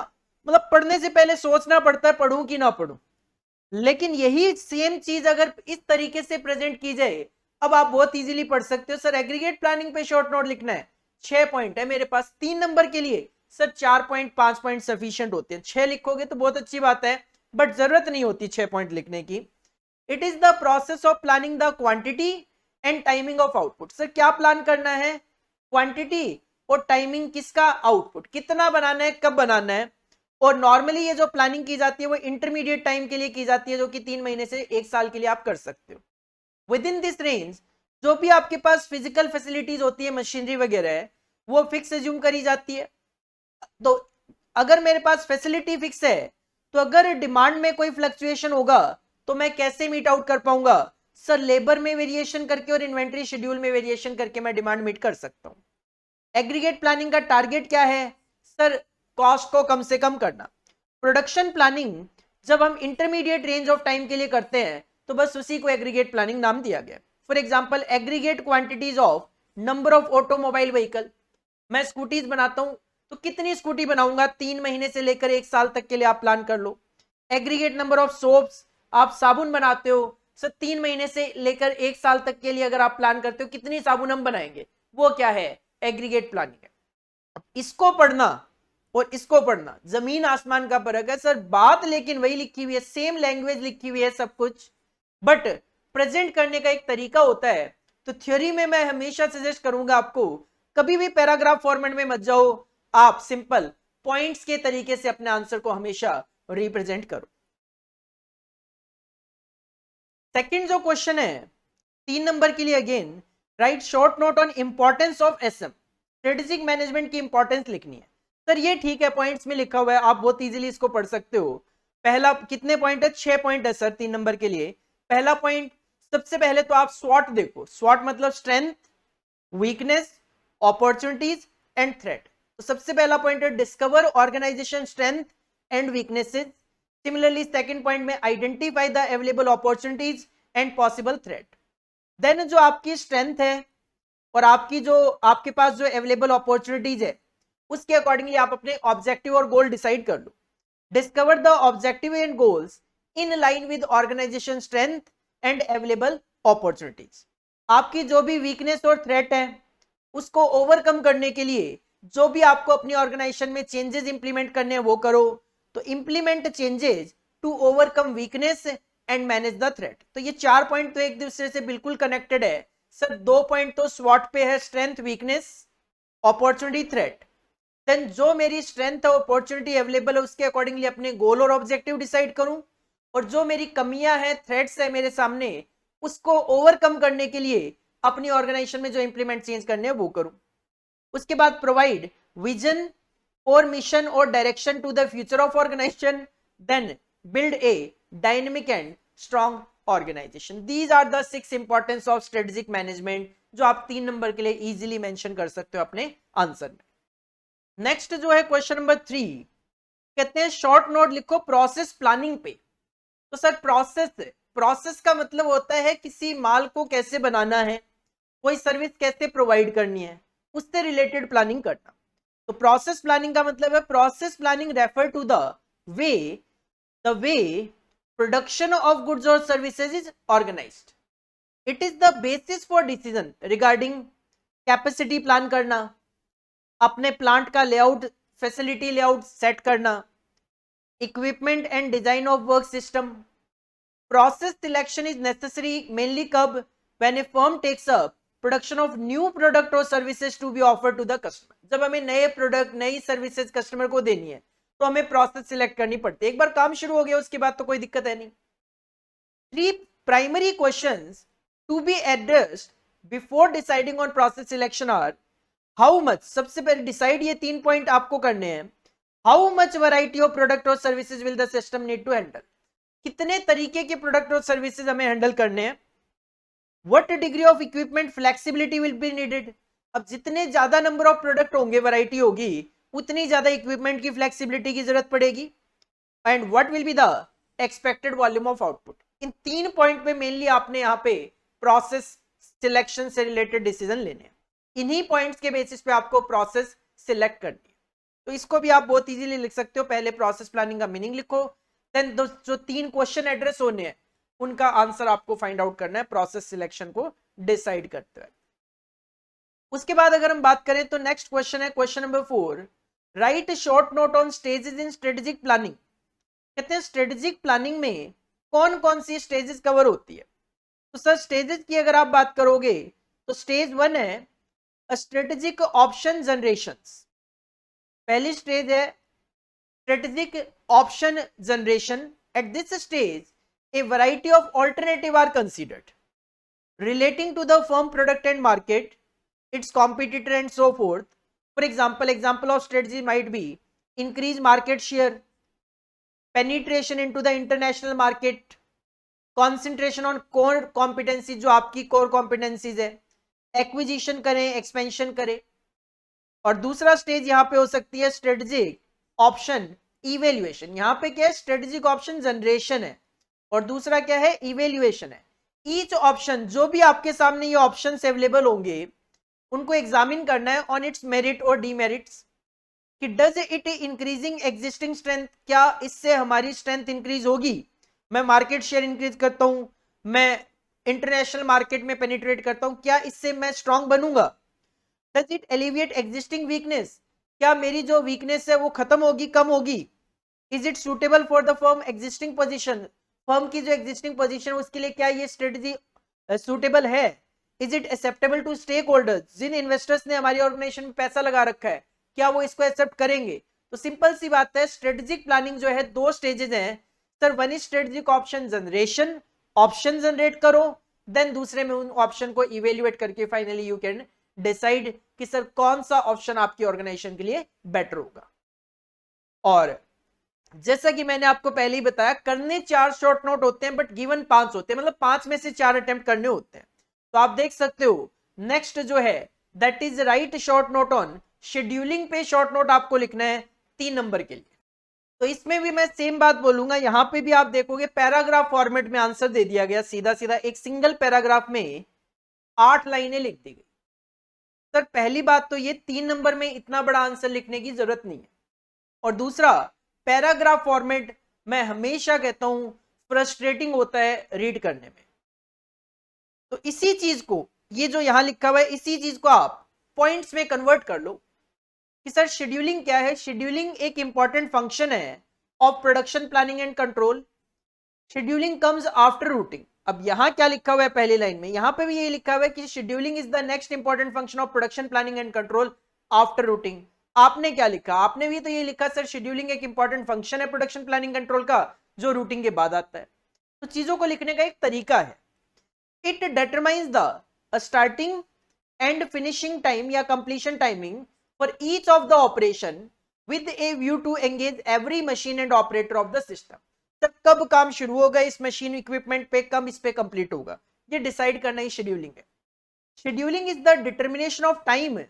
मतलब पढ़ने से पहले सोचना पड़ता है पढ़ूं कि ना पढ़ूं, लेकिन यही सेम चीज अगर इस तरीके से प्रेजेंट की जाए अब आप बहुत इजीली पढ़ सकते हो, सर एग्रीगेट प्लानिंग पे शॉर्ट नोट लिखना है, 6 पॉइंट है मेरे पास 3 नंबर के लिए, सर 4 पॉइंट 5 पॉइंट सफिशिएंट होते हैं, 6 लिखोगे तो बहुत अच्छी बात है, बट जरूरत नहीं होती 6 पॉइंट लिखने की। It is the process of planning the quantity and timing of output. Sir क्या प्लान करना है? क्वांटिटी और टाइमिंग किसका? आउटपुट, कितना बनाना है, कब बनाना है। और नॉर्मली ये जो प्लानिंग की जाती है वो इंटरमीडिएट टाइम के लिए की जाती है, जो कि 3 महीने से 1 साल के लिए आप कर सकते हो। विद इन दिस रेंज जो भी आपके पास फिजिकल फैसिलिटीज होती है, मशीनरी वगैरह है, वो फिक्स एज्यूम करी जाती है। तो अगर मेरे पास फैसिलिटी फिक्स है, तो अगर डिमांड में कोई फ्लक्चुएशन होगा तो मैं कैसे मीट आउट कर पाऊंगा? सर लेबर में वेरिएशन करके और इन्वेंट्री शेड्यूल में वेरिएशन करके मैं डिमांड मीट कर सकता हूं। एग्रीगेट प्लानिंग का टारगेट क्या है? सर कॉस्ट को कम से कम करना। प्रोडक्शन प्लानिंग जब हम इंटरमीडिएट रेंज ऑफ टाइम के लिए करते हैं तो बस उसी को एग्रीगेट प्लानिंग नाम दिया गया। For example aggregate quantities of number of automobile vehicle, मैं स्कूटीज बनाता हूं तो कितनी स्कूटी बनाऊंगा 3 महीने से लेकर 1 साल तक के लिए आप प्लान कर लो। एग्रीगेट नंबर ऑफ सोप्स, आप साबुन बनाते हो, सर 3 महीने से लेकर 1 साल तक के लिए अगर आप प्लान करते हो कितनी साबुन हम बनाएंगे, वो क्या है? एग्रीगेट प्लानिंग है। इसको पढ़ना और इसको पढ़ना जमीन आसमान का फर्क है सर, बात लेकिन वही लिखी हुई है, सेम लैंग्वेज लिखी हुई है सब कुछ, बट प्रेजेंट करने का एक तरीका होता है। तो थ्योरी में मैं हमेशा सजेस्ट करूंगा आपको कभी भी पैराग्राफ फॉर्मेट में मत जाओ, आप सिंपल पॉइंट्स के तरीके से अपने आंसर को हमेशा रिप्रेजेंट करो। सेकंड जो क्वेश्चन है 3 नंबर के लिए, again write short note on importance of SM, strategic management की इंपॉर्टेंस लिखनी है। सर ये ठीक है, पॉइंट्स में लिखा हुआ है, आप बहुत इजीली इसको पढ़ सकते हो। पहला कितने पॉइंट है? 6 पॉइंट है सर 3 नंबर के लिए। पहला पॉइंट, सबसे पहले तो आप स्वॉट देखो, स्वॉट मतलब strength, weakness, opportunities and threat. तो सबसे पहला पॉइंट है discover organisation strength and weaknesses. Similarly second point में identify the available opportunities and possible threat. Then जो आपकी स्ट्रेंथ है और आपकी जो आपके पास जो अवेलेबल अपॉर्चुनिटीज है, उसके अकॉर्डिंगली आप अपने ऑब्जेक्टिव और गोल डिसाइड कर लो। Discover the objective and goals in line with organisation strength and available opportunities. आपकी जो भी वीकनेस और थ्रेट है उसको ओवरकम करने के लिए जो भी आपको अपनी ऑर्गेनाइजेशन में चेंजेस इंप्लीमेंट करने हैं वो करो। तो implement changes to overcome weakness and manage the threat. तो ये 4 पॉइंट तो एक दूसरे से बिल्कुल कनेक्टेड है सर। 2 पॉइंट तो स्वॉट पे है, strength, weakness, opportunity, threat. Then जो मेरी स्ट्रेंथ है, अपॉर्चुनिटी अवेलेबल है, उसके अकॉर्डिंगली अपने गोल और ऑब्जेक्टिव डिसाइड करूं, और जो मेरी कमियां हैं, थ्रेट्स है मेरे सामने, उसको ओवरकम करने के लिए अपनी ऑर्गेनाइजेशन में जो इंप्लीमेंट चेंज करने हैं वो करूं। उसके बाद प्रोवाइड विजन और मिशन और direction to the future of organisation, then build a dynamic and strong organisation. These are the 6 importance of strategic management, जो आप 3 नंबर के लिए इजीली मेंशन कर सकते हो अपने आंसर में। नेक्स्ट जो है क्वेश्चन नंबर 3, कहते हैं शॉर्ट नोट लिखो प्रोसेस प्लानिंग पे। तो सर प्रोसेस का मतलब होता है किसी माल को कैसे बनाना है, कोई सर्विस कैसे प्रोवाइड करनी है, उससे रिलेटेड प्लानिंग करना। तो प्रोसेस प्लानिंग का मतलब है, process planning refer to the way production of goods और services is organised. It is the basis for decision regarding capacity plan करना, अपने प्लांट का लेआउट, फैसिलिटी लेआउट सेट करना, equipment and design of work system. Process selection is necessary mainly कब? When a firm takes up production of new product और services to be offer to the customer. जब हमें नए प्रोडक्ट, नई सर्विसेज कस्टमर को देनी है तो हमें प्रोसेस सिलेक्ट करनी पड़ती है। एक बार काम शुरू हो गया उसके बाद तो कोई दिक्कत है नहीं। 3 primary questions to be addressed before deciding on process selection are how much, सबसे पहले डिसाइड ये 3 पॉइंट आपको करने हैं। How much variety of product और services will the system need to handle, कितने तरीके के प्रोडक्ट और सर्विसेज हमें हैंडल करने हैं। What degree of equipment flexibility will be needed, अब जितने ज्यादा नंबर ऑफ प्रोडक्ट होंगे, वैरायटी होगी, उतनी ज्यादा इक्विपमेंट की फ्लेक्सिबिलिटी की जरूरत पड़ेगी। And what will be the expected volume of output. In 3 point पे मेनली आपने यहाँ पे प्रोसेस सिलेक्शन से रिलेटेड डिसीजन लेने हैं। इन्हीं पॉइंट्स के बेसिस पे आपको प्रोसेस सिलेक्ट करनी है। तो इसको भी आप बहुत इजीली लिख सकते हो। पहले प्रोसेस प्लानिंग का मीनिंग लिखो, देन जो 3 क्वेश्चन एड्रेस होने हैं उनका आंसर आपको फाइंड आउट करना है प्रोसेस सिलेक्शन को डिसाइड करते हैं। उसके बाद अगर हम बात करें तो नेक्स्ट क्वेश्चन है question number 4, right short note on stages in strategic planning. कहते हैं स्ट्रेटेजिक प्लानिंग में कौन कौन सी स्टेजेस कवर होती है। तो सर स्टेजेस की अगर आप बात करोगे तो स्टेज 1 है स्ट्रेटेजिक ऑप्शन जनरेशन। पहली स्टेज है strategic option generation. At this stage a variety of alternative are considered relating to the firm product and market, its competitor and so forth. For example of strategy might be increase market share, penetration into the international market, concentration on core competencies जो आपकी core competencies है, acquisition करें, expansion करें। और दूसरा स्टेज यहाँ पे हो सकती है स्ट्रेटेजिक ऑप्शन इवेल्युएशन। यहाँ पे क्या है स्ट्रेटेजिक ऑप्शन जनरेशन है और दूसरा क्या है इवेल्युएशन है। ईच ऑप्शन जो भी आपके सामने ये ऑप्शंस अवेलेबल होंगे उनको एग्जामिन करना है ऑन इट्स मेरिट और डीमेरिट्स कि does it increasing existing strength, क्या इससे हमारी स्ट्रेंथ इंक्रीज होगी। मैं मार्केट शेयर इंक्रीज करता हूं, मैं इंटरनेशनल मार्केट में पेनिट्रेट करता हूं, क्या इससे मैं स्ट्रांग बनूंगा। Does it alleviate existing weakness, क्या मेरी जो वीकनेस है वो खत्म होगी, कम होगी। Is it suitable for the firm existing position, firm की जो एग्जिस्टिंग पोजीशन है उसके लिए क्या ये स्ट्रेटजी सुटेबल है। Is it acceptable to stakeholders, जिन इन्वेस्टर्स ने हमारी ऑर्गेनाइजेशन में पैसा लगा रखा है क्या वो इसको एक्सेप्ट करेंगे। तो सिंपल सी बात है स्ट्रेटेजिक प्लानिंग जो है दो स्टेजेस हैं sir. One is strategic option generation, option generate करो, देन दूसरे में उन ऑप्शन को इवेल्युएट करके फाइनली यू कैन डिसाइड कि सर कौन सा ऑप्शन आपकी ऑर्गेनाइजेशन के लिए बेटर होगा। और जैसा कि मैंने आपको पहले ही बताया करने 4 शॉर्ट नोट होते हैं बट गिवन 5 होते हैं, मतलब 5 में से 4 अटेम्प्ट करने होते हैं। तो आप देख सकते हो नेक्स्ट जो है that is right short note on scheduling पे शॉर्ट नोट आपको लिखना है 3 नंबर के लिए। तो इसमें भी मैं सेम बात बोलूंगा, यहां पे भी आप देखोगे पैराग्राफ फॉर्मेट में आंसर दे दिया गया, सीधा सीधा एक सिंगल पैराग्राफ में 8 लाइनें लिख दी गई। सर पहली बात तो ये 3 नंबर में इतना बड़ा आंसर लिखने की जरूरत नहीं है, और दूसरा पैराग्राफ फॉर्मेट मैं हमेशा कहता हूं फ्रस्ट्रेटिंग होता है रीड करने में। तो इसी चीज को ये जो यहां लिखा हुआ है इसी चीज को आप पॉइंट्स में कन्वर्ट कर लो कि सर शेड्यूलिंग क्या है। शेड्यूलिंग एक इंपॉर्टेंट फंक्शन है of production planning and control. Scheduling comes after routing. अब यहां क्या लिखा हुआ है पहली लाइन में, यहां पे भी ये लिखा हुआ है कि scheduling is the next important function of production planning and control after routing. आपने क्या लिखा, आपने भी तो ये लिखा सर शेड्यूलिंग एक इंपॉर्टेंट फंक्शन है प्रोडक्शन प्लानिंग कंट्रोल का जो रूटिंग के बाद आता है। तो चीजों को लिखने का एक तरीका है। It determines the starting and finishing time या completion timing for each of the operation with a view to engage every machine and operator of the system. तब कब काम शुरू होगा इस मशीन इक्विपमेंट पे, कब इस पे कंप्लीट होगा, ये डिसाइड करना ही शेड्यूलिंग है। Scheduling is the determination of time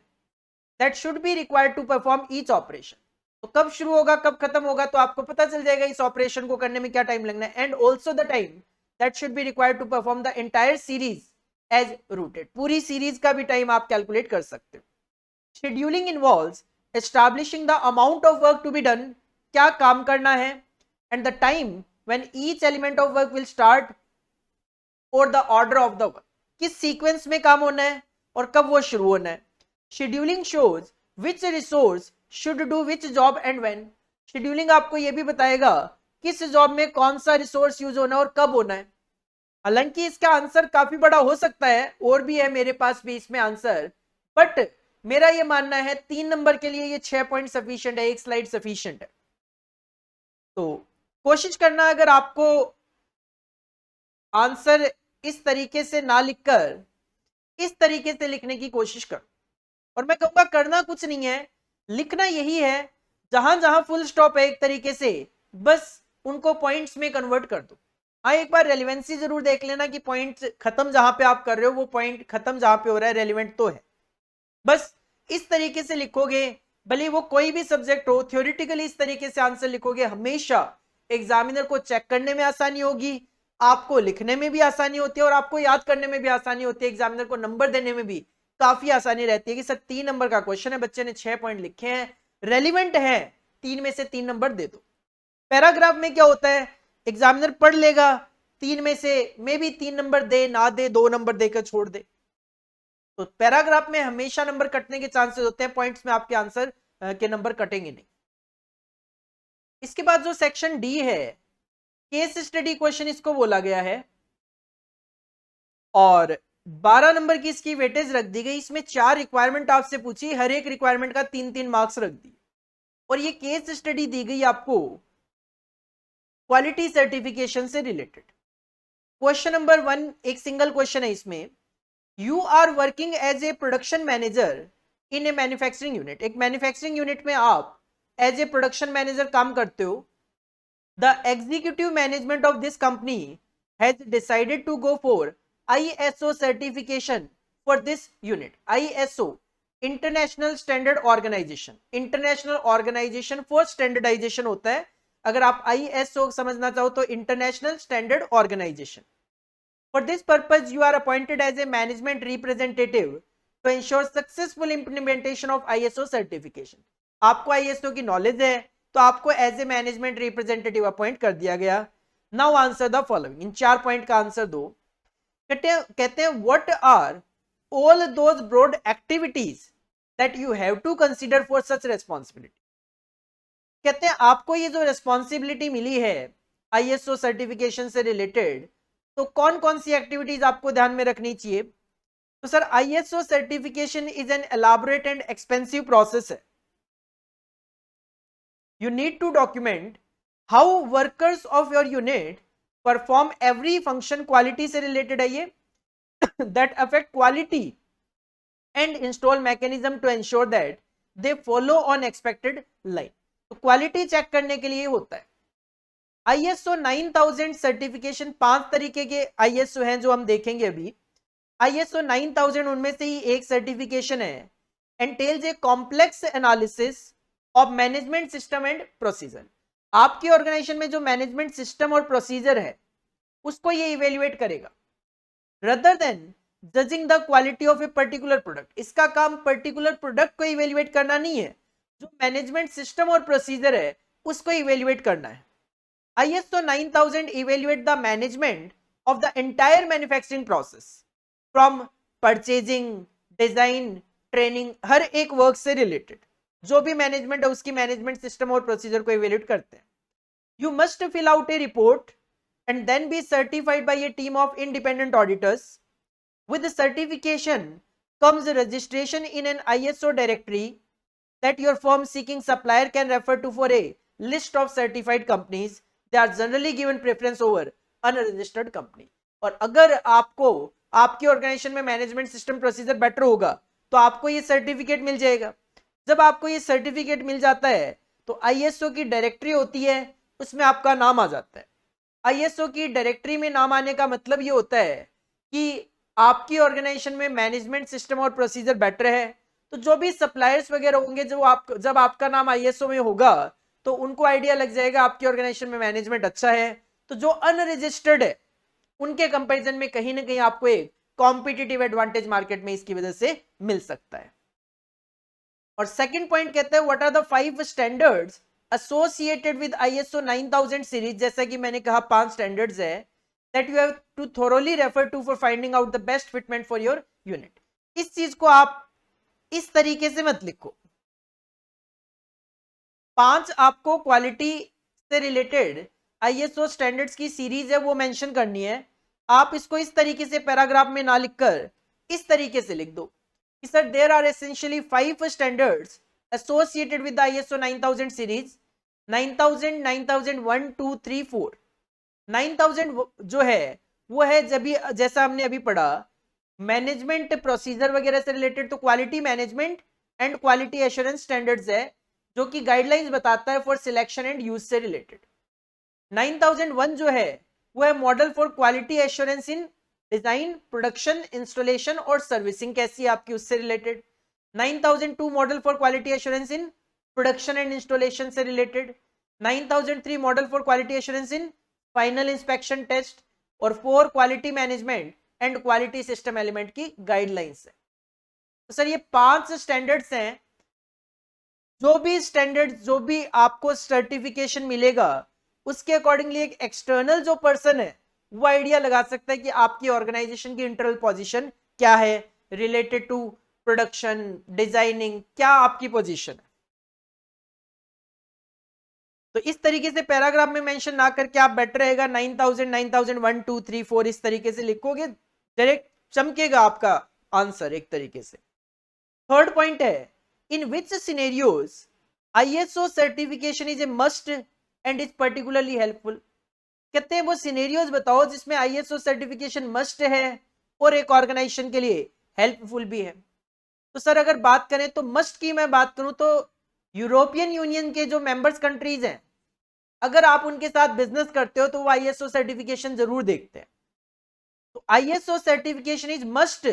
that should be required to perform each operation। तो कब शुरू होगा कब खत्म होगा तो आपको पता चल जाएगा इस ऑपरेशन को करने में क्या टाइम लगना है। And also the time that should be required to perform the entire series as routed. पूरी सीरीज का भी टाइम आप कैलकुलेट कर सकते हो। Scheduling involves establishing the amount of work to be done, क्या काम करना है, and the time when each element of work will start और the order of the work, किस सीक्वेंस में काम होना है और कब वो शुरू होना है। Scheduling shows which resource should do which job and when. Scheduling आपको यह भी बताएगा किस जॉब में कौन सा रिसोर्स यूज होना है और कब होना है। हालांकि इसका आंसर काफी बड़ा हो सकता है, और भी है मेरे पास भी इसमें आंसर, बट मेरा यह मानना है 3 नंबर के लिए ये 6 पॉइंट सफिशिएंट है, एक स्लाइड सफिशिएंट है। तो कोशिश करना अगर आपको आंसर इस तरीके से ना लिखकर इस तरीके से लिखने की कोशिश करो। और मैं कहूंगा करना कुछ नहीं है, लिखना यही है, जहां जहां फुल स्टॉप है एक तरीके से बस उनको पॉइंट्स में कन्वर्ट कर दो। हाँ एक बार रेलिवेंसी जरूर देख लेना कि पॉइंट खत्म जहां पे आप कर रहे हो वो पॉइंट खत्म जहां पे हो रहा है रेलिवेंट तो है। बस इस तरीके से लिखोगे, भले वो कोई भी सब्जेक्ट हो, थ्योरेटिकली इस तरीके से आंसर लिखोगे, हमेशा एग्जामिनर को चेक करने में आसानी होगी, आपको लिखने में भी आसानी होती है और आपको याद करने में भी आसानी होती है, एग्जामिनर को नंबर देने में भी काफी आसानी रहती है कि सर 3 नंबर का क्वेश्चन है, बच्चे ने 6 पॉइंट लिखे हैं, रेलिवेंट है, 3 में से 3 नंबर दे दो। पैराग्राफ में क्या होता है, एग्जामिनर पढ़ लेगा, 3 में से मे भी 3 नंबर दे ना दे, 2 नंबर देकर छोड़ दे, तो पैराग्राफ में हमेशा नंबर कटने के चांसेस होते हैं, पॉइंट्स में आपके आंसर के नंबर कटेंगे नहीं। इसके बाद जो सेक्शन डी है, केस स्टडी क्वेश्चन इसको बोला गया है, और 12 नंबर की इसकी वेटेज रख दी गई। इसमें 4 रिक्वायरमेंट आपसे पूछी, हर एक रिक्वायरमेंट का 3-3 मार्क्स रख दिए, और ये केस स्टडी दी गई आपको क्वालिटी सर्टिफिकेशन से रिलेटेड। क्वेश्चन नंबर 1 एक सिंगल क्वेश्चन है इसमें, you are working as a production manager in a manufacturing unit. एक मैन्युफैक्चरिंग यूनिट में आप एज ए प्रोडक्शन मैनेजर काम करते हो। The executive management of this company has decided to go for ISO certification for this unit. ISO international standard organisation, international organisation for standardisation होता है। अगर आप ISO समझना चाहो तो international standard organisation. For this purpose, you are appointed as a management representative to ensure successful implementation of ISO certification. आपको ISO की नॉलेज है तो आपको as a management representative appoint कर दिया गया। नाउ आंसर द फॉलोइंग, इन 4 पॉइंट का आंसर दो। कहते हैं what are all those broad activities that you have to consider for such responsibility. कहते हैं आपको ये जो रेस्पॉन्सिबिलिटी मिली है ISO सर्टिफिकेशन से रिलेटेड, तो कौन कौन सी एक्टिविटीज आपको ध्यान में रखनी चाहिए। तो sir ISO certification is an elaborate and expensive process है। You need to document how workers of your unit perform every function, quality से रिलेटेड है ये, that affect quality and install mechanism to ensure that they follow on expected line. तो क्वालिटी चेक करने के लिए होता है। ISO 9000 सर्टिफिकेशन 5 तरीके के ISO हैं जो हम देखेंगे अभी। ISO 9000 उनमें से ही एक सर्टिफिकेशन है, एंटेल्स a complex analysis of management system and procedure. आपकी ऑर्गेनाइजेशन में जो मैनेजमेंट सिस्टम और प्रोसीजर है उसको ये इवेल्युएट करेगा, rather than judging the quality of a particular product. इसका काम पर्टिकुलर प्रोडक्ट को इवेल्युएट करना नहीं है, जो मैनेजमेंट सिस्टम और प्रोसीजर है उसको इवेल्युएट करना है। ISO 9000 evaluate the management of the entire manufacturing process from purchasing, design, training, हर एक वर्क से रिलेटेड जो भी मैनेजमेंट है उसकी मैनेजमेंट सिस्टम और प्रोसीजर को इवेल्युएट करते हैं। You must fill out a report and then be certified by a team of independent auditors. With certification comes registration in an ISO directory that your firm seeking supplier can refer to for a list of certified companies. They are generally given preference over unregistered company. और अगर आपको आपकी ऑर्गेनाइजेशन में मैनेजमेंट सिस्टम प्रोसीजर बेटर होगा तो आपको ये सर्टिफिकेट मिल जाएगा। जब आपको ये सर्टिफिकेट मिल जाता है तो ISO की डायरेक्टरी होती है, उसमें आपका नाम आ जाता है। ISO की डायरेक्टरी में नाम आने का मतलब ये होता है कि आपकी ऑर्गेनाइजेशन में मैनेजमेंट सिस्टम और प्रोसीजर बेटर है, तो जो भी सप्लायर्स वगैरह होंगे जब आपका नाम ISO में होगा तो उनको आइडिया लग जाएगा आपकी ऑर्गेनाइजेशन में मैनेजमेंट अच्छा है। तो जो अनरजिस्टर्ड है उनके कंपैरिजन में कहीं ना कहीं आपको एक कॉम्पिटिटिव एडवांटेज मार्केट में इसकी वजह से मिल सकता है। और सेकंड पॉइंट कहते हैं what are the 5 standards associated with ISO 9000 series. जैसा कि मैंने कहा 5 स्टैंडर्ड्स है that you have to thoroughly refer to for finding out the best fitment for your unit. इस चीज को आप इस तरीके से मत लिखो। 5 आपको क्वालिटी से रिलेटेड ISO स्टैंडर्ड्स की सीरीज है वो मेंशन करनी है। आप इसको इस तरीके से पैराग्राफ में ना लिखकर इस तरीके से लिख दो कि sir there are essentially 5 standards associated with the ISO 9000 series. 9000, 9001, 2, 3, 4। 9000 जो है वो है जब भी जैसा हमने अभी पढ़ा मैनेजमेंट प्रोसीजर वगैरह से रिलेटेड, तो quality management and quality assurance standards है जो कि गाइडलाइंस बताता है फॉर सिलेक्शन एंड यूज से रिलेटेड। 9001 जो है वो है model for quality assurance in design, production, installation और सर्विसिंग कैसी है आपकी उससे related. 9002 model for quality assurance in production and installation से related. 9003 model for quality assurance in final inspection test. और 4 quality management and quality system element की गाइडलाइंस है। तो सर ये 5 स्टैंडर्ड्स हैं। जो भी आपको सर्टिफिकेशन मिलेगा उसके अकॉर्डिंगली एक एक्सटर्नल जो पर्सन है वो आइडिया लगा सकता है कि आपकी ऑर्गेनाइजेशन की इंटरनल पोजीशन क्या है, रिलेटेड टू प्रोडक्शन, डिजाइनिंग, क्या आपकी पोजीशन है? तो इस तरीके से पैराग्राफ में मेंशन ना करके आप बेटर रहेगा 9000 9000 1 2 3 4 इस तरीके से लिखोगे, डायरेक्ट चमकेगा आपका आंसर एक तरीके से। थर्ड पॉइंट है, in which scenarios ISO certification is a must and is particularly helpful. कहते हैं वो सिनेरियोज बताओ जिसमें आईएसओ सर्टिफिकेशन मस्ट है और एक ऑर्गेनाइजेशन के लिए हेल्पफुल भी है। तो सर अगर बात करें तो मस्ट की मैं बात करूं तो यूरोपियन यूनियन के जो मेंबर्स कंट्रीज हैं, अगर आप उनके साथ बिजनेस करते हो तो वो आईएसओ सर्टिफिकेशन जरूर देखते हैं। तो ISO certification is must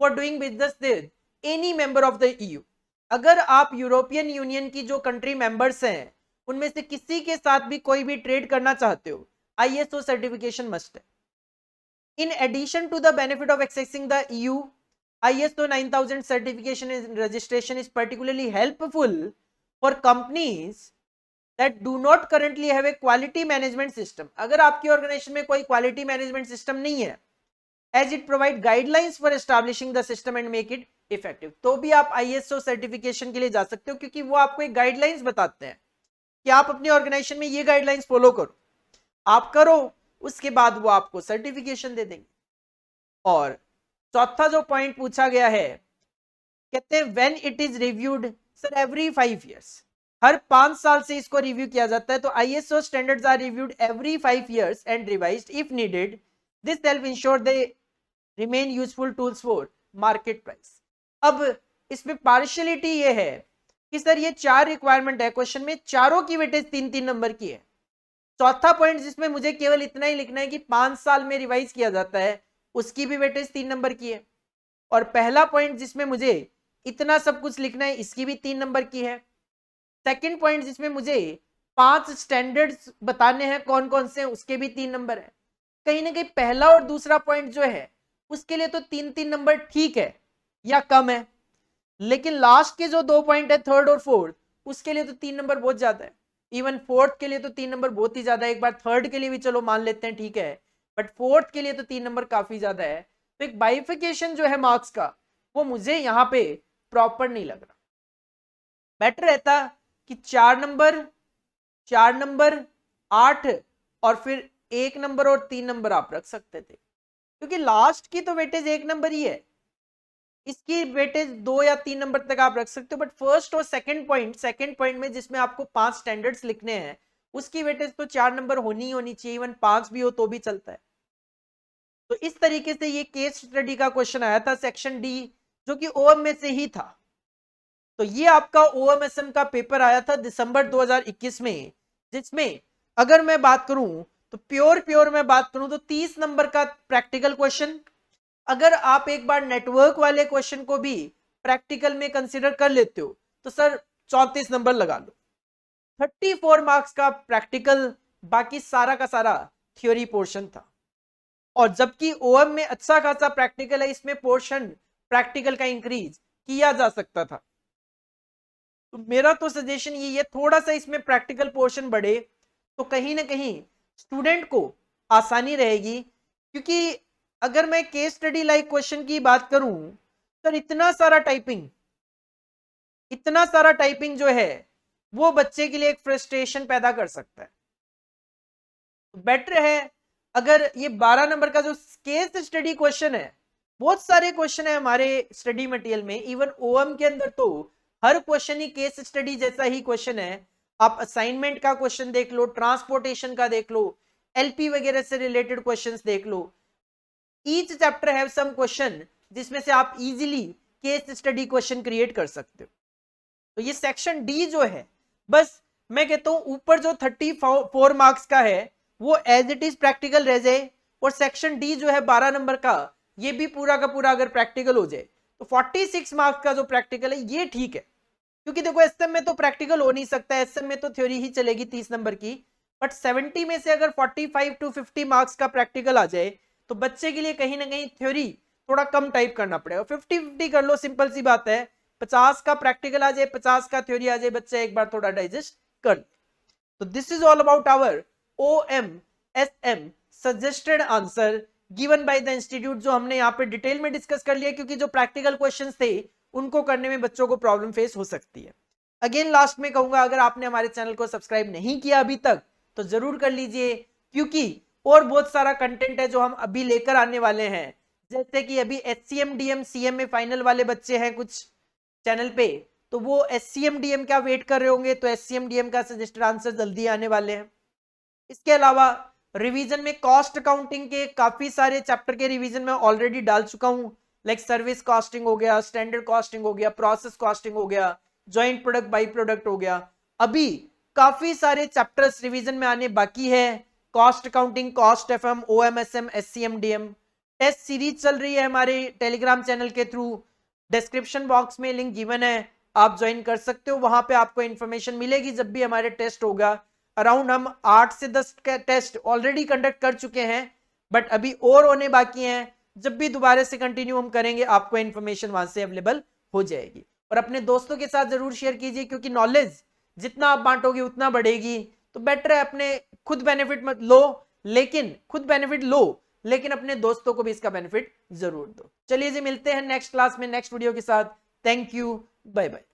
for doing business with any member of the EU. अगर आप यूरोपियन यूनियन की जो कंट्री मेंबर्स हैं उनमें से किसी के साथ भी कोई भी ट्रेड करना चाहते हो, आईएसओ सर्टिफिकेशन मस्ट है। In addition to the benefit of accessing the EU, ISO 9000 certification and registration is particularly helpful for companies that do not currently have a quality management system। अगर आपकी ऑर्गेनाइजेशन में कोई क्वालिटी मैनेजमेंट सिस्टम नहीं है, as it provide guidelines for establishing the system and make it effective, तो भी आप ISO सर्टिफिकेशन के लिए जा सकते हो, क्योंकि वो आपको एक गाइडलाइंस बताते हैं कि आप अपनी ऑर्गेनाइजेशन में ये गाइडलाइंस फॉलो करो, आप करो, उसके बाद वो आपको सर्टिफिकेशन दे देंगे। और चौथा जो पॉइंट पूछा गया है, कहते हैं when it is reviewed, sir every 5 years, हर 5 साल से इसको रिव्यू किया जाता है। तो ISO standards are reviewed every 5 years and revised if needed, this help ensure they remain useful tools for market price. अब इसमें पार्शियलिटी ये है कि सर ये 4 रिक्वायरमेंट है क्वेश्चन में, चारों की वेटेज 3-3 नंबर की है। चौथा पॉइंट जिसमें मुझे केवल इतना ही लिखना है कि 5 साल में रिवाइज किया जाता है, उसकी भी वेटेज 3 नंबर की है। और पहला पॉइंट जिसमें मुझे इतना सब कुछ लिखना है, इसकी भी 3 नंबर की है। सेकंड पॉइंट जिसमें मुझे 5 स्टैंडर्ड्स बताने हैं कौन कौन से हैं, उसके भी 3 नंबर है। कहीं ना कहीं पहला और दूसरा पॉइंट जो है उसके लिए तो 3-3 नंबर ठीक है या कम है, लेकिन लास्ट के जो 2 पॉइंट है थर्ड और फोर्थ, उसके लिए तो 3 नंबर बहुत ज्यादा है। इवन फोर्थ के लिए तो 3 नंबर बहुत ही ज्यादा है। एक बार थर्ड के लिए भी चलो मान लेते हैं ठीक है, बट फोर्थ के लिए तो 3 नंबर काफी ज्यादा है। तो एक बाइफिकेशन जो है मार्क्स का, वो मुझे यहाँ पे प्रॉपर नहीं लग रहा। बेटर रहता कि 4 नंबर 8 और फिर 1 नंबर और 3 नंबर आप रख सकते थे, क्योंकि लास्ट की तो वेटेज 1 नंबर ही है, इसकी वेटेज 2 या 3 नंबर तक आप रख सकते हो। बट फर्स्ट और सेकंड पॉइंट में जिसमें आपको 5 स्टैंडर्ड्स लिखने हैं, उसकी वेटेज तो 4 नंबर होनी ही होनी चाहिए, इवन 5 भी हो तो भी चलता है। तो इस तरीके से ये केस स्टडी का क्वेश्चन आया था सेक्शन डी, जो कि ओएम में से ही था। तो ये आपका ओएमएसएम का पेपर आया था दिसंबर 2021 में, जिसमें अगर मैं बात करूं तो प्योर मैं बात करूं तो 30 नंबर का प्रैक्टिकल क्वेश्चन। अगर आप एक बार नेटवर्क वाले क्वेश्चन को भी प्रैक्टिकल में कंसीडर कर लेते हो तो सर 34 नंबर लगा लो। 34 मार्क्स का प्रैक्टिकल, बाकी सारा का सारा थ्योरी पोर्शन था। और जबकि ओएम में अच्छा खासा प्रैक्टिकल है, इसमें पोर्शन प्रैक्टिकल का इंक्रीज किया जा सकता था। तो मेरा तो सजेशन ये है थोड़ा सा इसमें प्रैक्टिकल पोर्शन बढ़े तो कहीं ना कहीं स्टूडेंट को आसानी रहेगी। क्योंकि अगर मैं केस स्टडी लाइक क्वेश्चन की बात करूं तो इतना सारा टाइपिंग जो है वो बच्चे के लिए एक फ्रस्ट्रेशन पैदा कर सकता है। बेटर है अगर ये 12 नंबर का जो केस स्टडी क्वेश्चन है, बहुत सारे क्वेश्चन है हमारे स्टडी मटेरियल में, इवन ओएम के अंदर तो हर क्वेश्चन ही केस स्टडी जैसा ही क्वेश्चन है। आप असाइनमेंट का क्वेश्चन देख लो, ट्रांसपोर्टेशन का देख लो, एलपी वगैरह से रिलेटेड क्वेश्चंस देख लो। Each chapter have some question जिसमें से आप easily case study question create कर सकते हो। तो ये सेक्शन डी जो है, बस मैं कहता हूं ऊपर जो 34 मार्क्स का है वो एज इट इज प्रैक्टिकल रह जाए, और सेक्शन डी जो है 12 नंबर का, ये भी पूरा का पूरा अगर प्रैक्टिकल हो जाए तो 46 मार्क्स का जो प्रैक्टिकल है ये ठीक है। क्योंकि देखो एसएम में तो प्रैक्टिकल हो नहीं सकता, एसएम में तो थ्योरी ही चलेगी 30 नंबर की, बट 70 में से अगर 45 to 50 मार्क्स का प्रैक्टिकल आ जाए तो बच्चे के लिए कहीं ना कहीं थ्योरी थोड़ा कम टाइप करना पड़ेगा। 50-50 कर लो, सिंपल सी बात है। 50 का प्रैक्टिकल आ जाए, 50 का थ्योरी आ जाए, बच्चा एक बार थोड़ा डाइजेस्ट कर। तो this is all about our OMSM suggested answer given by the institute, जो हमने यहाँ पे डिटेल में डिस्कस कर लिया, क्योंकि जो प्रैक्टिकल क्वेश्चंस थे उनको करने में बच्चों को प्रॉब्लम फेस हो सकती है। अगेन लास्ट में कहूंगा, अगर आपने हमारे चैनल को सब्सक्राइब नहीं किया अभी तक तो जरूर कर लीजिए, क्योंकि और बहुत सारा कंटेंट है जो हम अभी लेकर आने वाले हैं। जैसे कि अभी HCM DM CMA फाइनल वाले बच्चे हैं कुछ चैनल पे, तो वो SCM DM का वेट कर रहे होंगे, तो SCM DM का सजेस्टेड आंसर जल्दी आने वाले हैं। इसके अलावा रिवीजन में कॉस्ट अकाउंटिंग के काफी सारे चैप्टर के रिवीजन में ऑलरेडी डाल चुका हूं, लाइक सर्विस कॉस्टिंग हो गया, स्टैंडर्ड कॉस्टिंग हो गया, प्रोसेस कॉस्टिंग हो गया, जॉइंट प्रोडक्ट बाई प्रोडक्ट हो गया। अभी काफी सारे चैप्टर्स रिवीजन में आने बाकी है, cost accounting, cost FM, OMSM, SCM DM। Test series चल रही है हमारे टेलीग्राम चैनल के थ्रू, डिस्क्रिप्शन बॉक्स में लिंक गिवन है, आप ज्वाइन कर सकते हो, वहां पे आपको इन्फॉर्मेशन मिलेगी जब भी हमारे टेस्ट होगा। अराउंड हम 8 से 10 का टेस्ट ऑलरेडी कंडक्ट कर चुके हैं, बट अभी और होने बाकी हैं। जब भी दोबारा से कंटिन्यू हम करेंगे आपको इन्फॉर्मेशन वहां से अवेलेबल हो जाएगी। और अपने दोस्तों के साथ जरूर शेयर कीजिए, क्योंकि नॉलेज जितना आप बांटोगे उतना बढ़ेगी। तो बेटर है अपने खुद बेनिफिट मत लो, लेकिन खुद बेनिफिट लो लेकिन अपने दोस्तों को भी इसका बेनिफिट जरूर दो। चलिए जी, मिलते हैं नेक्स्ट क्लास में नेक्स्ट वीडियो के साथ। Thank you, bye bye.